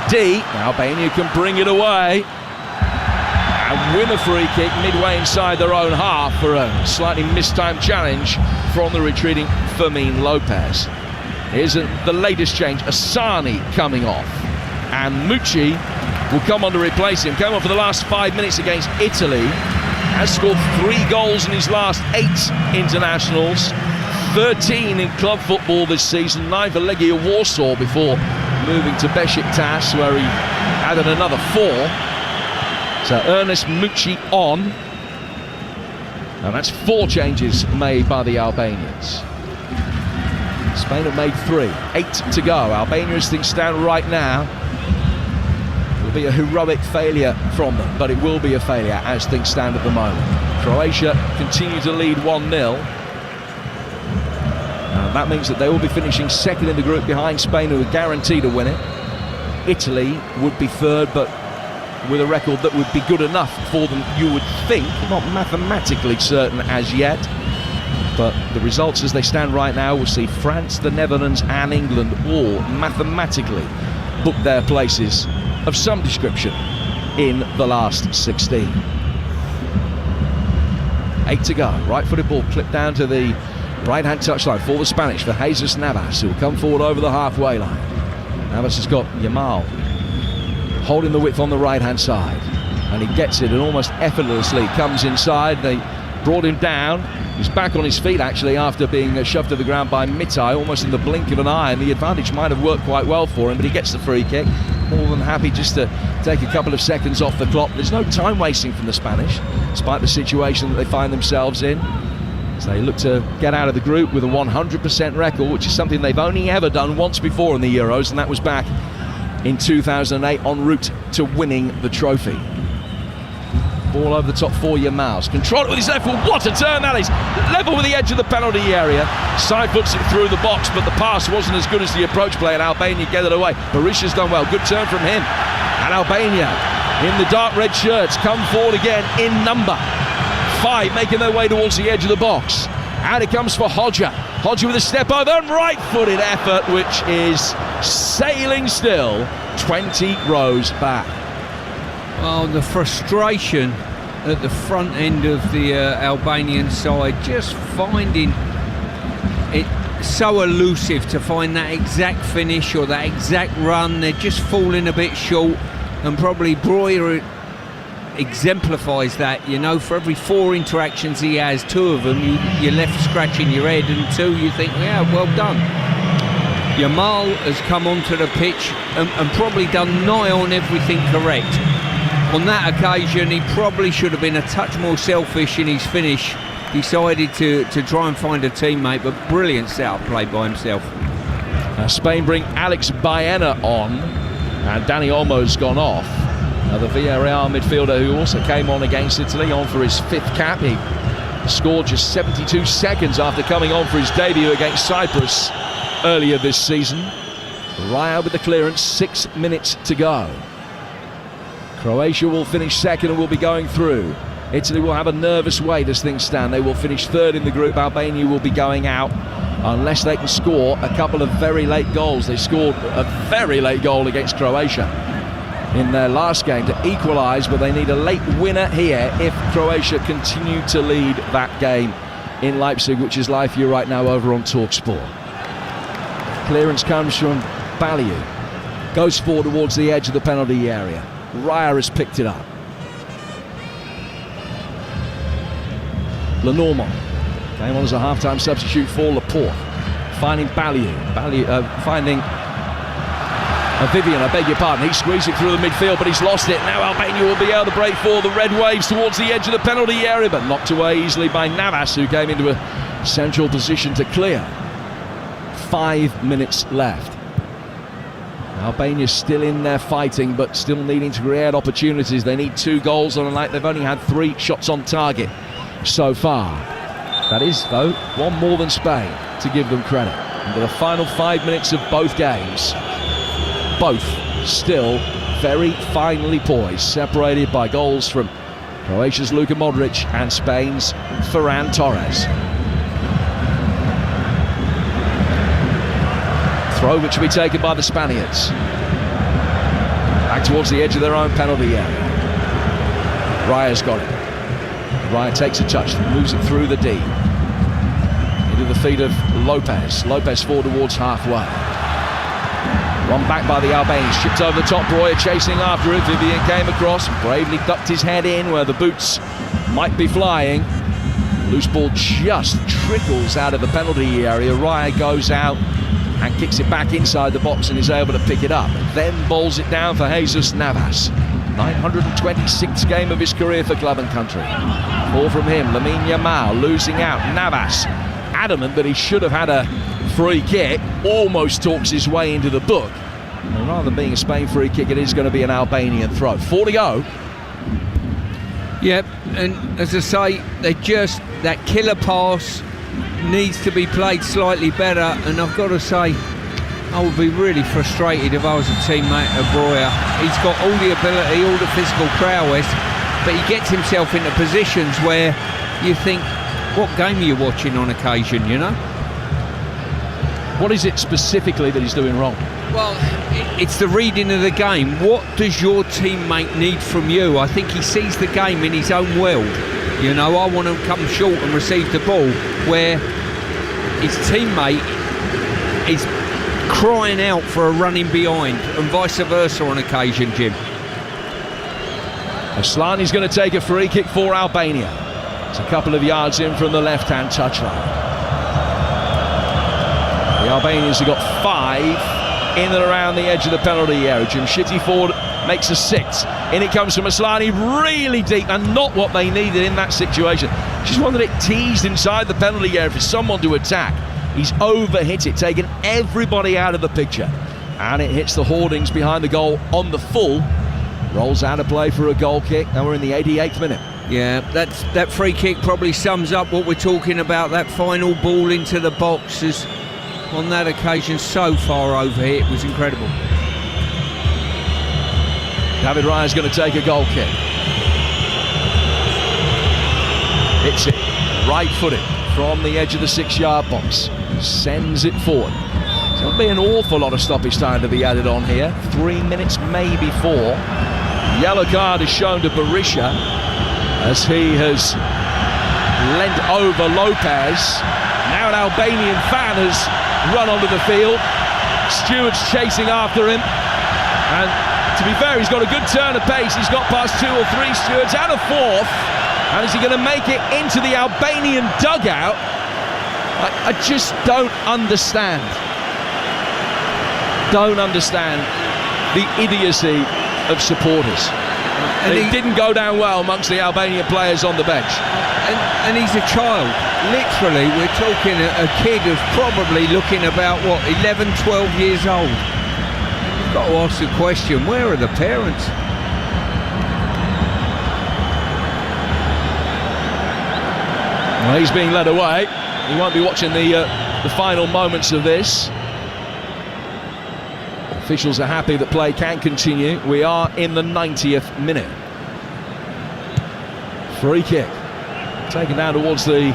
D. Albania can bring it away and win a free kick midway inside their own half for a slightly mistimed challenge from the retreating Fermin Lopez. Here's the latest change, Asani coming off, and Mucci will come on to replace him. Came on for the last 5 minutes against Italy. Has scored 3 goals in his last 8 internationals. 13 in club football this season. 9 for Legia Warsaw before moving to Besiktas, where he added another 4. So Ernest Mucci on. And that's 4 changes made by the Albanians. Spain have made 3. 8 to go. Albania, as things stand right now, would be a heroic failure from them, but it will be a failure as things stand at the moment. Croatia continue to lead 1-0. That means that they will be finishing second in the group behind Spain, who are guaranteed to win it. Italy would be third, but with a record that would be good enough for them, you would think. Not mathematically certain as yet, but the results as they stand right now will see France, the Netherlands and England all mathematically book their places of some description in the last 16. 8 to go. Right-footed ball clipped down to the right-hand touchline for the Spanish, for Jesus Navas, who will come forward over the halfway line. Navas has got Yamal holding the width on the right-hand side, and he gets it and almost effortlessly comes inside. They brought him down. He's back on his feet actually after being shoved to the ground by Mitai almost in the blink of an eye, and the advantage might have worked quite well for him, but he gets the free kick. More than happy just to take a couple of seconds off the clock. There's no time wasting from the Spanish, despite the situation that they find themselves in. So they look to get out of the group with a 100% record, which is something they've only ever done once before in the Euros, and that was back in 2008 en route to winning the trophy. Ball over the top for Yamal. Control it with his left foot. What a turn that is! Level with the edge of the penalty area. Side foots it through the box, but the pass wasn't as good as the approach play, and Albania get it away. Berisha's done well. Good turn from him. And Albania, in the dark red shirts, come forward again in number 5, making their way towards the edge of the box. Out it comes for Hodja. Hodja with a step over and right-footed effort, which is sailing still 20 rows back. Oh, the frustration at the front end of the Albanian side, just finding it so elusive to find that exact finish or that exact run. They're just falling a bit short, and probably Breuer exemplifies that. You know, for every 4 interactions he has, 2 of them you're left scratching your head, and 2 you think, yeah, well done. Yamal has come onto the pitch and probably done nigh on everything correct. On that occasion, he probably should have been a touch more selfish in his finish. Decided to try and find a teammate, but brilliant setup play by himself. Spain bring Alex Baena on, and Dani Olmo's gone off. The Villarreal midfielder who also came on against Italy, on for his 5th cap. He scored just 72 seconds after coming on for his debut against Cyprus earlier this season. Raya with the clearance, 6 minutes to go. Croatia will finish second and will be going through. Italy will have a nervous wait as things stand. They will finish 3rd in the group. Albania will be going out unless they can score a couple of very late goals. They scored a very late goal against Croatia in their last game to equalise, but they need a late winner here if Croatia continue to lead that game in Leipzig, which is live for you right now over on TalkSport. Clearance comes from Baliu. Goes forward towards the edge of the penalty area. Raya has picked it up. Lenormand came on as a half-time substitute for Laporte. Finding Baliu. Finding Vivian, I beg your pardon. He squeezed it through the midfield, but he's lost it. Now Albania will be able to break for the Red Waves towards the edge of the penalty area, but knocked away easily by Navas, who came into a central position to clear. 5 minutes left. Albania's still in there fighting, but still needing to create opportunities. They need 2 goals on a night. They've only had 3 shots on target so far. That is, though, 1 more than Spain, to give them credit. Into the final 5 minutes of both games. Both still very finely poised, separated by goals from Croatia's Luka Modric and Spain's Ferran Torres. Throw which will be taken by the Spaniards. Back towards the edge of their own penalty area. Raya's got it. Raya takes a touch, moves it through the D. Into the feet of Lopez. Lopez forward towards halfway. Run back by the Albanians, shipped over the top. Breuer chasing after it. Vivian came across, bravely ducked his head in where the boots might be flying. Loose ball just trickles out of the penalty area. Raya goes out and kicks it back inside the box and is able to pick it up. Then bowls it down for Jesus Navas. 926th game of his career for club and country. Ball from him, Lamine Yamal losing out. Navas, adamant that he should have had a free kick, almost talks his way into the book. And rather than being a Spain free kick, it is going to be an Albanian throw. 4 to go. Yep, and as I say, that killer pass needs to be played slightly better, and I've got to say, I would be really frustrated if I was a teammate of Breuer. He's got all the ability, all the physical prowess, but he gets himself into positions where you think, what game are you watching on occasion, you know? What is it specifically that he's doing wrong? Well, it's the reading of the game. What does your teammate need from you? I think he sees the game in his own world. You know, I want to come short and receive the ball, where his teammate is crying out for a running behind, and vice versa on occasion, Jim. Aslani's going to take a free kick for Albania. It's a couple of yards in from the left-hand touchline. The Albanians have got 5 in and around the edge of the penalty area. Jimshiti Ford makes a 6. In it comes from Aslani, really deep, and not what they needed in that situation. Just one that it teased inside the penalty area for someone to attack. He's overhit it, taking everybody out of the picture. And it hits the hoardings behind the goal on the full. Rolls out of play for a goal kick, and we're in the 88th minute. Yeah, that free kick probably sums up what we're talking about. That final ball into the box is, on that occasion, so far overhit, it was incredible. David Raya's going to take a goal kick. Hits it, right-footed, from the edge of the 6-yard box. Sends it forward. There'll be an awful lot of stoppage time to be added on here. 3 minutes, maybe 4. Yellow card is shown to Berisha as he has leant over Lopez. Now an Albanian fan has run onto the field. Stewart's chasing after him. And to be fair, he's got a good turn of pace. He's got past 2 or 3 stewards and a 4th. And is he going to make it into the Albanian dugout? I just don't understand. Don't understand the idiocy of supporters. And it didn't go down well amongst the Albanian players on the bench. And he's a child. Literally, we're talking a kid who's probably looking about, 11, 12 years old. You've got to ask the question, where are the parents? Well, he's being led away. He won't be watching the final moments of this. Officials are happy that play can continue. We are in the 90th minute. Free kick. Taken down towards the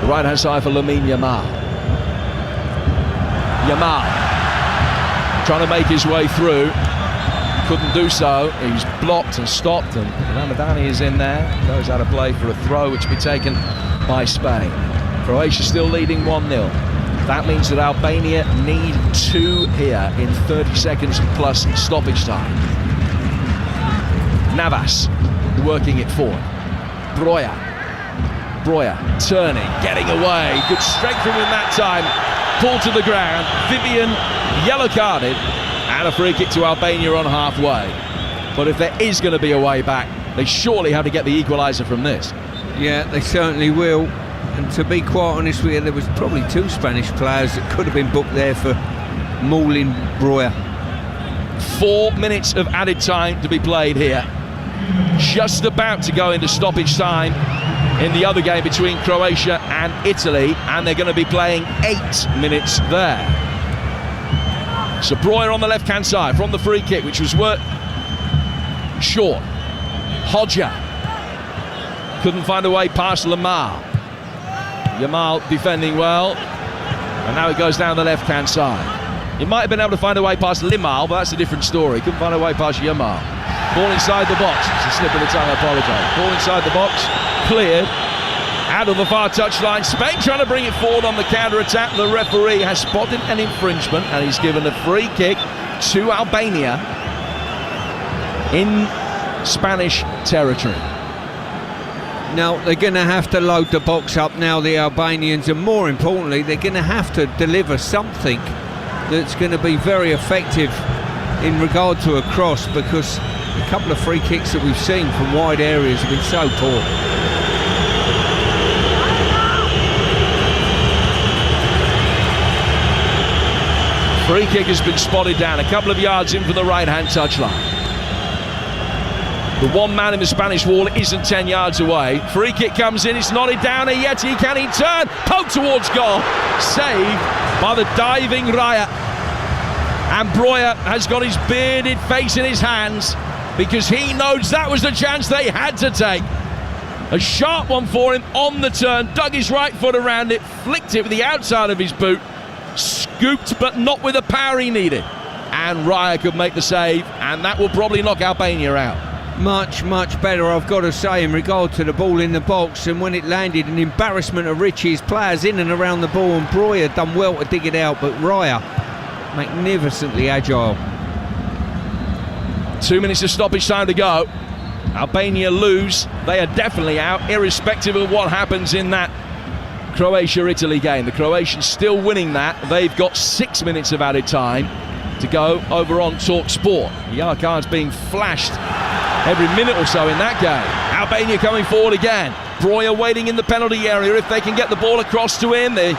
right-hand side for Lamine Yamal. Yamal trying to make his way through. Couldn't do so. He's blocked and stopped, and Ramadani is in there. Goes out of play for a throw, which will be taken by Spain. Croatia still leading 1-0. That means that Albania need 2 here in 30 seconds plus stoppage time. Navas working it forward. Breuer turning, getting away. Good strength from him that time. Pulled to the ground. Vivian yellow carded, and a free kick to Albania on halfway. But if there is going to be a way back, they surely have to get the equaliser from this. Yeah, they certainly will. And to be quite honest with you, there was probably 2 Spanish players that could have been booked there for mauling Breuer. 4 minutes of added time to be played here. Just about to go into stoppage time in the other game between Croatia and Italy, and they're going to be playing 8 minutes there. So Breuer on the left-hand side from the free kick, which was worked short. Hodja couldn't find a way past Lamar. Yamal defending well, and now it goes down the left-hand side. He might have been able to find a way past Limal, but that's a different story. Couldn't find a way past Yamal. Ball inside the box. It's a slip of the tongue, I apologise. Ball inside the box, cleared. Out of the far touchline. Spain trying to bring it forward on the counter-attack. The referee has spotted an infringement, and he's given a free kick to Albania in Spanish territory. Now, they're going to have to load the box up now, the Albanians, and more importantly, they're going to have to deliver something that's going to be very effective in regard to a cross, because a couple of free kicks that we've seen from wide areas have been so poor. Free kick has been spotted down a couple of yards in from the right-hand touchline. The one man in the Spanish wall isn't 10 yards away. Free kick comes in, it's knotted down, and yet can he turn? Poke towards goal. Saved by the diving Raya. And Breuer has got his bearded face in his hands because he knows that was the chance they had to take. A sharp one for him on the turn, dug his right foot around it, flicked it with the outside of his boot, scooped but not with the power he needed. And Raya could make the save, and that will probably knock Albania out. Much better, I've got to say, in regard to the ball in the box. And when it landed, an embarrassment of riches. Players in and around the ball, and Breuer done well to dig it out, but Raya magnificently agile. 2 minutes of stoppage time to go. Albania lose, they are definitely out, irrespective of what happens in that Croatia-Italy game. The Croatians still winning that. They've got 6 minutes of added time to go over on Talk Sport. Yellow cards being flashed every minute or so in that game. Albania coming forward again. Breuer waiting in the penalty area. If they can get the ball across to him, they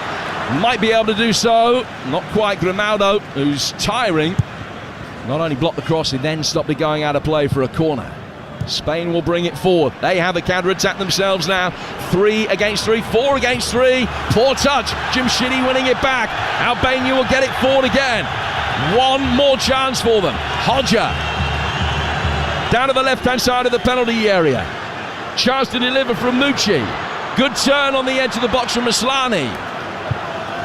might be able to do so. Not quite. Grimaldo, who's tiring, not only blocked the cross, he then stopped it going out of play for a corner. Spain will bring it forward. They have a counter-attack themselves now. 3 against 3, 4 against 3. Poor touch. Jimshidi winning it back. Albania will get it forward again. One more chance for them. Hodja down to the left-hand side of the penalty area. Chance to deliver from Mucci. Good turn on the edge of the box from Maslany.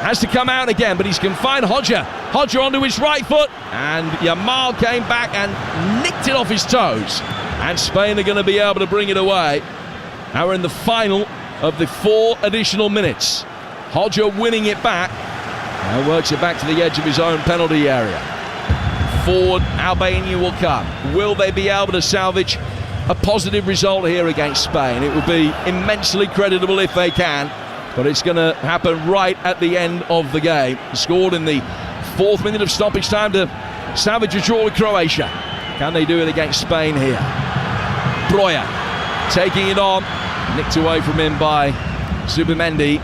Has to come out again, but he's confined. Hodja onto his right foot, and Yamal came back and nicked it off his toes. And Spain are going to be able to bring it away. Now we're in the final of the 4 additional minutes. Hodja winning it back. Now works it back to the edge of his own penalty area. Forward, Albania will come. Will they be able to salvage a positive result here against Spain? It will be immensely creditable if they can, but it's going to happen right at the end of the game. Scored in the 4th minute of stoppage time to salvage a draw with Croatia. Can they do it against Spain here? Breuer taking it on, nicked away from him by Zubimendi.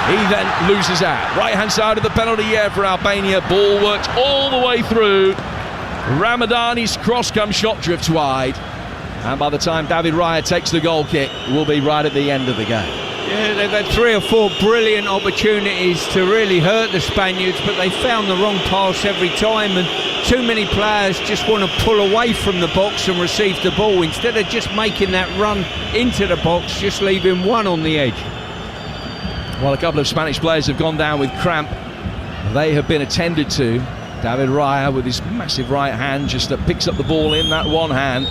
He then loses out. Right-hand side of the penalty area for Albania. Ball works all the way through. Ramadani's cross comes shot drift wide. And by the time David Raya takes the goal kick, we'll be right at the end of the game. Yeah, they've had 3 or 4 brilliant opportunities to really hurt the Spaniards, but they found the wrong pass every time, and too many players just want to pull away from the box and receive the ball instead of just making that run into the box, just leaving one on the edge. Well, a couple of Spanish players have gone down with cramp. They have been attended to. David Raya with his massive right hand just picks up the ball in that one hand,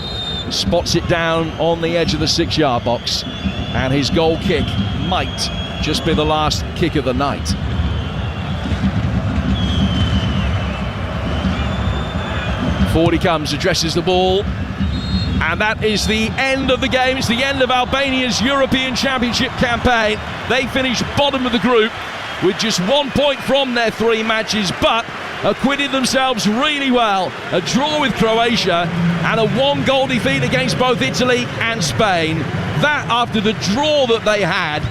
spots it down on the edge of the 6-yard box, and his goal kick might just be the last kick of the night. Forward he comes, addresses the ball, and that is the end of the game. It's the end of Albania's European Championship campaign. They finished bottom of the group with just 1 point from their 3 matches, but acquitted themselves really well. A draw with Croatia and a 1-goal defeat against both Italy and Spain. That, after the draw that they had,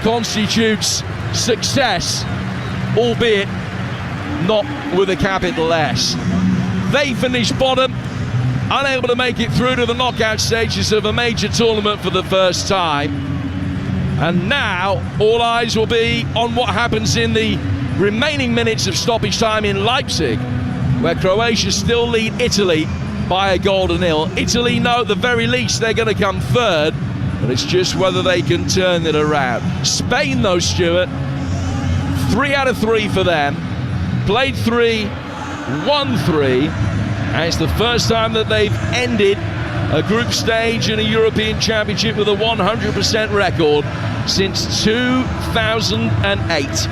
constitutes success, albeit not with a capital S. They finished bottom, unable to make it through to the knockout stages of a major tournament for the first time. And now all eyes will be on what happens in the remaining minutes of stoppage time in Leipzig, where Croatia still lead Italy by a 1-0. Italy know at the very least they're going to come third, but it's just whether they can turn it around. Spain, though, Stuart, 3 out of 3 for them. Played 3, won 3, and it's the first time that they've ended a group stage in a European Championship with a 100% record since 2008.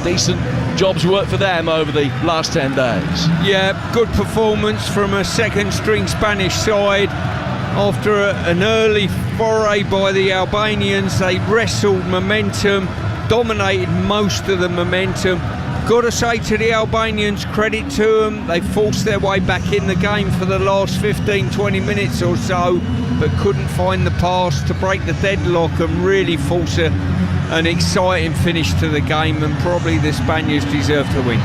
Decent job's work for them over the last 10 days. Yeah, good performance from a second-string Spanish side. After an early foray by the Albanians, they wrestled momentum, dominated most of the momentum. Got to say to the Albanians, credit to them, they forced their way back in the game for the last 15-20 minutes or so, but couldn't find the pass to break the deadlock and really force an exciting finish to the game, and probably the Spaniards deserve to win.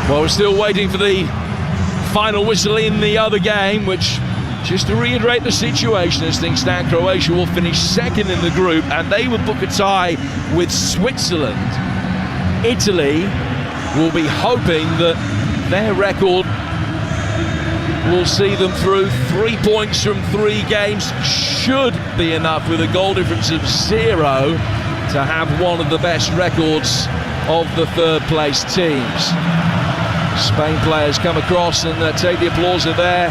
Well, we're still waiting for the final whistle in the other game, which, just to reiterate the situation as things stand, Croatia will finish second in the group and they will book a tie with Switzerland. Italy will be hoping that their record will see them through. 3 points from 3 games should be enough, with a goal difference of 0, to have one of the best records of the third place teams. Spain players come across and take the applause of their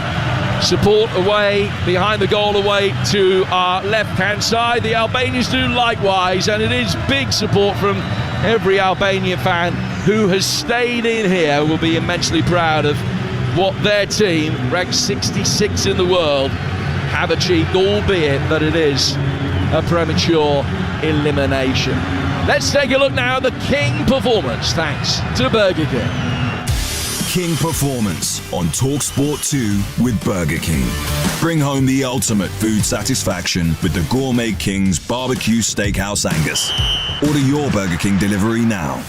support away, behind the goal, away to our left-hand side. The Albanians do likewise, and it is big support from every Albanian fan who has stayed in here. Will be immensely proud of what their team, ranked 66 in the world, have achieved, albeit that it is a premature elimination. Let's take a look now at the King performance, thanks to Burger King. King Performance on TalkSport 2 with Burger King. Bring home the ultimate food satisfaction with the Gourmet King's Barbecue Steakhouse Angus. Order your Burger King delivery now.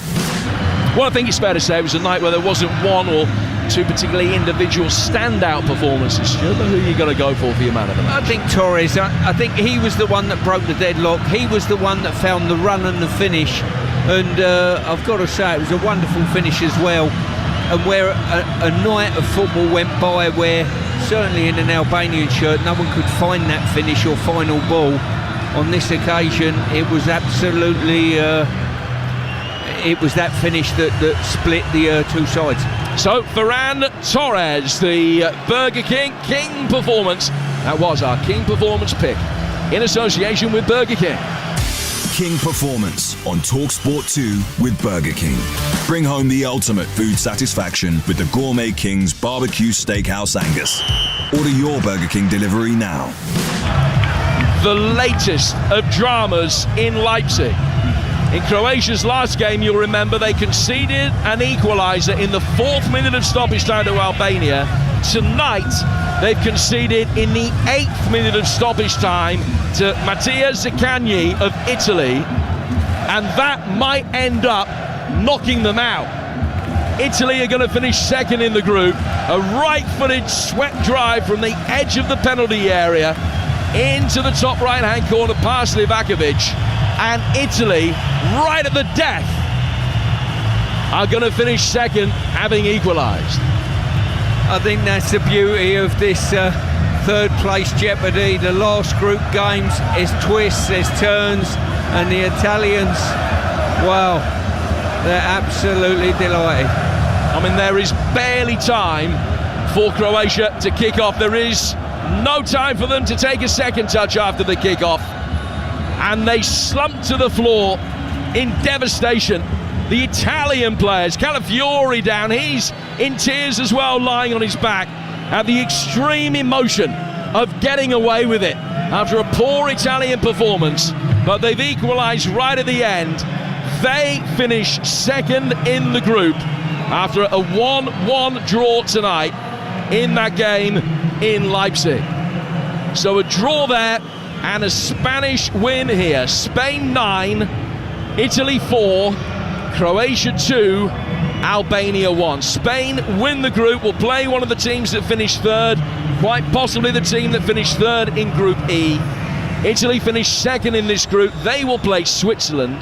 Well, I think it's fair to say it was a night where there wasn't one or two particularly individual standout performances. Do you know who you got to go for your man of the match? I think Torres. I think he was the one that broke the deadlock. He was the one that found the run and the finish. And I've got to say, it was a wonderful finish as well. And where a night of football went by where, certainly in an Albanian shirt, no one could find that finish or final ball, on this occasion it was absolutely it was that finish that split the two sides. So Ferran Torres, the Burger King performance, that was our King performance pick in association with Burger King. King Performance on TalkSport 2 with Burger King. Bring home the ultimate food satisfaction with the Gourmet King's Barbecue Steakhouse Angus. Order your Burger King delivery now. The latest of dramas in Leipzig. In Croatia's last game, you'll remember, they conceded an equaliser in the 4th minute of stoppage time to Albania. Tonight, they've conceded in the 8th minute of stoppage time to Mattia Zaccagni of Italy, and that might end up knocking them out. Italy are going to finish second in the group. A right-footed swept drive from the edge of the penalty area into the top right-hand corner past Livakovic, and Italy, right at the death, are going to finish second, having equalised. I think that's the beauty of this third place jeopardy. The last group games, there's twists, there's turns, and the Italians, wow, they're absolutely delighted. I mean, there is barely time for Croatia to kick off. There is no time for them to take a second touch after the kick-off, and they slump to the floor in devastation. The Italian players, Calafiori down, he's in tears as well, lying on his back at the extreme emotion of getting away with it after a poor Italian performance, but they've equalised right at the end. They finish second in the group after a 1-1 draw tonight in that game in Leipzig. So a draw there and a Spanish win here. Spain 9, Italy 4, Croatia 2, Albania 1. Spain win the group, will play one of the teams that finished third, quite possibly the team that finished third in Group E. Italy finished second in this group, they will play Switzerland.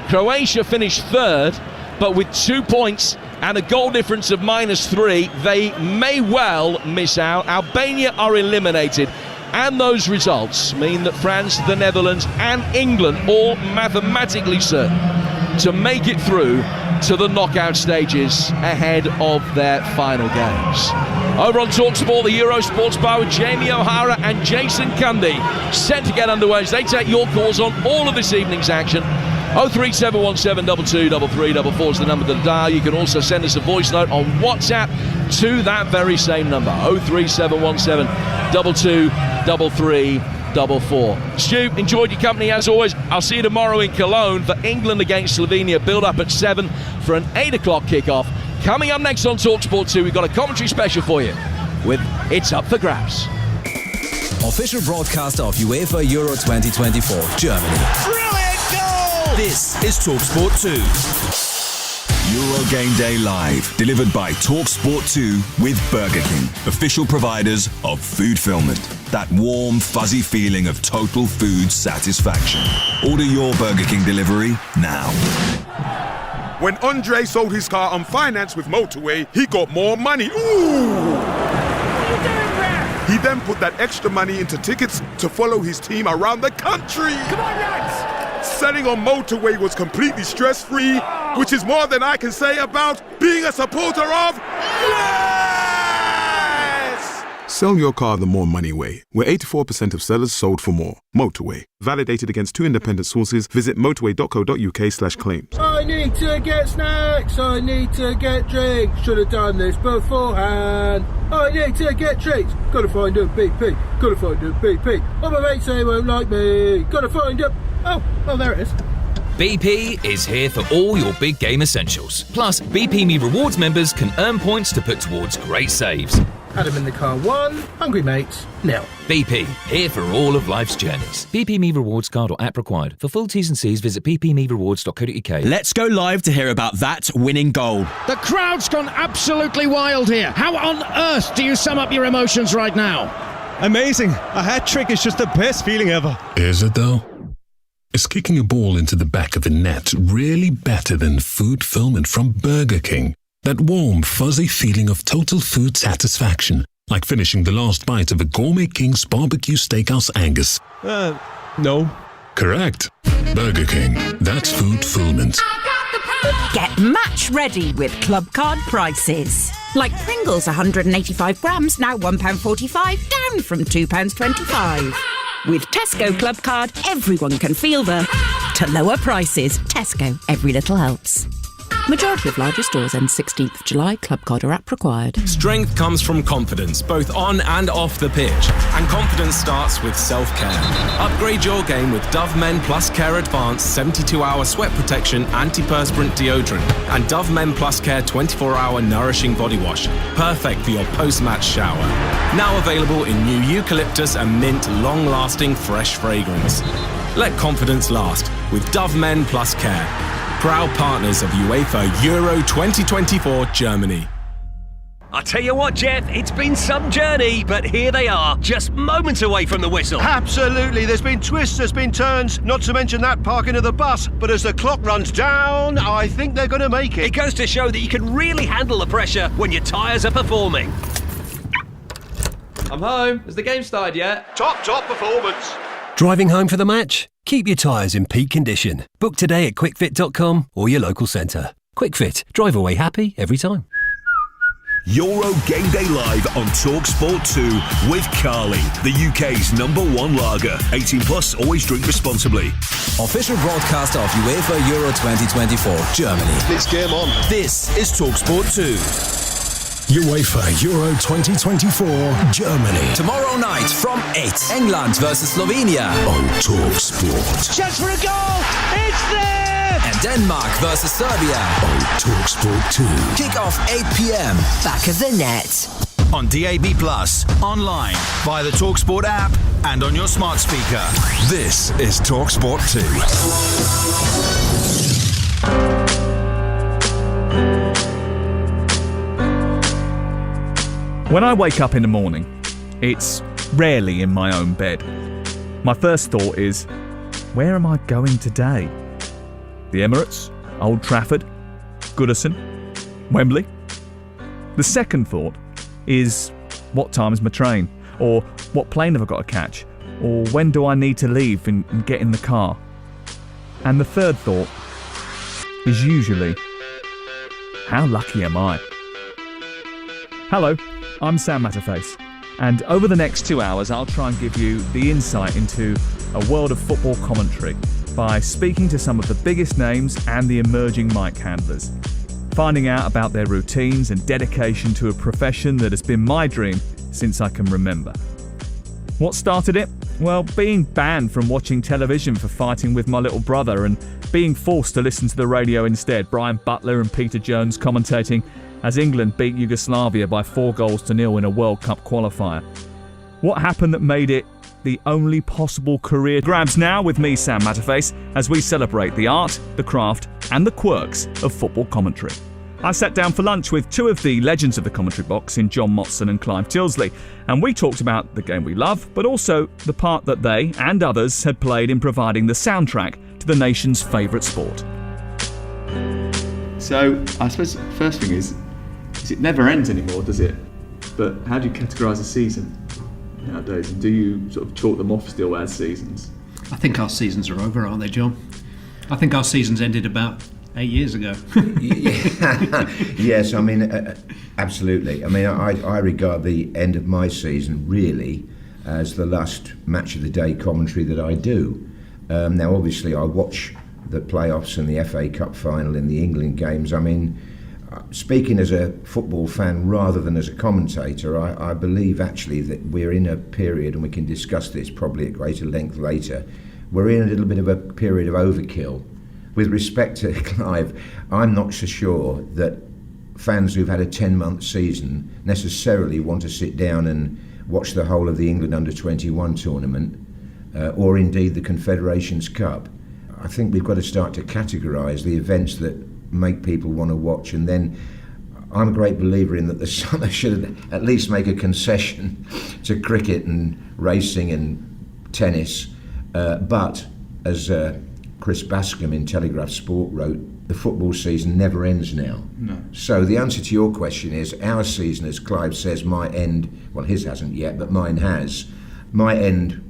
Croatia finished third, but with 2 points and a goal difference of -3, they may well miss out. Albania are eliminated, and those results mean that France, the Netherlands and England all mathematically certain to make it through to the knockout stages ahead of their final games. Over on TalkSport, the Euro Sports Bar with Jamie O'Hara and Jason Cundy set to get underway as they take your calls on all of this evening's action. 03717 223344 is the number to dial. You can also send us a voice note on WhatsApp to that very same number, 03717 223344. Stu, enjoyed your company as always. I'll see you tomorrow in Cologne for England against Slovenia. Build up at 7 for an 8 o'clock kickoff. Coming up next on TalkSport 2, we've got a commentary special for you with It's Up for Grabs. Official broadcaster of UEFA Euro 2024, Germany. Brilliant goal! This is TalkSport 2. Euro Game Day Live, delivered by TalkSport 2 with Burger King, official providers of food fulfillment. That warm, fuzzy feeling of total food satisfaction. Order your Burger King delivery now. When Andre sold his car on finance with Motorway, he got more money. Ooh! He then put that extra money into tickets to follow his team around the country. Come on, lads! Selling on Motorway was completely stress-free, which is more than I can say about being a supporter of Yes! Sell your car the more money way, where 84% of sellers sold for more. Motorway. Validated against 2 independent sources. Visit motorway.co.uk/claims. I need to get snacks. I need to get drinks. Should have done this beforehand. I need to get treats. Gotta find a BP. Gotta find a BP. Oh, my mates say won't like me. Gotta find a... Oh, there it is. BP is here for all your big game essentials. Plus, BP Me Rewards members can earn points to put towards great saves. Adam in the car 1, hungry mates, nil. BP, here for all of life's journeys. BP Me Rewards card or app required. For full T's and C's, visit bpmerewards.co.uk. Let's go live to hear about that winning goal. The crowd's gone absolutely wild here. How on earth do you sum up your emotions right now? Amazing. A hat-trick is just the best feeling ever. Is it though? Is kicking a ball into the back of the net really better than food fulfillment from Burger King? That warm, fuzzy feeling of total food satisfaction, like finishing the last bite of a Gourmet King's Barbecue Steakhouse Angus. No. Correct. Burger King. That's food fulfillment. Get match ready with club card prices. Like Pringles 185 grams, now £1.45, down from £2.25. With Tesco Club Card, everyone can feel the to lower prices. Tesco, every little helps. Majority of larger stores end 16th of July. Club card or app required. Strength comes from confidence, both on and off the pitch. And confidence starts with self-care. Upgrade your game with Dove Men Plus Care Advanced 72-hour sweat protection antiperspirant deodorant and Dove Men Plus Care 24-hour nourishing body wash. Perfect for your post-match shower. Now available in new eucalyptus and mint long-lasting fresh fragrance. Let confidence last with Dove Men Plus Care. Proud partners of UEFA Euro 2024 Germany. I tell you what, Jeff, it's been some journey, but here they are, just moments away from the whistle. Absolutely, there's been twists, there's been turns, not to mention that parking of the bus. But as the clock runs down, I think they're going to make it. It goes to show that you can really handle the pressure when your tyres are performing. I'm home. Has the game started yet? Top performance. Driving home for the match? Keep your tyres in peak condition. Book today at quickfit.com or your local centre. Quickfit. Drive away happy every time. Euro Game Day Live on TalkSport 2 with Carly, the UK's #1 lager. 18 plus, always drink responsibly. Official broadcaster of UEFA Euro 2024 Germany. It's game on. This is TalkSport 2. UEFA Euro 2024 Germany. Tomorrow night from 8. England versus Slovenia. On TalkSport. Chance for a goal! It's there! And Denmark versus Serbia. On TalkSport 2. Kick off 8 p.m. Back of the net. On DAB+, online, via the TalkSport app, and on your smart speaker. This is TalkSport 2. When I wake up in the morning, it's rarely in my own bed. My first thought is, where am I going today? The Emirates? Old Trafford? Goodison? Wembley? The second thought is, what time is my train? Or what plane have I got to catch? Or when do I need to leave and get in the car? And the third thought is usually, how lucky am I? Hello, I'm Sam Matterface, and over the next 2 hours I'll try and give you the insight into a world of football commentary by speaking to some of the biggest names and the emerging mic handlers, finding out about their routines and dedication to a profession that has been my dream since I can remember. What started it? Well, being banned from watching television for fighting with my little brother and being forced to listen to the radio instead. Brian Butler and Peter Jones commentating as England beat Yugoslavia by 4-0 in a World Cup qualifier. What happened that made it the only possible career grabs now with me, Sam Matterface, as we celebrate the art, the craft and the quirks of football commentary. I sat down for lunch with two of the legends of the commentary box in John Motson and Clive Tilsley, and we talked about the game we love, but also the part that they and others had played in providing the soundtrack to the nation's favourite sport. So, I suppose the first thing is it never ends anymore, does it? But how do you categorise a season nowadays? And do you sort of chalk them off still as seasons? I think our seasons are over, aren't they, John? I think our seasons ended about 8 years ago. Yes, I mean, absolutely. I mean, I regard the end of my season really as the last match of the day commentary that I do. Now, obviously, I watch the playoffs and the FA Cup final and the England games. I mean, speaking as a football fan rather than as a commentator, I believe actually that we're in a period, and we can discuss this probably at greater length later, we're in a little bit of a period of overkill. With respect to Clive, I'm not so sure that fans who've had a 10-month season necessarily want to sit down and watch the whole of the England Under-21 tournament or indeed the Confederations Cup. I think we've got to start to categorise the events that make people want to watch, and then I'm a great believer in that the summer should at least make a concession to cricket and racing and tennis, but as Chris Bascom in Telegraph Sport wrote, the football season never ends now. No. So the answer to your question is our season, as Clive says, might end, well, his hasn't yet, but mine has, might end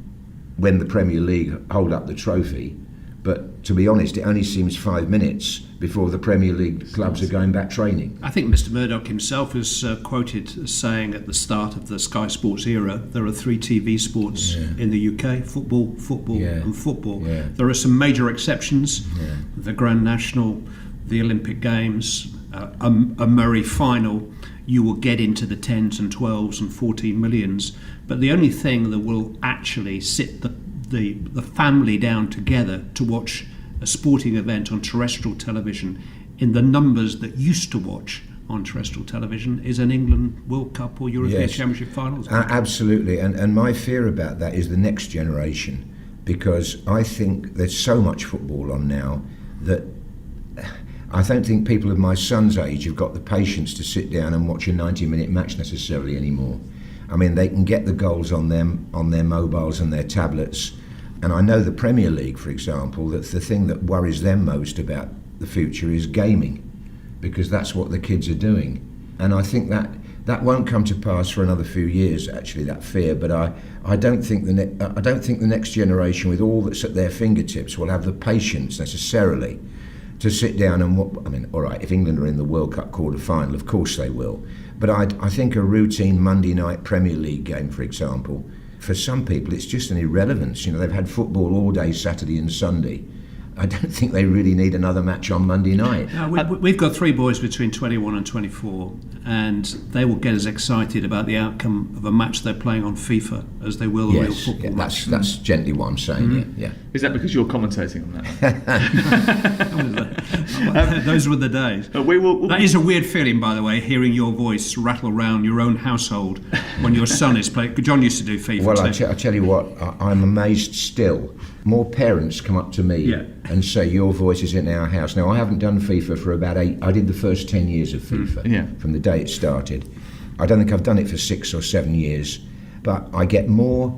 when the Premier League hold up the trophy. But to be honest, it only seems 5 minutes before the Premier League clubs are going back training. I think Mr. Murdoch himself is quoted as saying at the start of the Sky Sports era, there are 3 TV sports in the UK, football, and football. Yeah. There are some major exceptions, the Grand National, the Olympic Games, a Murray final. You will get into the 10s and 12s and 14 millions. But the only thing that will actually sit the family down together to watch a sporting event on terrestrial television in the numbers that used to watch on terrestrial television is an England World Cup or European Championship finals. Absolutely, and my fear about that is the next generation, because I think there's so much football on now that I don't think people of my son's age have got the patience to sit down and watch a 90-minute match necessarily anymore. I mean, they can get the goals on their mobiles and their tablets. And I know the Premier League, for example, that's the thing that worries them most about the future is gaming, because that's what the kids are doing. And I think that won't come to pass for another few years, actually, that fear. But I don't think the next generation, with all that's at their fingertips, will have the patience necessarily to sit down and I mean, all right, if England are in the World Cup quarter-final, of course they will. But I think a routine Monday night Premier League game, for example, for some people it's just an irrelevance. You know, they've had football all day Saturday and Sunday. I don't think they really need another match on Monday night. We've got 3 boys between 21 and 24, and they will get as excited about the outcome of a match they're playing on FIFA as they will a real football match. That's gently what I'm saying, yeah. Is that because you're commentating on that? Those were the days. That is a weird feeling, by the way, hearing your voice rattle around your own household when your son is playing. John used to do FIFA. Well, I tell you what, I'm amazed still. More parents come up to me and say, your voice is in our house. Now, I haven't done FIFA for about 8. I did the first 10 years of FIFA from the day it started. I don't think I've done it for 6 or 7 years. But I get more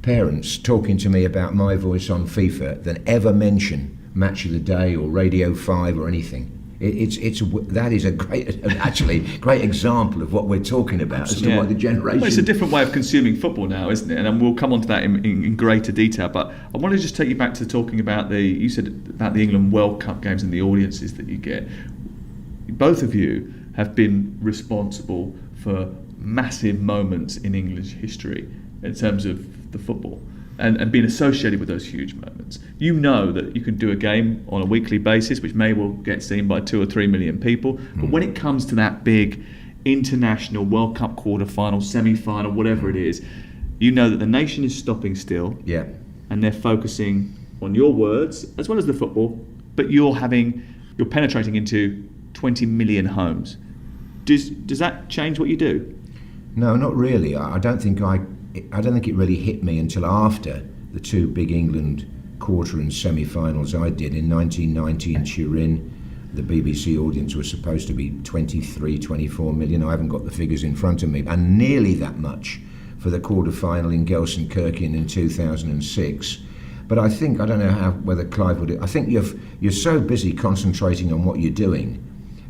parents talking to me about my voice on FIFA than ever mention Match of the Day or Radio 5 or anything. That is a great example of what we're talking about as to what the generation. Well, it's a different way of consuming football now, isn't it? And we'll come on to that in greater detail. But I want to just take you back to talking about you said about the England World Cup games and the audiences that you get. Both of you have been responsible for massive moments in English history in terms of the football. And being associated with those huge moments. You know that you can do a game on a weekly basis, which may well get seen by 2 or 3 million people. But when it comes to that big international World Cup quarter-final, semi-final, whatever it is, you know that the nation is stopping still. Yeah. And they're focusing on your words as well as the football, but you're penetrating into 20 million homes. Does that change what you do? No, not really. I don't think it really hit me until after the 2 big England quarter and semi-finals I did in 1990 in Turin. The BBC audience was supposed to be 23, 24 million. I haven't got the figures in front of me. And nearly that much for the quarter-final in Gelsenkirchen in 2006. But I think, I don't know whether Clive would... I think you're so busy concentrating on what you're doing.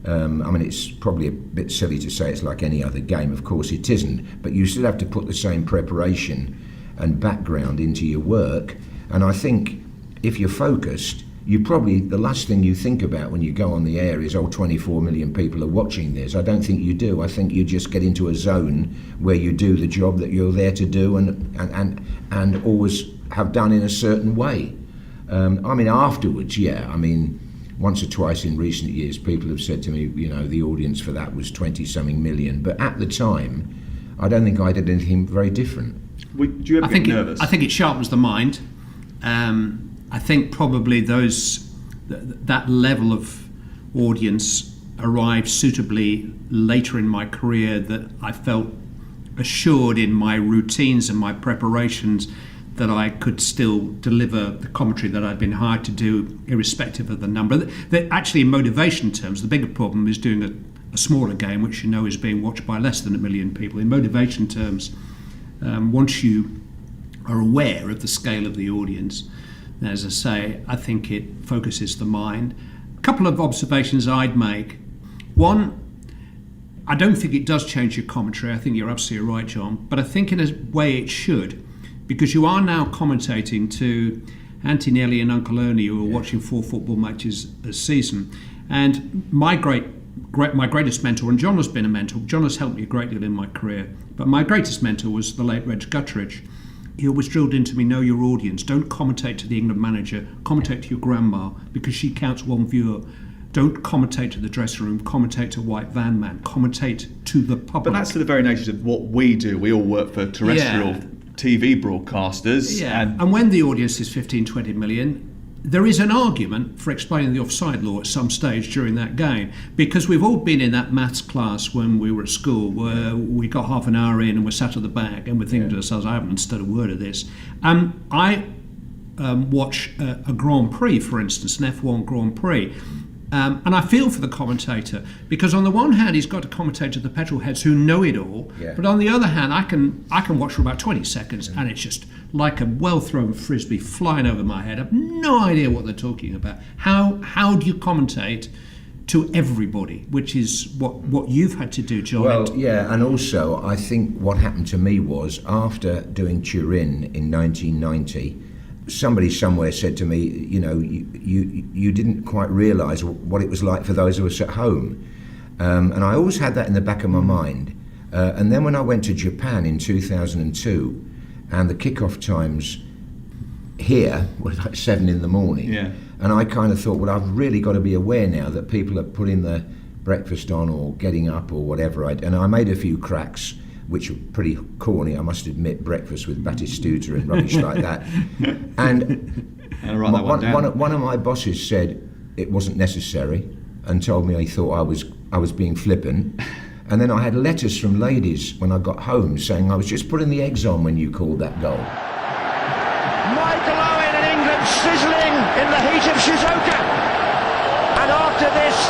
I mean, it's probably a bit silly to say it's like any other game. Of course it isn't. But you still have to put the same preparation and background into your work. And I think if you're focused, you probably, the last thing you think about when you go on the air is, 24 million people are watching this. I don't think you do. I think you just get into a zone where you do the job that you're there to do and always have done in a certain way. I mean, afterwards, once or twice in recent years, people have said to me, the audience for that was 20-something million. But at the time, I don't think I did anything very different. Do you ever get nervous? I think it sharpens the mind. I think probably that level of audience arrived suitably later in my career, that I felt assured in my routines and my preparations that I could still deliver the commentary that I'd been hired to do, irrespective of the number. That actually, in motivation terms, the bigger problem is doing a smaller game, which is being watched by less than 1 million people. In motivation terms, once you are aware of the scale of the audience, as I say, I think it focuses the mind. A couple of observations I'd make. One, I don't think it does change your commentary. I think you're absolutely right, John. But I think in a way it should, because you are now commentating to Auntie Nellie and Uncle Ernie, who are watching 4 football matches a season. And my greatest mentor, and John has been a mentor, John has helped me a great deal in my career, but my greatest mentor was the late Reg Guttridge. He always drilled into me, know your audience. Don't commentate to the England manager. Commentate to your grandma, because she counts one viewer. Don't commentate to the dressing room. Commentate to White Van Man. Commentate to the public. But that's to the very nature of what we do. We all work for terrestrial TV broadcasters. Yeah. And when the audience is 15, 20 million, there is an argument for explaining the offside law at some stage during that game, because we've all been in that maths class when we were at school where we got half an hour in and we're sat at the back and we're thinking to ourselves, I haven't understood a word of this. I watch a Grand Prix, for instance, an F1 Grand Prix, and I feel for the commentator, because on the one hand he's got to commentate to the petrol heads who know it all, but on the other hand I can watch for about 20 seconds and it's just like a well-thrown frisbee flying over my head. I have no idea what they're talking about. How do you commentate to everybody, which is what you've had to do, John? Well, yeah, and also I think what happened to me was, after doing Turin in 1990, somebody somewhere said to me, you didn't quite realise what it was like for those of us at home. And I always had that in the back of my mind. And then when I went to Japan in 2002, and the kickoff times here were like 7 in the morning. Yeah. And I kind of thought, well, I've really got to be aware now that people are putting their breakfast on or getting up or whatever. And I made a few cracks, which were pretty corny, I must admit, breakfast with Batistuta and rubbish like that. And one of my bosses said it wasn't necessary and told me he thought I was being flippant. And then I had letters from ladies when I got home saying I was just putting the eggs on when you called that goal. Michael Owen and England sizzling in the heat of Shizuoka. And after this,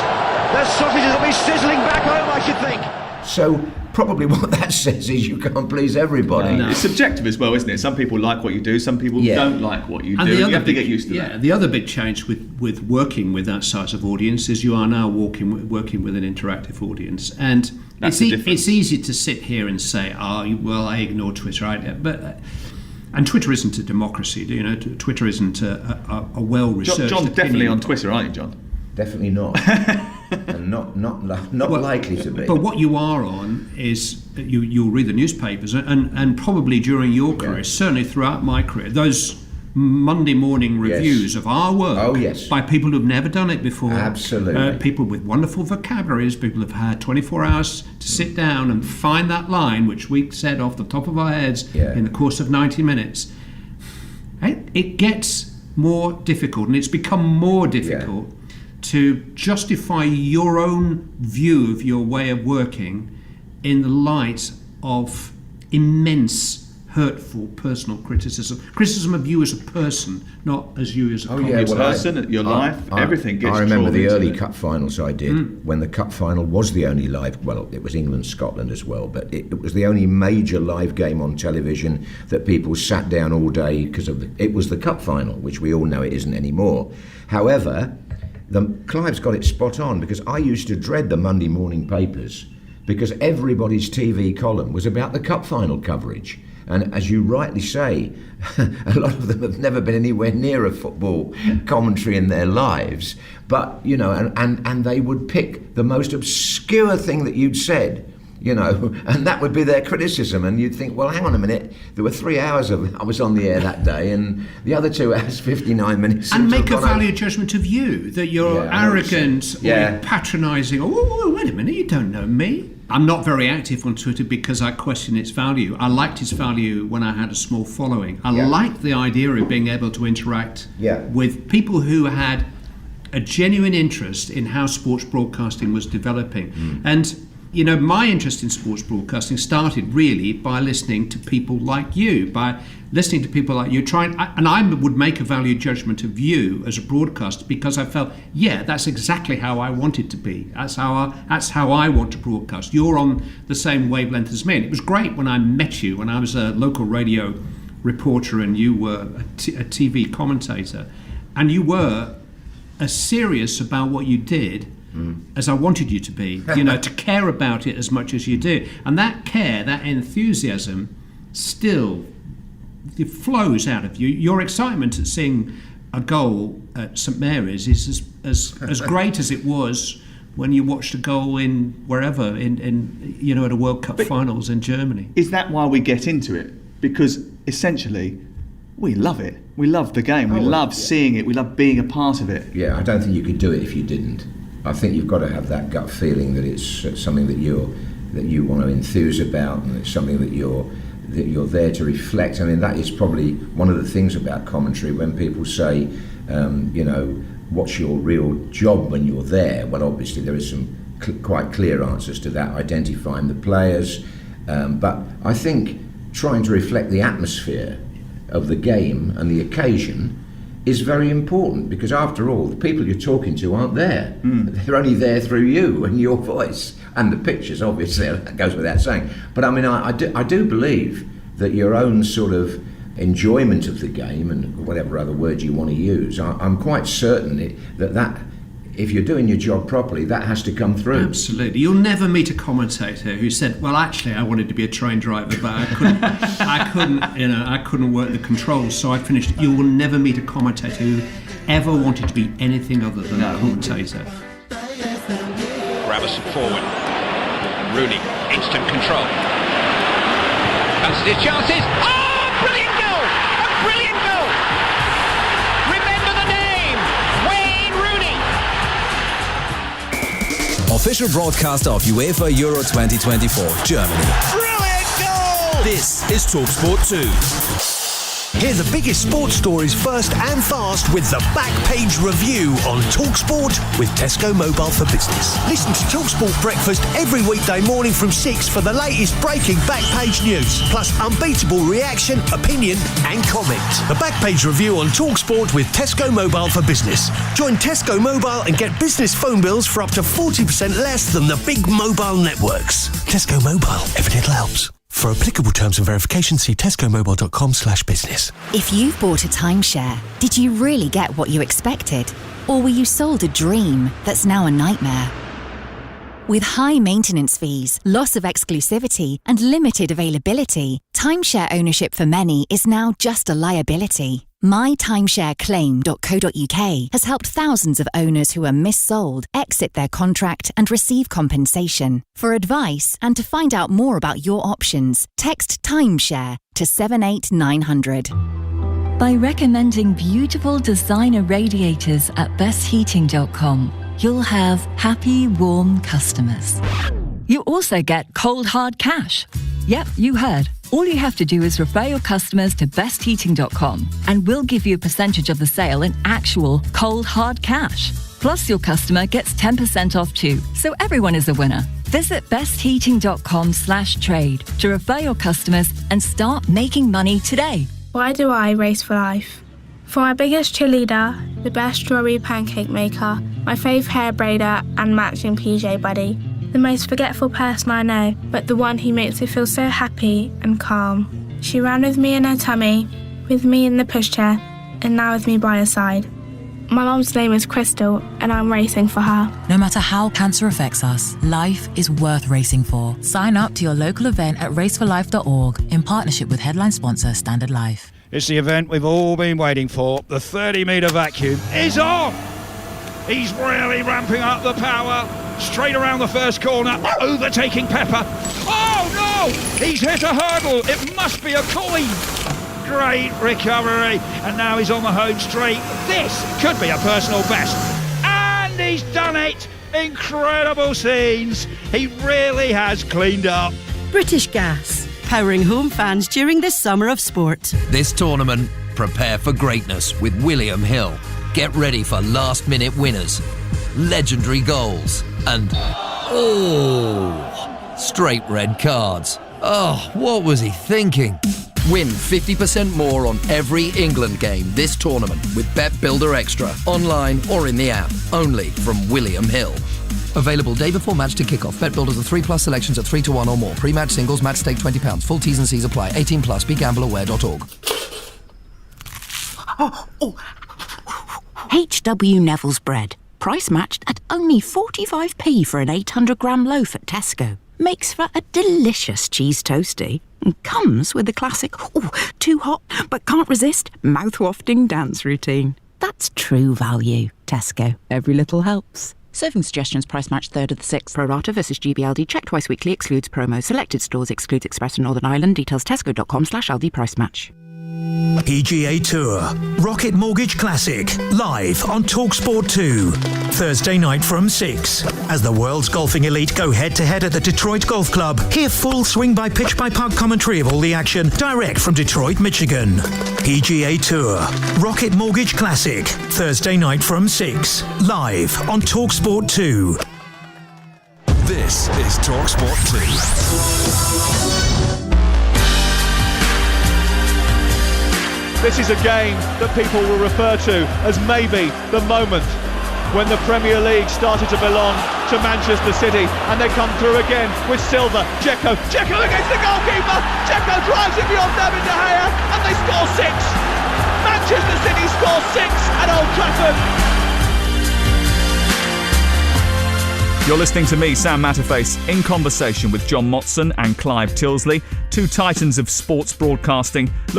the sausages will be sizzling back home, I should think. So probably what that says is you can't please everybody. No. It's subjective as well, isn't it? Some people like what you do, some people don't like what you do. You have to get used to that. Yeah, the other big change with working with that size of audience is you are now working with an interactive audience. And it's easy to sit here and say, I ignore Twitter. And Twitter isn't a democracy. Twitter isn't a well-researched John's definitely on Twitter, aren't you, John? Definitely not. And not likely to be. But what you are on is you'll read the newspapers, and probably during your career, certainly throughout my career, those Monday morning reviews of our work by people who've never done it before. Absolutely. People with wonderful vocabularies, people who've had 24 hours to sit down and find that line, which we said off the top of our heads in the course of 90 minutes. It gets more difficult, and it's become more difficult to justify your own view of your way of working in the light of immense hurtful personal criticism of you as a person, not as you as a person, your life, everything gets. I remember the early it. cup finals I did when the cup final was the only live. Well, it was England-Scotland as well, but it was the only major live game on television that people sat down all day because it was the cup final, which we all know it isn't anymore. However, Clive's got it spot on, because I used to dread the Monday morning papers because everybody's TV column was about the cup final coverage. And as you rightly say, a lot of them have never been anywhere near a football commentary in their lives. But, you know, and they would pick the most obscure thing that you'd said, you know, and that would be their criticism. And you'd think, well, hang on a minute, there were 3 hours I was on the air that day, and the other 2 hours, 59 minutes. And make a value judgment of you, that you're arrogant or Yeah. patronising. Oh, wait a minute, you don't know me. I'm not very active on Twitter because I question its value. I liked its value when I had a small following. I liked the idea of being able to interact with people who had a genuine interest in how sports broadcasting was developing. And, you know, my interest in sports broadcasting started really by listening to people like you, and I would make a value judgment of you as a broadcaster because I felt, that's exactly how I want it to be. That's how I want to broadcast. You're on the same wavelength as me. And it was great when I met you, when I was a local radio reporter and you were a TV commentator, and you were as serious about what you did as I wanted you to be, you know, to care about it as much as you do. And that care, that enthusiasm still it flows out of you. Your excitement at seeing a goal at St Mary's is as great as it was when you watched a goal in wherever, in you know, at a World Cup finals in Germany. Is that why we get into it? Because essentially, we love it. We love the game. We love seeing it. We love being a part of it. Yeah, I don't think you could do it if you didn't. I think you've got to have that gut feeling that it's something that you want to enthuse about, and it's something that you're there to reflect. I mean, that is probably one of the things about commentary. When people say, you know, what's your real job when you're there? Well, obviously there is some quite clear answers to that, identifying the players. But I think trying to reflect the atmosphere of the game and the occasion is very important, because after all, the people you're talking to aren't there. They're only there through you and your voice and the pictures, obviously. That goes without saying. But I mean, I do believe that your own sort of enjoyment of the game, and whatever other word you want to use, I'm quite certain that if you're doing your job properly, that has to come through. Absolutely. You'll never meet a commentator who said, well, actually, I wanted to be a train driver, but I couldn't work the controls, so I finished. You will never meet a commentator who ever wanted to be anything other than a commentator. Gravison forward. Rooney, instant control. Fancies his chances. Oh, brilliant goal! A brilliant goal! Remember the name, Wayne Rooney. Official broadcaster of UEFA Euro 2024, Germany. Brilliant goal! This is TalkSport 2. Hear the biggest sports stories first and fast with the Back Page Review on TalkSport with Tesco Mobile for Business. Listen to TalkSport Breakfast every weekday morning from 6 for the latest breaking Back Page news, plus unbeatable reaction, opinion and comment. The Back Page Review on TalkSport with Tesco Mobile for Business. Join Tesco Mobile and get business phone bills for up to 40% less than the big mobile networks. Tesco Mobile, every little helps. For applicable terms and verification, see tescomobile.com/business. If you've bought a timeshare, did you really get what you expected? Or were you sold a dream that's now a nightmare? With high maintenance fees, loss of exclusivity, and limited availability, timeshare ownership for many is now just a liability. MyTimeshareClaim.co.uk has helped thousands of owners who are missold exit their contract and receive compensation. For advice and to find out more about your options, text timeshare to 78900. By recommending beautiful designer radiators at bestheating.com, you'll have happy, warm customers. You also get cold, hard cash. Yep, you heard. All you have to do is refer your customers to bestheating.com and we'll give you a percentage of the sale in actual cold, hard cash. Plus, your customer gets 10% off too, so everyone is a winner. Visit bestheating.com/trade to refer your customers and start making money today. Why do I race for life? For my biggest cheerleader, the best strawberry pancake maker, my fave hair braider and matching PJ buddy. The most forgetful person I know, but the one who makes me feel so happy and calm. She ran with me in her tummy, with me in the pushchair, and now with me by her side. My mum's name is Crystal, and I'm racing for her. No matter how cancer affects us, life is worth racing for. Sign up to your local event at raceforlife.org in partnership with headline sponsor Standard Life. It's the event we've all been waiting for. The 30-metre vacuum is on! He's really ramping up the power. Straight around the first corner, overtaking Pepper. Oh no! He's hit a hurdle. It must be a coin. Great recovery, and now he's on the home straight. This could be a personal best, and he's done it. Incredible scenes. He really has cleaned up. British Gas, powering home fans during this summer of sport. This tournament, prepare for greatness with William Hill. Get ready for last-minute winners, legendary goals, and straight red cards. Oh, what was he thinking? Win 50% more on every England game this tournament with Bet Builder Extra, online or in the app. Only from William Hill. Available day before match to kick-off. Bet Builders are 3+ selections at 3-1 or more. Pre-match singles, match stake £20. Full T's and C's apply. 18+, begambleaware.org. H.W. Neville's bread. Price matched at only 45p for an 800-gram loaf at Tesco. Makes for a delicious cheese toastie. And comes with the classic, too hot, but can't resist, mouth-wafting dance routine. That's true value. Tesco. Every little helps. Serving suggestions price match 3rd of the 6th. Pro rata versus GBLD. Check twice weekly. Excludes promo. Selected stores. Excludes Express and Northern Ireland. Details tesco.com/Aldi price match. PGA Tour. Rocket Mortgage Classic. Live on TalkSport 2. Thursday night from 6. As the world's golfing elite go head-to-head at the Detroit Golf Club. Hear full swing-by-pitch-by-putt commentary of all the action direct from Detroit, Michigan. PGA Tour. Rocket Mortgage Classic. Thursday night from 6. Live on TalkSport 2. This is TalkSport 2. This is a game that people will refer to as maybe the moment when the Premier League started to belong to Manchester City, and they come through again with Silva. Dzeko against the goalkeeper. Dzeko drives it beyond David De Gea, and they score 6. Manchester City score 6 at Old Trafford. You're listening to me, Sam Matterface, in conversation with John Motson and Clive Tilsley, two titans of sports broadcasting, looking